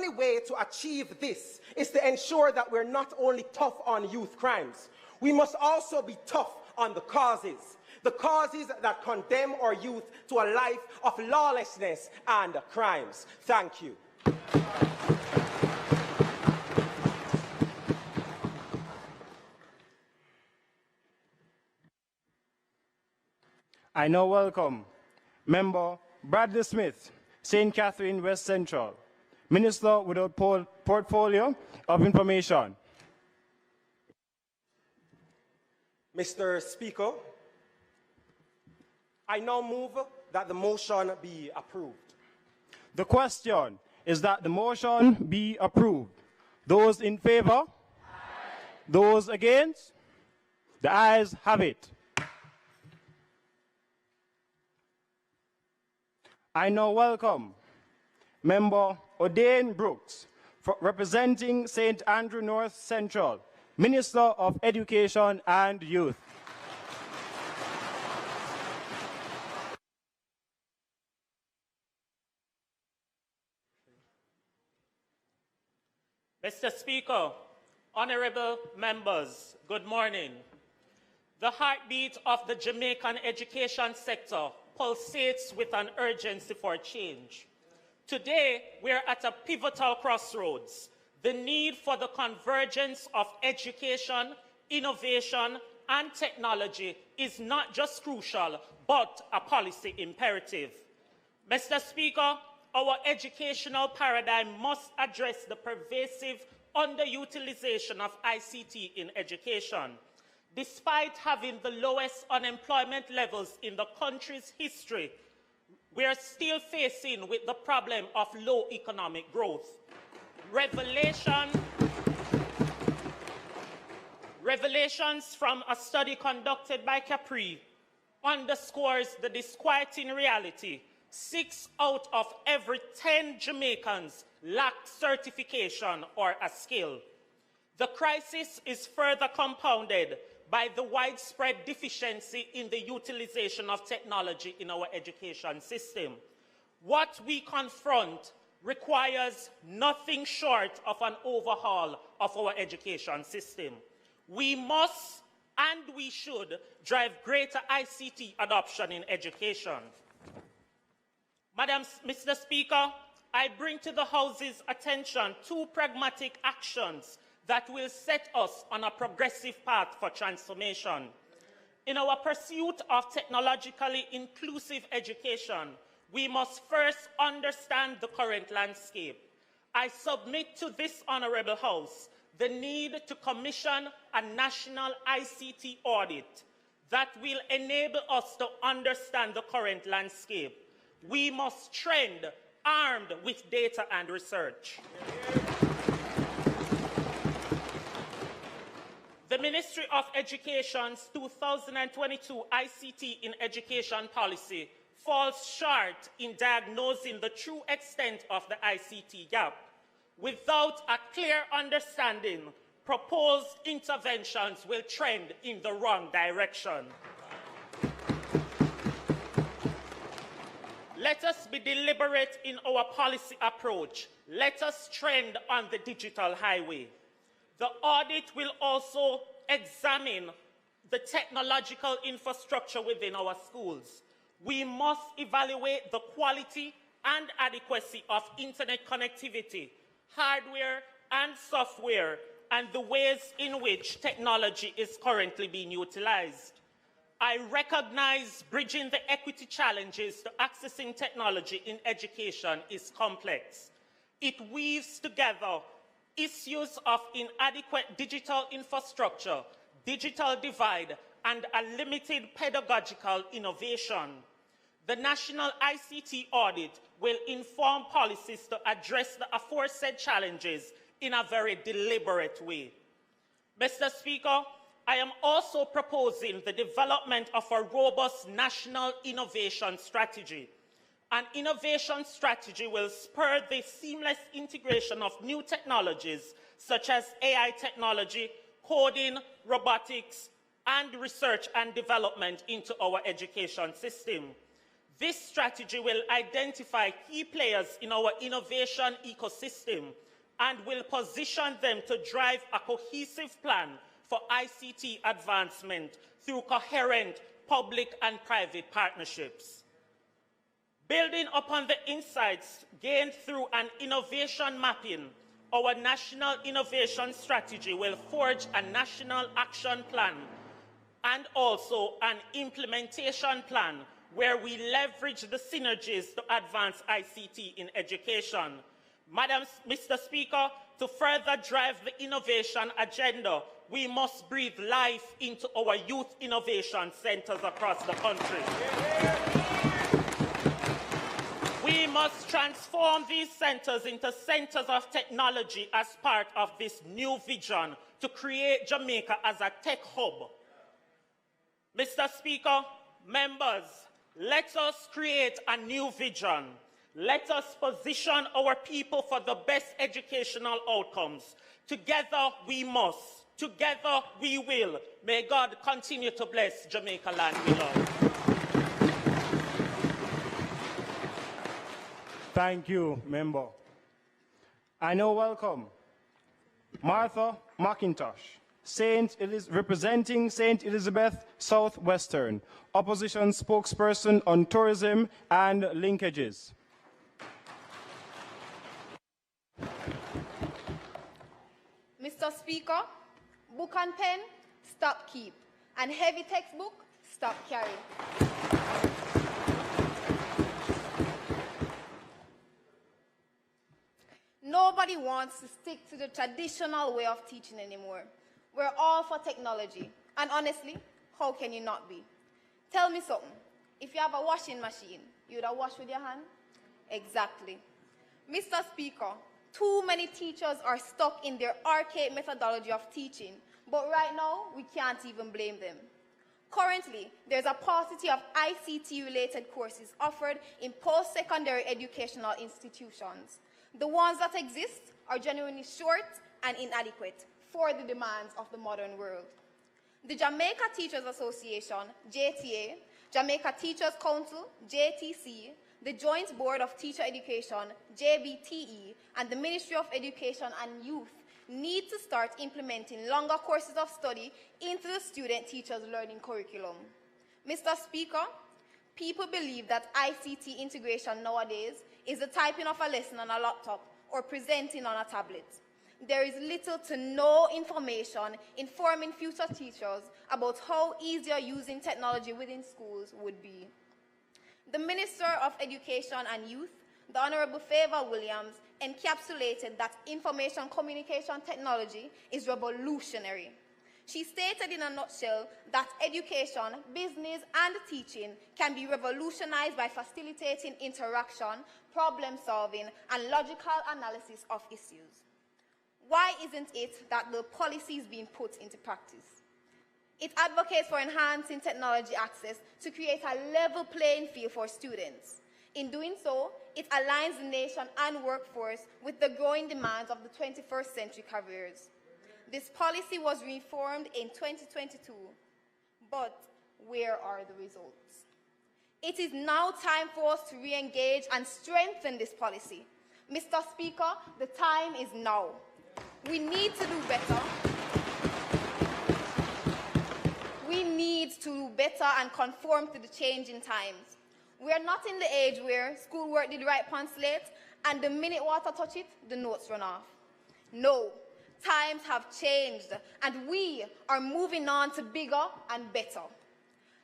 way to achieve this is to ensure that we're not only tough on youth crimes, we must also be tough on the causes that condemn our youth to a life of lawlessness and crimes. Thank you. I now welcome Member Bradley Smith, St. Catherine West Central, Minister without portfolio of information. Mr. Speaker, I now move that the motion be approved. The question is that the motion be approved. Those in favor? Aye. Those against? The ayes have it. I now welcome Member O'Dane Brooks, representing St. Andrew North Central, Minister of Education and Youth. Mr. Speaker, honorable members, good morning. The heartbeat of the Jamaican education sector pulsates with an urgency for change. Today, we're at a pivotal crossroads. The need for the convergence of education, innovation, and technology is not just crucial, but a policy imperative. Mr. Speaker, our educational paradigm must address the pervasive underutilization of ICT in education. Despite having the lowest unemployment levels in the country's history, we are still facing with the problem of low economic growth. Revelations from a study conducted by Capri underscores the disquieting reality. 6 out of every 10 Jamaicans lack certification or a skill. The crisis is further compounded by the widespread deficiency in the utilization of technology in our education system. What we confront requires nothing short of an overhaul of our education system. We must and we should drive greater ICT adoption in education. Mr. Speaker, I bring to the House's attention two pragmatic actions that will set us on a progressive path for transformation. In our pursuit of technologically inclusive education, we must first understand the current landscape. I submit to this Honourable House the need to commission a national ICT audit that will enable us to understand the current landscape. We must trend armed with data and research. The Ministry of Education's 2022 ICT in Education policy falls short in diagnosing the true extent of the ICT gap. Without a clear understanding, proposed interventions will trend in the wrong direction. Let us be deliberate in our policy approach. Let us trend on the digital highway. The audit will also examine the technological infrastructure within our schools. We must evaluate the quality and adequacy of internet connectivity, hardware and software, and the ways in which technology is currently being utilized. I recognize bridging the equity challenges to accessing technology in education is complex. It weaves together issues of inadequate digital infrastructure, digital divide, and a limited pedagogical innovation. The National ICT Audit will inform policies to address the aforesaid challenges in a very deliberate way. Mr. Speaker, I am also proposing the development of a robust national innovation strategy. An innovation strategy will spur the seamless integration of new technologies such as AI technology, coding, robotics, and research and development into our education system. This strategy will identify key players in our innovation ecosystem and will position them to drive a cohesive plan for ICT advancement through coherent public and private partnerships. Building upon the insights gained through an innovation mapping, our national innovation strategy will forge a national action plan and also an implementation plan where we leverage the synergies to advance ICT in education. Mr. Speaker, to further drive the innovation agenda, we must breathe life into our youth innovation centers across the country. We must transform these centers into centers of technology as part of this new vision to create Jamaica as a tech hub. Mr. Speaker, members, let us create a new vision. Let us position our people for the best educational outcomes. Together we must. Together we will. May God continue to bless Jamaica land we love. Thank you, member. I now welcome Martha McIntosh, representing St. Elizabeth Southwestern, opposition spokesperson on tourism and linkages. Mr. Speaker, book and pen, stop keep, and heavy textbook, stop carry. Nobody wants to stick to the traditional way of teaching anymore. We're all for technology, and honestly, how can you not be? Tell me something. If you have a washing machine, you'd have wash with your hand? Exactly. Mr. Speaker, too many teachers are stuck in their archaic methodology of teaching, but right now, we can't even blame them. Currently, there's a paucity of ICT-related courses offered in post-secondary educational institutions. The ones that exist are genuinely short and inadequate for the demands of the modern world. The Jamaica Teachers Association, JTA, Jamaica Teachers Council, JTC, the Joint Board of Teacher Education, JBTE, and the Ministry of Education and Youth need to start implementing longer courses of study into the student-teachers learning curriculum. Mr. Speaker, people believe that ICT integration nowadays is the typing of a lesson on a laptop or presenting on a tablet. There is little to no information informing future teachers about how easier using technology within schools would be. The Minister of Education and Youth, the Honorable Favour Williams, encapsulated that information communication technology is revolutionary. She stated in a nutshell that education, business, and teaching can be revolutionized by facilitating interaction, problem solving, and logical analysis of issues. Why isn't it that the policy is being put into practice? It advocates for enhancing technology access to create a level playing field for students. In doing so, it aligns the nation and workforce with the growing demands of the 21st century careers. This policy was reformed in 2022, but where are the results? It is now time for us to re-engage and strengthen this policy. Mr. Speaker, the time is now. We need to do better. We need to do better and conform to the changing times. We are not in the age where schoolwork did write on slate and the minute water touch it, the notes run off. No, times have changed and we are moving on to bigger and better.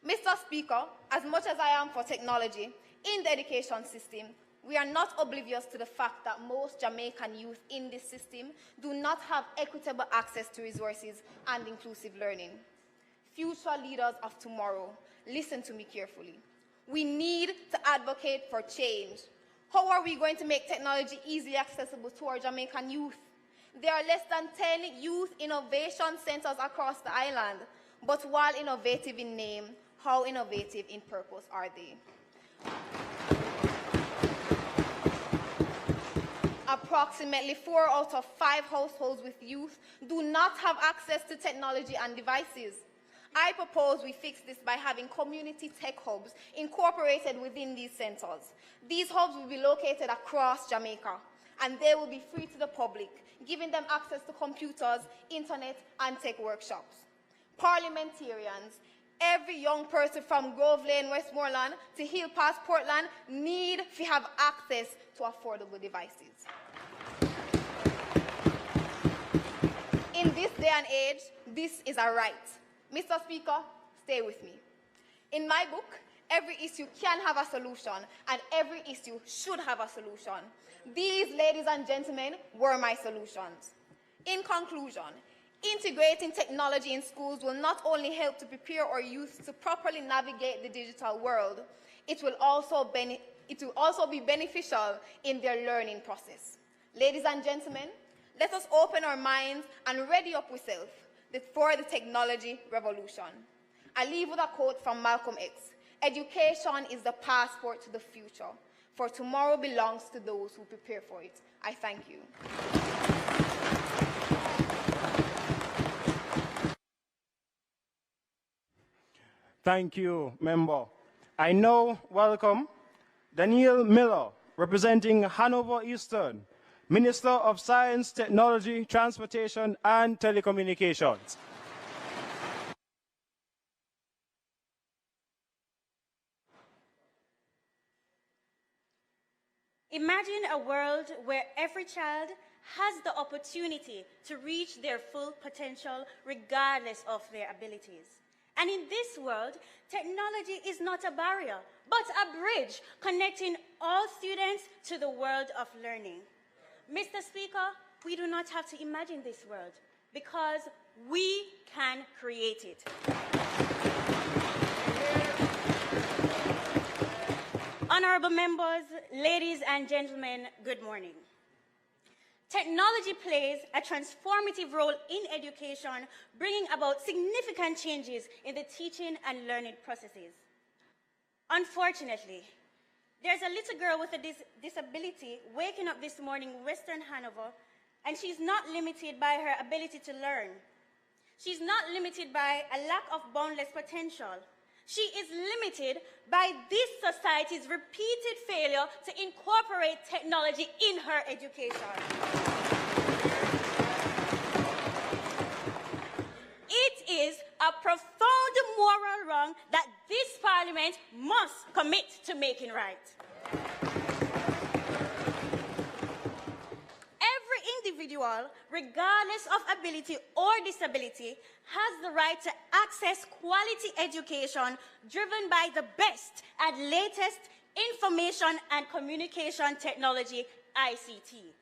Mr. Speaker, as much as I am for technology in the education system, we are not oblivious to the fact that most Jamaican youth in this system do not have equitable access to resources and inclusive learning. Future leaders of tomorrow, listen to me carefully. We need to advocate for change. How are we going to make technology easily accessible to our Jamaican youth? There are less than 10 youth innovation centers across the island, but while innovative in name, how innovative in purpose are they? Approximately 4 out of 5 households with youth do not have access to technology and devices. I propose we fix this by having community tech hubs incorporated within these centers. These hubs will be located across Jamaica, and they will be free to the public, giving them access to computers, internet, and tech workshops. Parliamentarians, every young person from Grove Lane, Westmoreland to Hill Pass, Portland, need to have access to affordable devices. In this day and age, this is a right. Mr. Speaker, stay with me. In my book, every issue can have a solution, and every issue should have a solution. These, ladies and gentlemen, were my solutions. In conclusion, integrating technology in schools will not only help to prepare our youth to properly navigate the digital world, it will also be beneficial in their learning process. Ladies and gentlemen, let us open our minds and ready up ourselves for the technology revolution. I leave with a quote from Malcolm X. Education is the passport to the future, for tomorrow belongs to those who prepare for it. I thank you. Thank you, Member. I now welcome Danielle Miller, representing Hanover Eastern, Minister of Science, Technology, Transportation, and Telecommunications. Imagine a world where every child has the opportunity to reach their full potential regardless of their abilities. And in this world, technology is not a barrier, but a bridge connecting all students to the world of learning. Mr. Speaker, we do not have to imagine this world because we can create it. Honorable members, ladies and gentlemen, good morning. Technology plays a transformative role in education, bringing about significant changes in the teaching and learning processes. Unfortunately, there's a little girl with a disability waking up this morning in Western Hanover, and she's not limited by her ability to learn. She's not limited by a lack of boundless potential. She is limited by this society's repeated failure to incorporate technology in her education. government must commit to making right. Every individual, regardless of ability or disability, has the right to access quality education driven by the best and latest information and communication technology, ICT.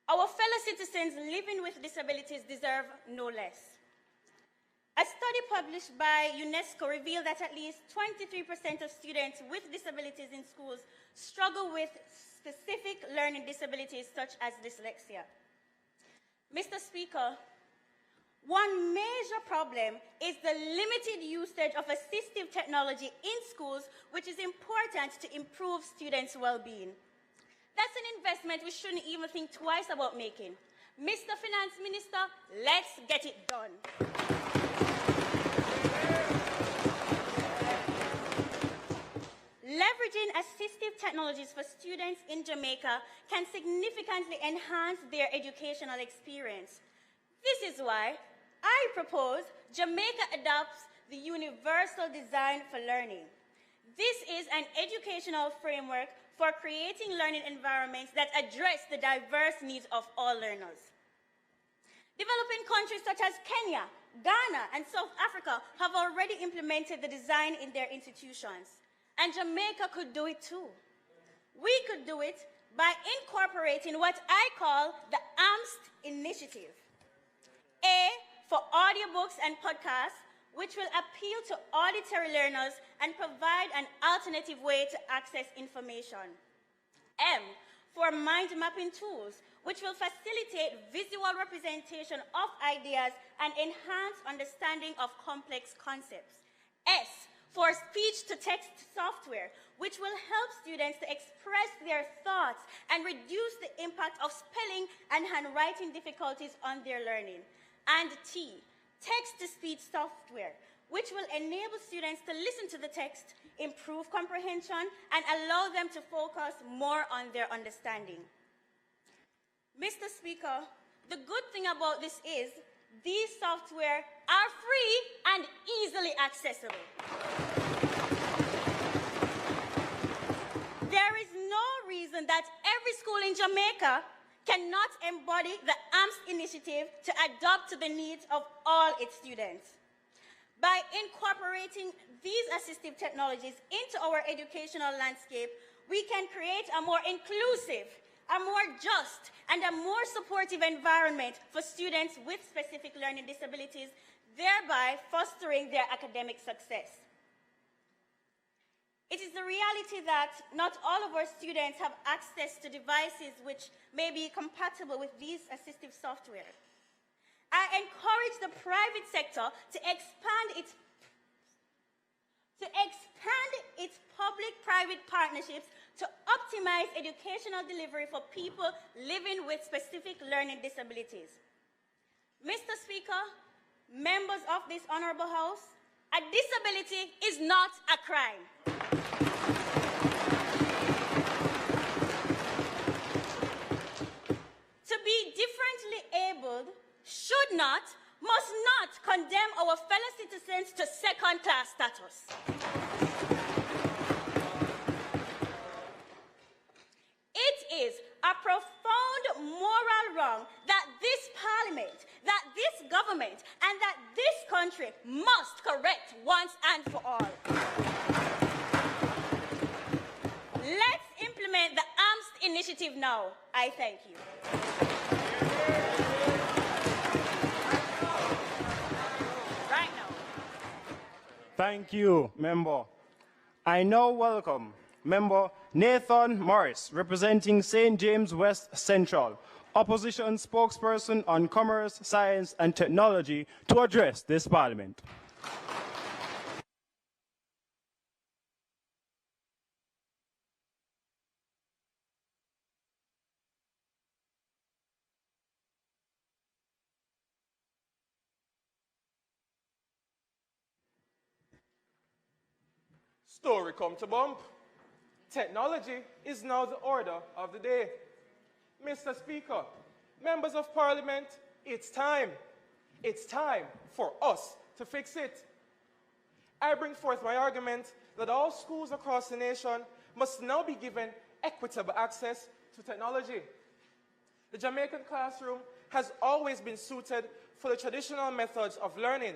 Our fellow citizens living with disabilities deserve no less. A study published by UNESCO revealed that at least 23% of students with disabilities in schools struggle with specific learning disabilities such as dyslexia. Mr. Speaker, one major problem is the limited usage of assistive technology in schools, which is important to improve students' well-being. That's an investment we shouldn't even think twice about making. Mr. Finance Minister, let's get it done. Leveraging assistive technologies for students in Jamaica can significantly enhance their educational experience. This is why I propose Jamaica adopts the Universal Design for Learning. This is an educational framework for creating learning environments that address the diverse needs of all learners. Developing countries such as Kenya, Ghana, and South Africa have already implemented the design in their institutions. And Jamaica could do it too. We could do it by incorporating what I call the AMST initiative. A, for audiobooks and podcasts, which will appeal to auditory learners and provide an alternative way to access information. M, for mind mapping tools, which will facilitate visual representation of ideas and enhance understanding of complex concepts. S, for speech-to-text software, which will help students to express their thoughts and reduce the impact of spelling and handwriting difficulties on their learning. And T, text-to-speech software, which will enable students to listen to the text, improve comprehension, and allow them to focus more on their understanding. Mr. Speaker, the good thing about this is these software are free and easily accessible. There is no reason that every school in Jamaica cannot embody the AMST initiative to adapt to the needs of all its students. By incorporating these assistive technologies into our educational landscape, we can create a more inclusive, a more just, and a more supportive environment for students with specific learning disabilities, thereby fostering their academic success. It is the reality that not all of our students have access to devices which may be compatible with these assistive software. I encourage the private sector to expand its public-private partnerships to optimize educational delivery for people living with specific learning disabilities. Mr. Speaker, members of this honorable House, a disability is not a crime. To be differently abled should not, must not condemn our fellow citizens to second-class status. It is a profound moral wrong that this parliament, that this government, and that this country must correct once and for all. Let's implement the AMST initiative now. I thank you. Right now. Thank you, Member. I now welcome Member Nathan Morris, representing St. James West Central, Opposition Spokesperson on Commerce, Science and Technology, to address this Parliament. Story come to bump. Technology is now the order of the day. Mr. Speaker, members of Parliament, it's time. It's time for us to fix it. I bring forth my argument that all schools across the nation must now be given equitable access to technology. The Jamaican classroom has always been suited for the traditional methods of learning,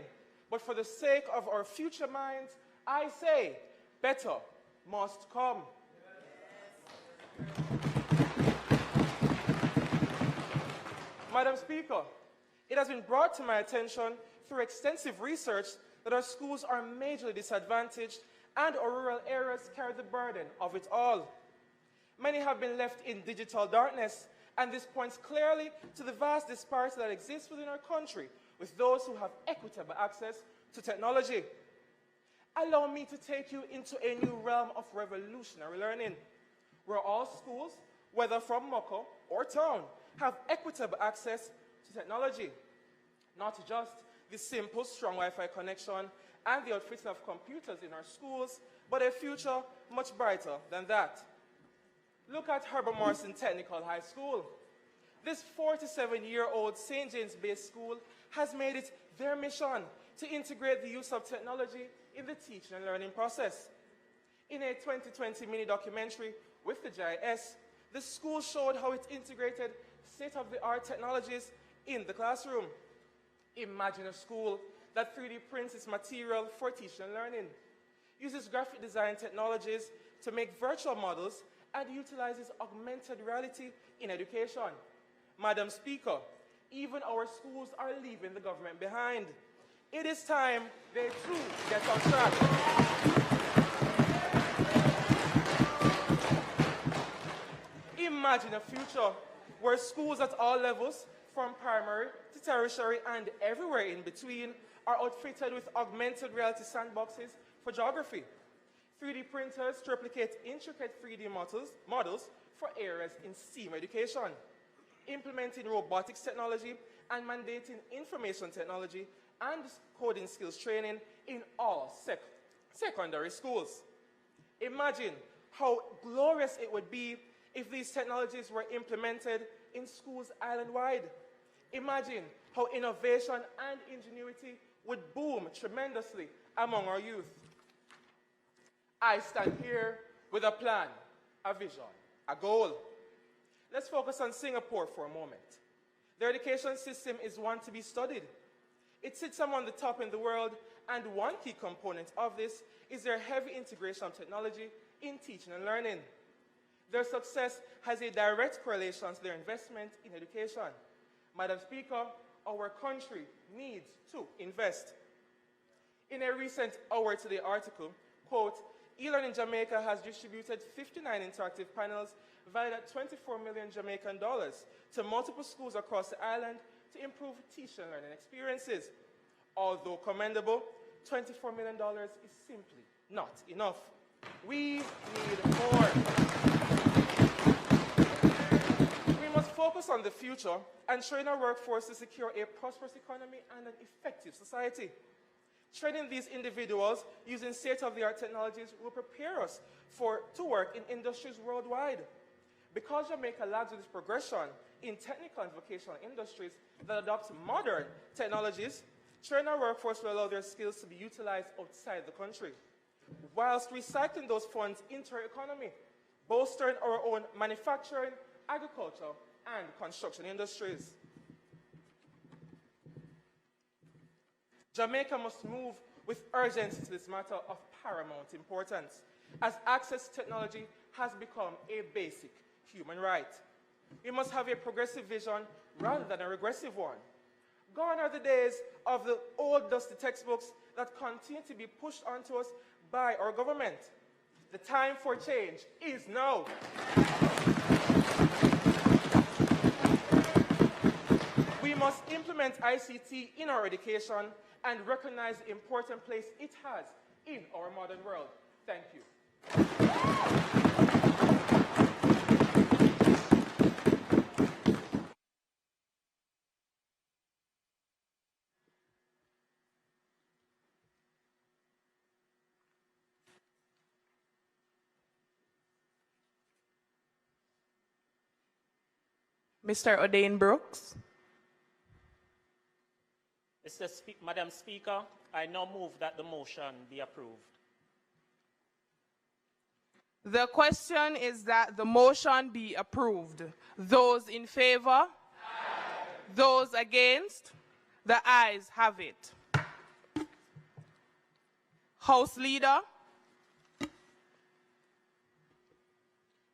but for the sake of our future minds, I say, better must come. Madam Speaker, it has been brought to my attention through extensive research that our schools are majorly disadvantaged and our rural areas carry the burden of it all. Many have been left in digital darkness, and this points clearly to the vast disparity that exists within our country with those who have equitable access to technology. Allow me to take you into a new realm of revolutionary learning, where all schools, whether from Moko or town, have equitable access to technology. Not just the simple, strong Wi-Fi connection and the outfitting of computers in our schools, but a future much brighter than that. Look at Herbert Morrison Technical High School. This 47-year-old St. James-based school has made it their mission to integrate the use of technology in the teaching and learning process. In a 2020 mini-documentary with the GIS, the school showed how it integrated state-of-the-art technologies in the classroom. Imagine a school that 3D prints its material for teaching and learning, uses graphic design technologies to make virtual models, and utilizes augmented reality in education. Madam Speaker, even our schools are leaving the government behind. It is time they too get on track. Imagine a future where schools at all levels, from primary to tertiary and everywhere in between, are outfitted with augmented reality sandboxes for geography, 3D printers to replicate intricate 3D models for areas in STEAM education, implementing robotics technology and mandating information technology and coding skills training in all secondary schools. Imagine how glorious it would be if these technologies were implemented in schools island-wide. Imagine how innovation and ingenuity would boom tremendously among our youth. I stand here with a plan, a vision, a goal. Let's focus on Singapore for a moment. Their education system is one to be studied. It sits among the top in the world, and one key component of this is their heavy integration of technology in teaching and learning. Their success has a direct correlation to their investment in education. Madam Speaker, our country needs to invest. In a recent Our Today article, quote, eLearning Jamaica has distributed 59 interactive panels valued at $24 million Jamaican to multiple schools across the island to improve teaching and learning experiences. Although commendable, $24 million is simply not enough. We need more. We must focus on the future and train our workforce to secure a prosperous economy and an effective society. Training these individuals using state-of-the-art technologies will prepare us to work in industries worldwide. Because Jamaica lags with this progression in technical and vocational industries that adopt modern technologies, train our workforce will allow their skills to be utilized outside the country, whilst recycling those funds into our economy, bolstering our own manufacturing, agriculture, and construction industries. Jamaica must move with urgency to this matter of paramount importance, as access to technology has become a basic human right. We must have a progressive vision rather than a regressive one. Gone are the days of the old dusty textbooks that continue to be pushed onto us by our government. The time for change is now. We must implement ICT in our education and recognize the important place it has in our modern world. Thank you. Mr. O'Dane Brooks. Madam Speaker, I now move that the motion be approved. The question is that the motion be approved. Those in favor? Aye. Those against? The ayes have it. House Leader.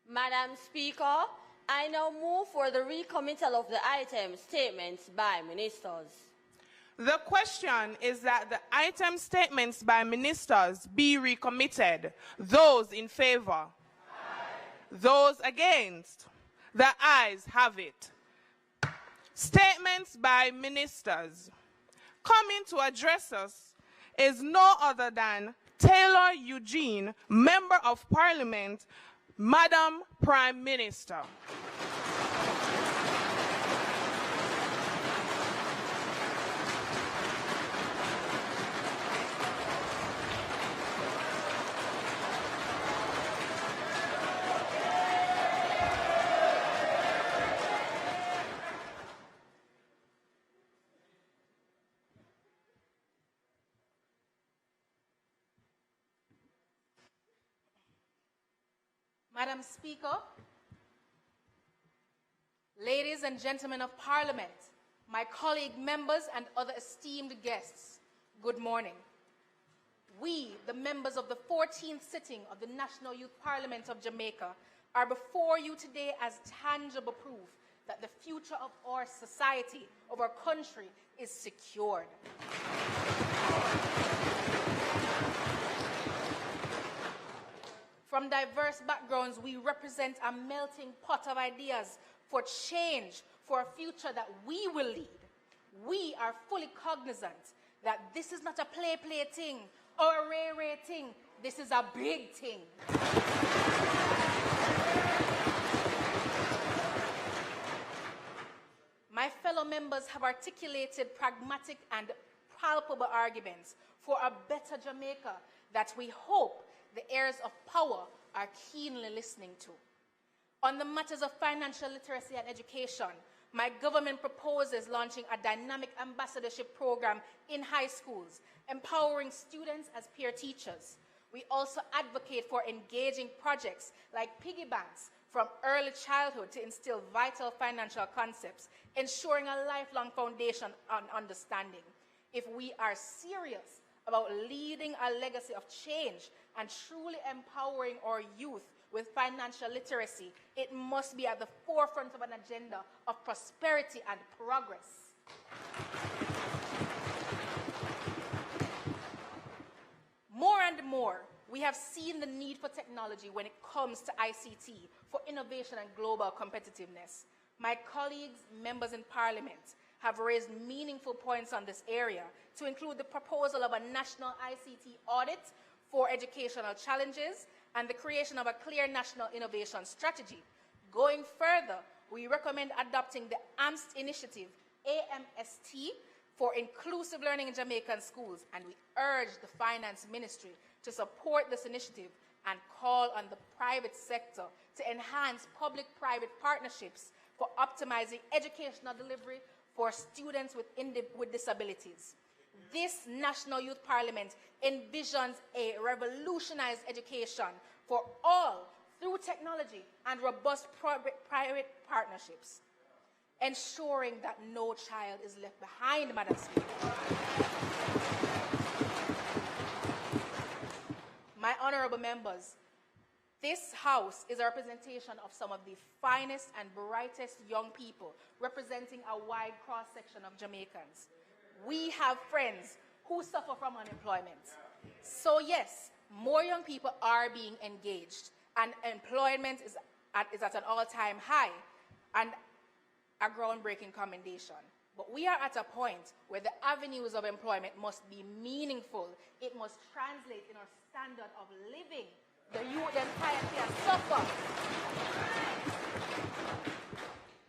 Madam Speaker, I now move for the recommittal of the item statements by ministers. The question is that the item statements by ministers be recommitted. Those in favor? Aye. Those against? The ayes have it. Statements by ministers. Coming to address us is no other than Taylor Eugene, Member of Parliament, Madam Prime Minister. Madam Speaker, ladies and gentlemen of Parliament, my colleague members and other esteemed guests, good morning. We, the members of the 14th sitting of the National Youth Parliament of Jamaica, are before you today as tangible proof that the future of our society, of our country, is secured. From diverse backgrounds, we represent a melting pot of ideas for change, for a future that we will lead. We are fully cognizant that this is not a play thing or a ray thing. This is a big thing. My fellow members have articulated pragmatic and palpable arguments for a better Jamaica that we hope the heirs of power are keenly listening to. On the matters of financial literacy and education, my government proposes launching a dynamic ambassadorship program in high schools, empowering students as peer teachers. We also advocate for engaging projects like piggy banks from early childhood to instill vital financial concepts, ensuring a lifelong foundation on understanding. If we are serious about leading a legacy of change and truly empowering our youth with financial literacy, it must be at the forefront of an agenda of prosperity and progress. More and more, we have seen the need for technology when it comes to ICT for innovation and global competitiveness. My colleagues, members in Parliament, have raised meaningful points on this area, to include the proposal of a national ICT audit for educational challenges and the creation of a clear national innovation strategy. Going further, we recommend adopting the AMST initiative, AMST, for inclusive learning in Jamaican schools, and we urge the Finance Ministry to support this initiative and call on the private sector to enhance public-private partnerships for optimizing educational delivery for students with disabilities. This National Youth Parliament envisions a revolutionized education for all through technology and robust private partnerships, ensuring that no child is left behind, Madam Speaker. My honorable members, this House is a representation of some of the finest and brightest young people representing a wide cross-section of Jamaicans. We have friends who suffer from unemployment. So yes, more young people are being engaged, and employment is at an all-time high and a groundbreaking commendation. But we are at a point where the avenues of employment must be meaningful. It must translate in our standard of living. The youth and pioneers suffer.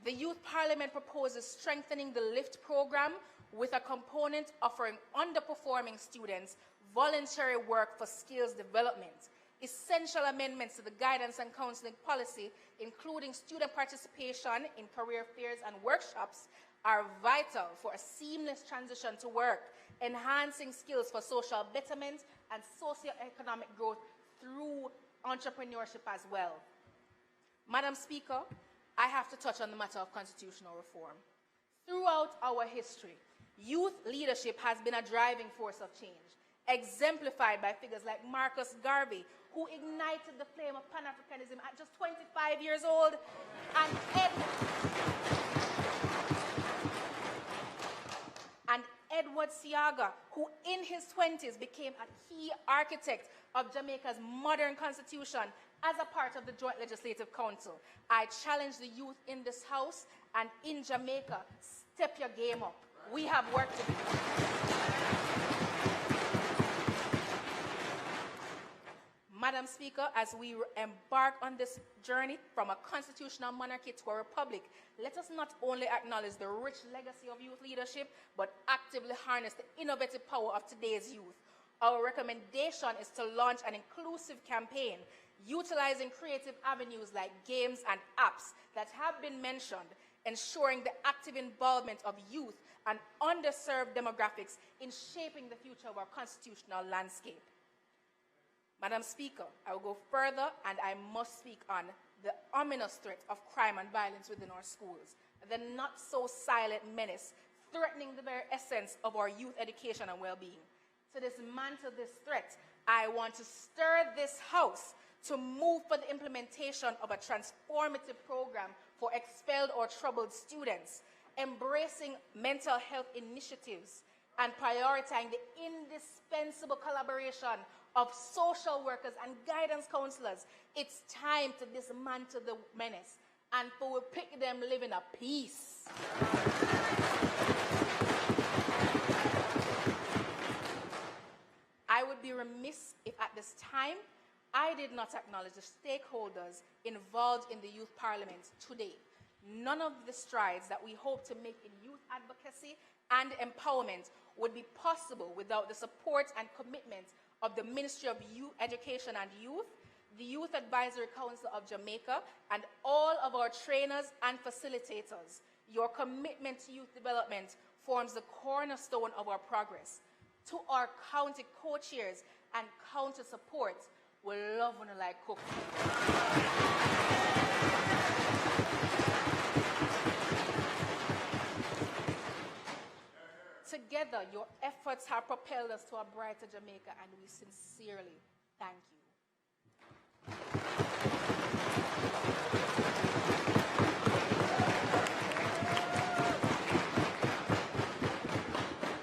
The Youth Parliament proposes strengthening the LIFT program with a component offering underperforming students voluntary work for skills development. Essential amendments to the guidance and counseling policy, including student participation in career fairs and workshops, are vital for a seamless transition to work, enhancing skills for social betterment and socio-economic growth through entrepreneurship as well. Madam Speaker, I have to touch on the matter of constitutional reform. Throughout our history, youth leadership has been a driving force of change, exemplified by figures like Marcus Garvey, who ignited the flame of Pan-Africanism at just 25 years old, and Edward Seaga, who in his 20s became a key architect of Jamaica's modern constitution as a part of the Joint Legislative Council. I challenge the youth in this House and in Jamaica, step your game up. We have work to do. Madam Speaker, as we embark on this journey from a constitutional monarchy to a republic, let us not only acknowledge the rich legacy of youth leadership, but actively harness the innovative power of today's youth. Our recommendation is to launch an inclusive campaign utilizing creative avenues like games and apps that have been mentioned, ensuring the active involvement of youth and underserved demographics in shaping the future of our constitutional landscape. Madam Speaker, I will go further, and I must speak on the ominous threat of crime and violence within our schools, the not-so-silent menace threatening the very essence of our youth education and well-being. To dismantle this threat, I want to stir this House to move for the implementation of a transformative program for expelled or troubled students, embracing mental health initiatives, and prioritizing the indispensable collaboration of social workers and guidance counselors. It's time to dismantle the menace and for we pick them living a peace. I would be remiss if at this time I did not acknowledge the stakeholders involved in the Youth Parliament today. None of the strides that we hope to make in youth advocacy and empowerment would be possible without the support and commitment of the Ministry of Youth Education and Youth, the Youth Advisory Council of Jamaica, and all of our trainers and facilitators. Your commitment to youth development forms the cornerstone of our progress. To our county co-chairs and county support, we love when you like cooking. Together, your efforts have propelled us to a brighter Jamaica, and we sincerely thank you.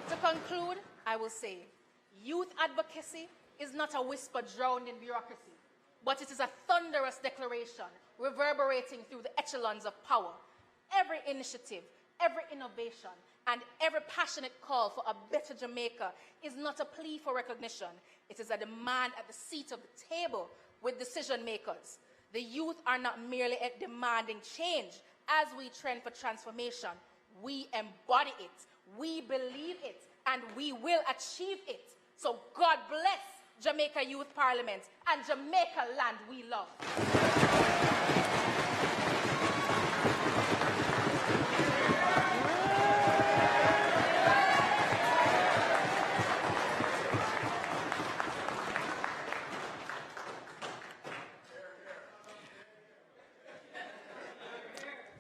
To conclude, I will say, youth advocacy is not a whisper drowned in bureaucracy, but it is a thunderous declaration reverberating through the echelons of power. Every initiative, every innovation, and every passionate call for a better Jamaica is not a plea for recognition. It is a demand at the seat of the table with decision makers. The youth are not merely demanding change. As we trend for transformation, we embody it, we believe it, and we will achieve it. So God bless Jamaica Youth Parliament and Jamaica land we love.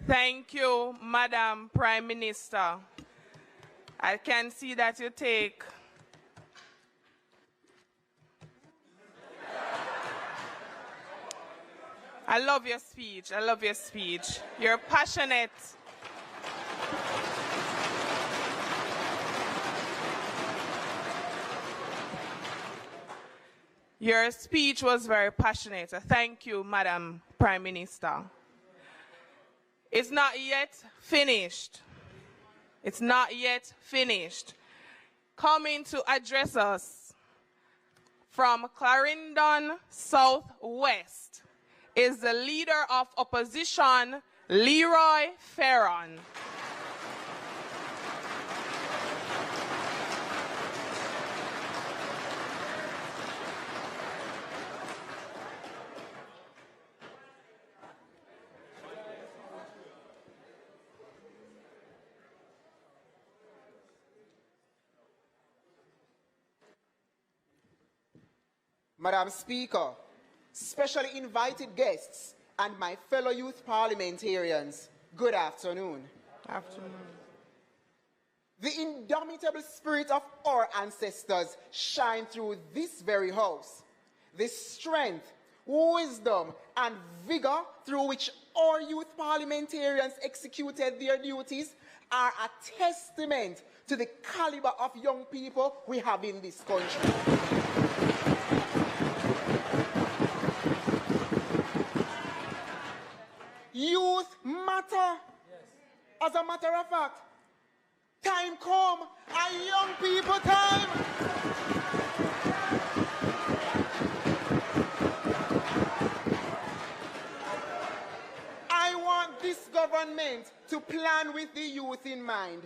Thank you, Madam Prime Minister. I can see that you take I love your speech. I love your speech. You're passionate. Your speech was very passionate. Thank you, Madam Prime Minister. It's not yet finished. It's not yet finished. Coming to address us from Clarendon Southwest is the Leader of Opposition, Leroy Ferron. Madam Speaker, specially invited guests, and my fellow youth parliamentarians, good afternoon. Afternoon. The indomitable spirit of our ancestors shine through this very house. The strength, wisdom, and vigor through which our youth parliamentarians executed their duties are a testament to the caliber of young people we have in this country. Youth matter. As a matter of fact, time come, and young people time. I want this government to plan with the youth in mind,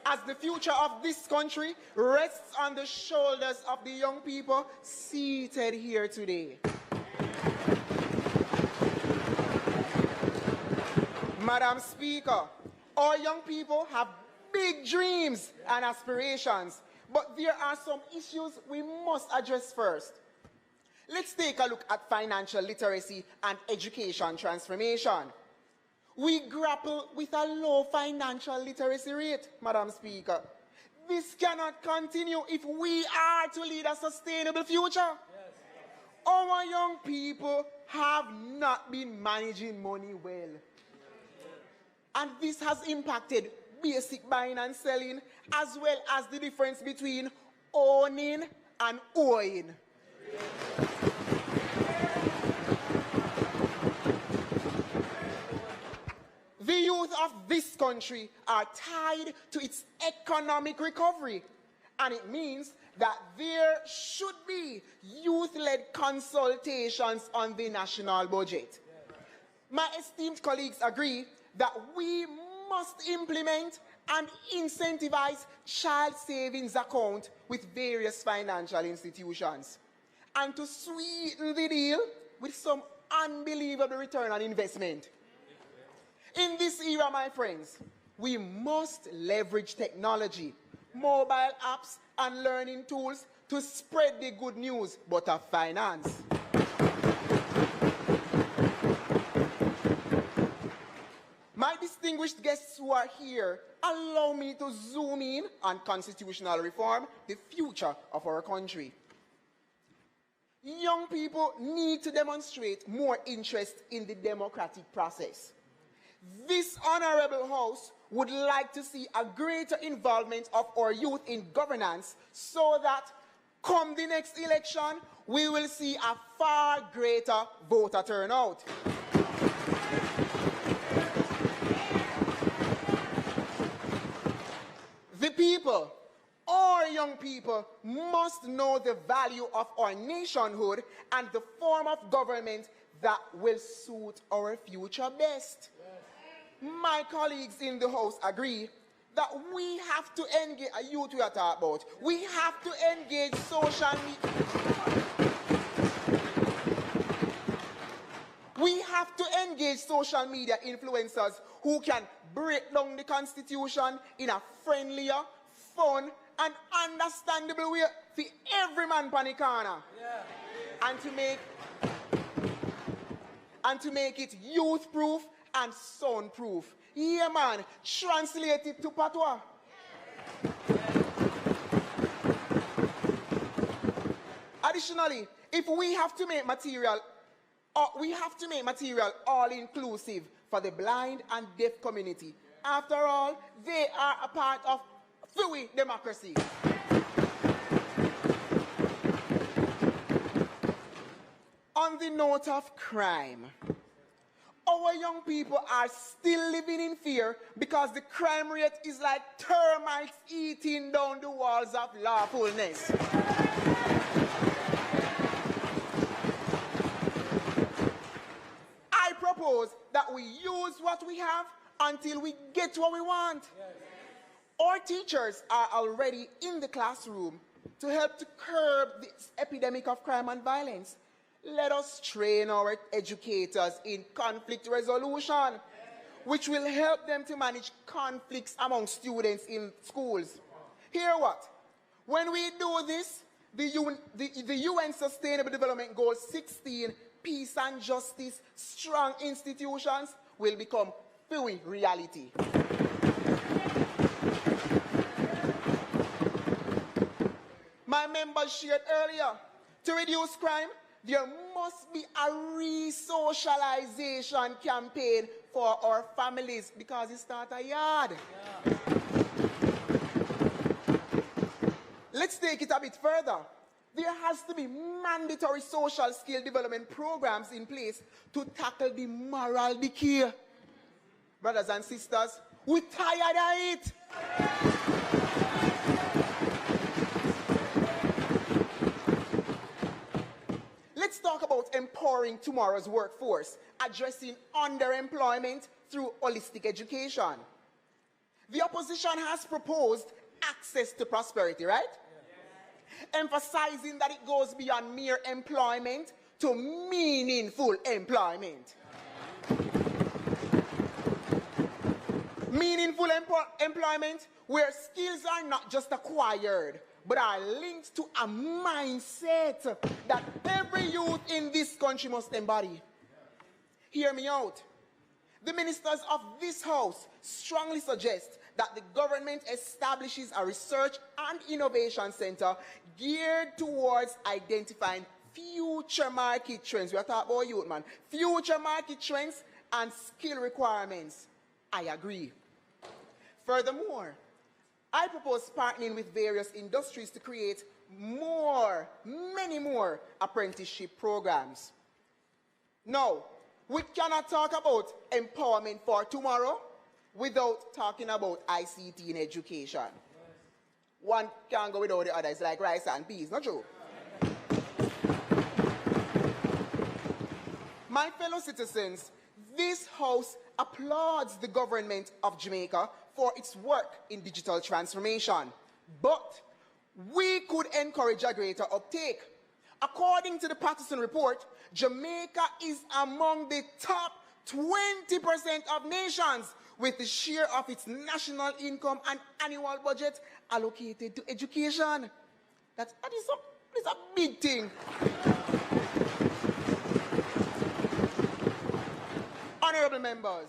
as the future of this country rests on the shoulders of the young people seated here today. Madam Speaker, our young people have big dreams and aspirations, but there are some issues we must address first. Let's take a look at financial literacy and education transformation. We grapple with a low financial literacy rate, Madam Speaker. This cannot continue if we are to lead a sustainable future. Our young people have not been managing money well. And this has impacted basic buying and selling, as well as the difference between owning and owing. The youth of this country are tied to its economic recovery, and it means that there should be youth-led consultations on the national budget. My esteemed colleagues agree that we must implement and incentivize child savings account with various financial institutions, and to sweeten the deal with some unbelievable return on investment. In this era, my friends, we must leverage technology, mobile apps, and learning tools to spread the good news, but of finance. My distinguished guests who are here, allow me to zoom in on constitutional reform, the future of our country. Young people need to demonstrate more interest in the democratic process. This honorable House would like to see a greater involvement of our youth in governance so that, come the next election, we will see a far greater voter turnout. The people, our young people, must know the value of our nationhood and the form of government that will suit our future best. My colleagues in the House agree that we have to engage, a youth we are talking about, we have to engage social media. We have to engage social media influencers who can break down the Constitution in a friendlier, fun, and understandable way for every man on the corner. And to make it youth-proof and sound-proof. Yeah, man, translate it to patois. Additionally, if we have to make material, all-inclusive for the blind and deaf community. After all, they are a part of free democracy. On the note of crime, our young people are still living in fear because the crime rate is like termites eating down the walls of lawfulness. I propose that we use what we have until we get what we want. Our teachers are already in the classroom to help to curb this epidemic of crime and violence. Let us train our educators in conflict resolution, which will help them to manage conflicts among students in schools. Hear what? When we do this, The UN Sustainable Development Goal 16, peace and justice, strong institutions, will become full reality. My members shared earlier, to reduce crime, there must be a re-socialization campaign for our families because it starts a yard. Yeah. Let's take it a bit further. There has to be mandatory social skill development programs in place to tackle the moral decay. Brothers and sisters, we're tired of it. Let's talk about empowering tomorrow's workforce, addressing underemployment through holistic education. The opposition has proposed access to prosperity, right? Emphasizing that it goes beyond mere employment to meaningful employment. Meaningful employment where skills are not just acquired, but are linked to a mindset that every youth in this country must embody. Hear me out. The ministers of this House strongly suggest that the government establishes a research and innovation center geared towards identifying future market trends. We are talking about youth, man. Future market trends and skill requirements. I agree. Furthermore, I propose partnering with various industries to create many more apprenticeship programs. Now, we cannot talk about empowerment for tomorrow without talking about ICT in education. One can't go without the other. It's like rice and peas, not true? My fellow citizens, this House applauds the government of Jamaica for its work in digital transformation. But we could encourage a greater uptake. According to the Patterson report, Jamaica is among the top 20% of nations with the share of its national income and annual budget allocated to education. That is a big thing. Honorable members,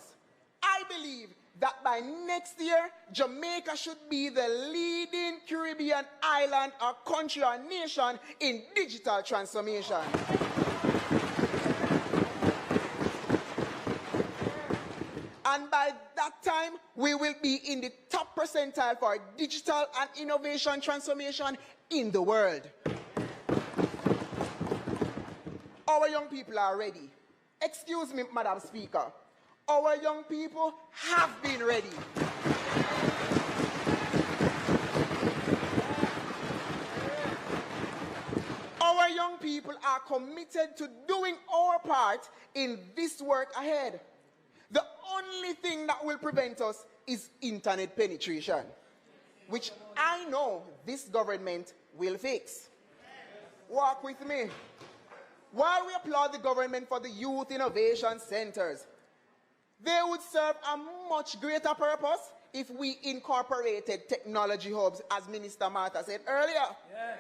I believe that by next year, Jamaica should be the leading Caribbean island or country or nation in digital transformation. And by that time, we will be in the top percentile for digital and innovation transformation in the world. Our young people are ready. Excuse me, Madam Speaker. Our young people have been ready. Our young people are committed to doing our part in this work ahead. The only thing that will prevent us is internet penetration, which I know this government will fix. Walk with me. While we applaud the government for the youth innovation centers, they would serve a much greater purpose if we incorporated technology hubs, as Minister Martha said earlier. Yes.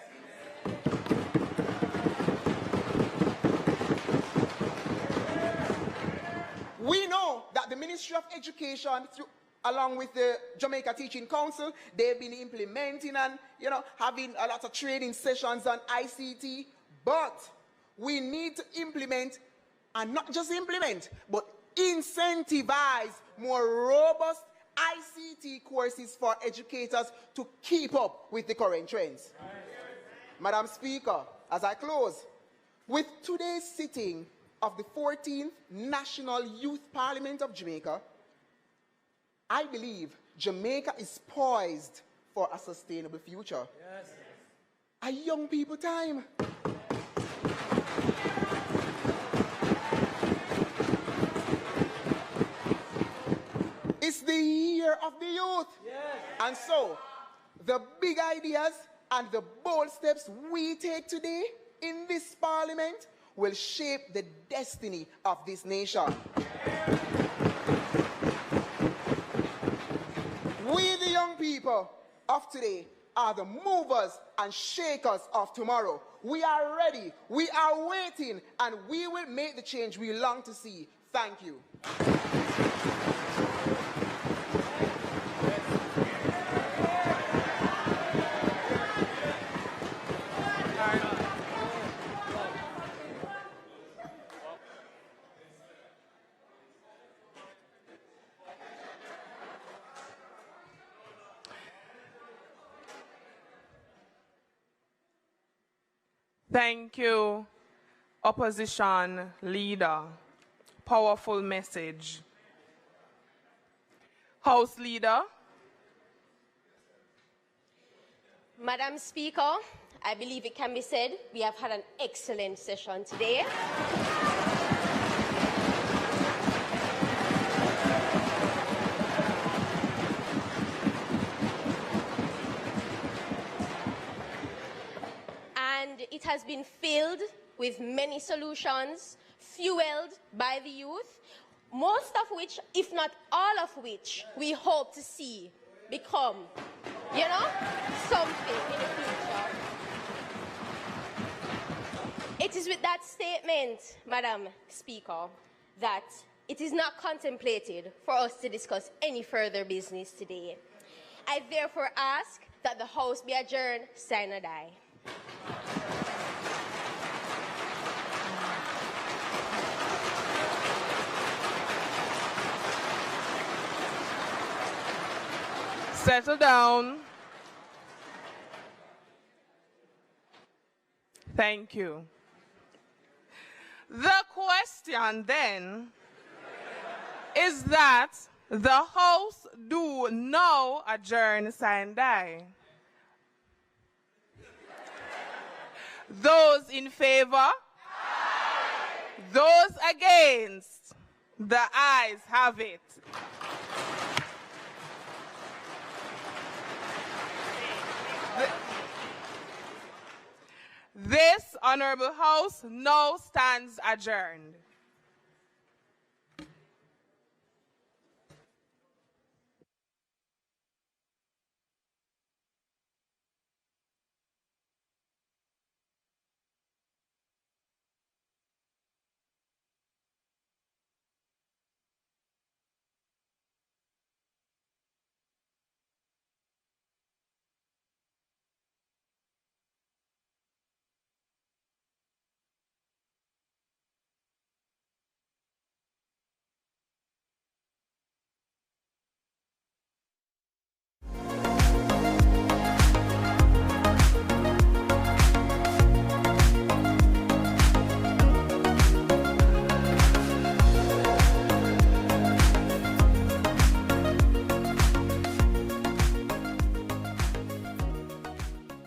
We know that the Ministry of Education, along with the Jamaica Teaching Council, they've been implementing and having a lot of training sessions on ICT, but we need to implement, and not just implement, but incentivize more robust ICT courses for educators to keep up with the current trends. Madam Speaker, as I close, with today's sitting of the 14th National Youth Parliament of Jamaica, I believe Jamaica is poised for a sustainable future. Yes. A young people time. It's the year of the youth. Yes. And so, the big ideas and the bold steps we take today in this parliament will shape the destiny of this nation. We, the young people of today, are the movers and shakers of tomorrow. We are ready, we are waiting, and we will make the change we long to see. Thank you. Thank you, opposition leader. Powerful message. House leader. Madam Speaker, I believe it can be said we have had an excellent session today. And it has been filled with many solutions, fueled by the youth, most of which, if not all of which, we hope to see become, something in the future. It is with that statement, Madam Speaker, that it is not contemplated for us to discuss any further business today. I therefore ask that the House be adjourned, sine die. Settle down. Thank you. The question then is that the House do now adjourn sine die. Those in favor? Aye. Those against? The ayes have it. This honorable House now stands adjourned.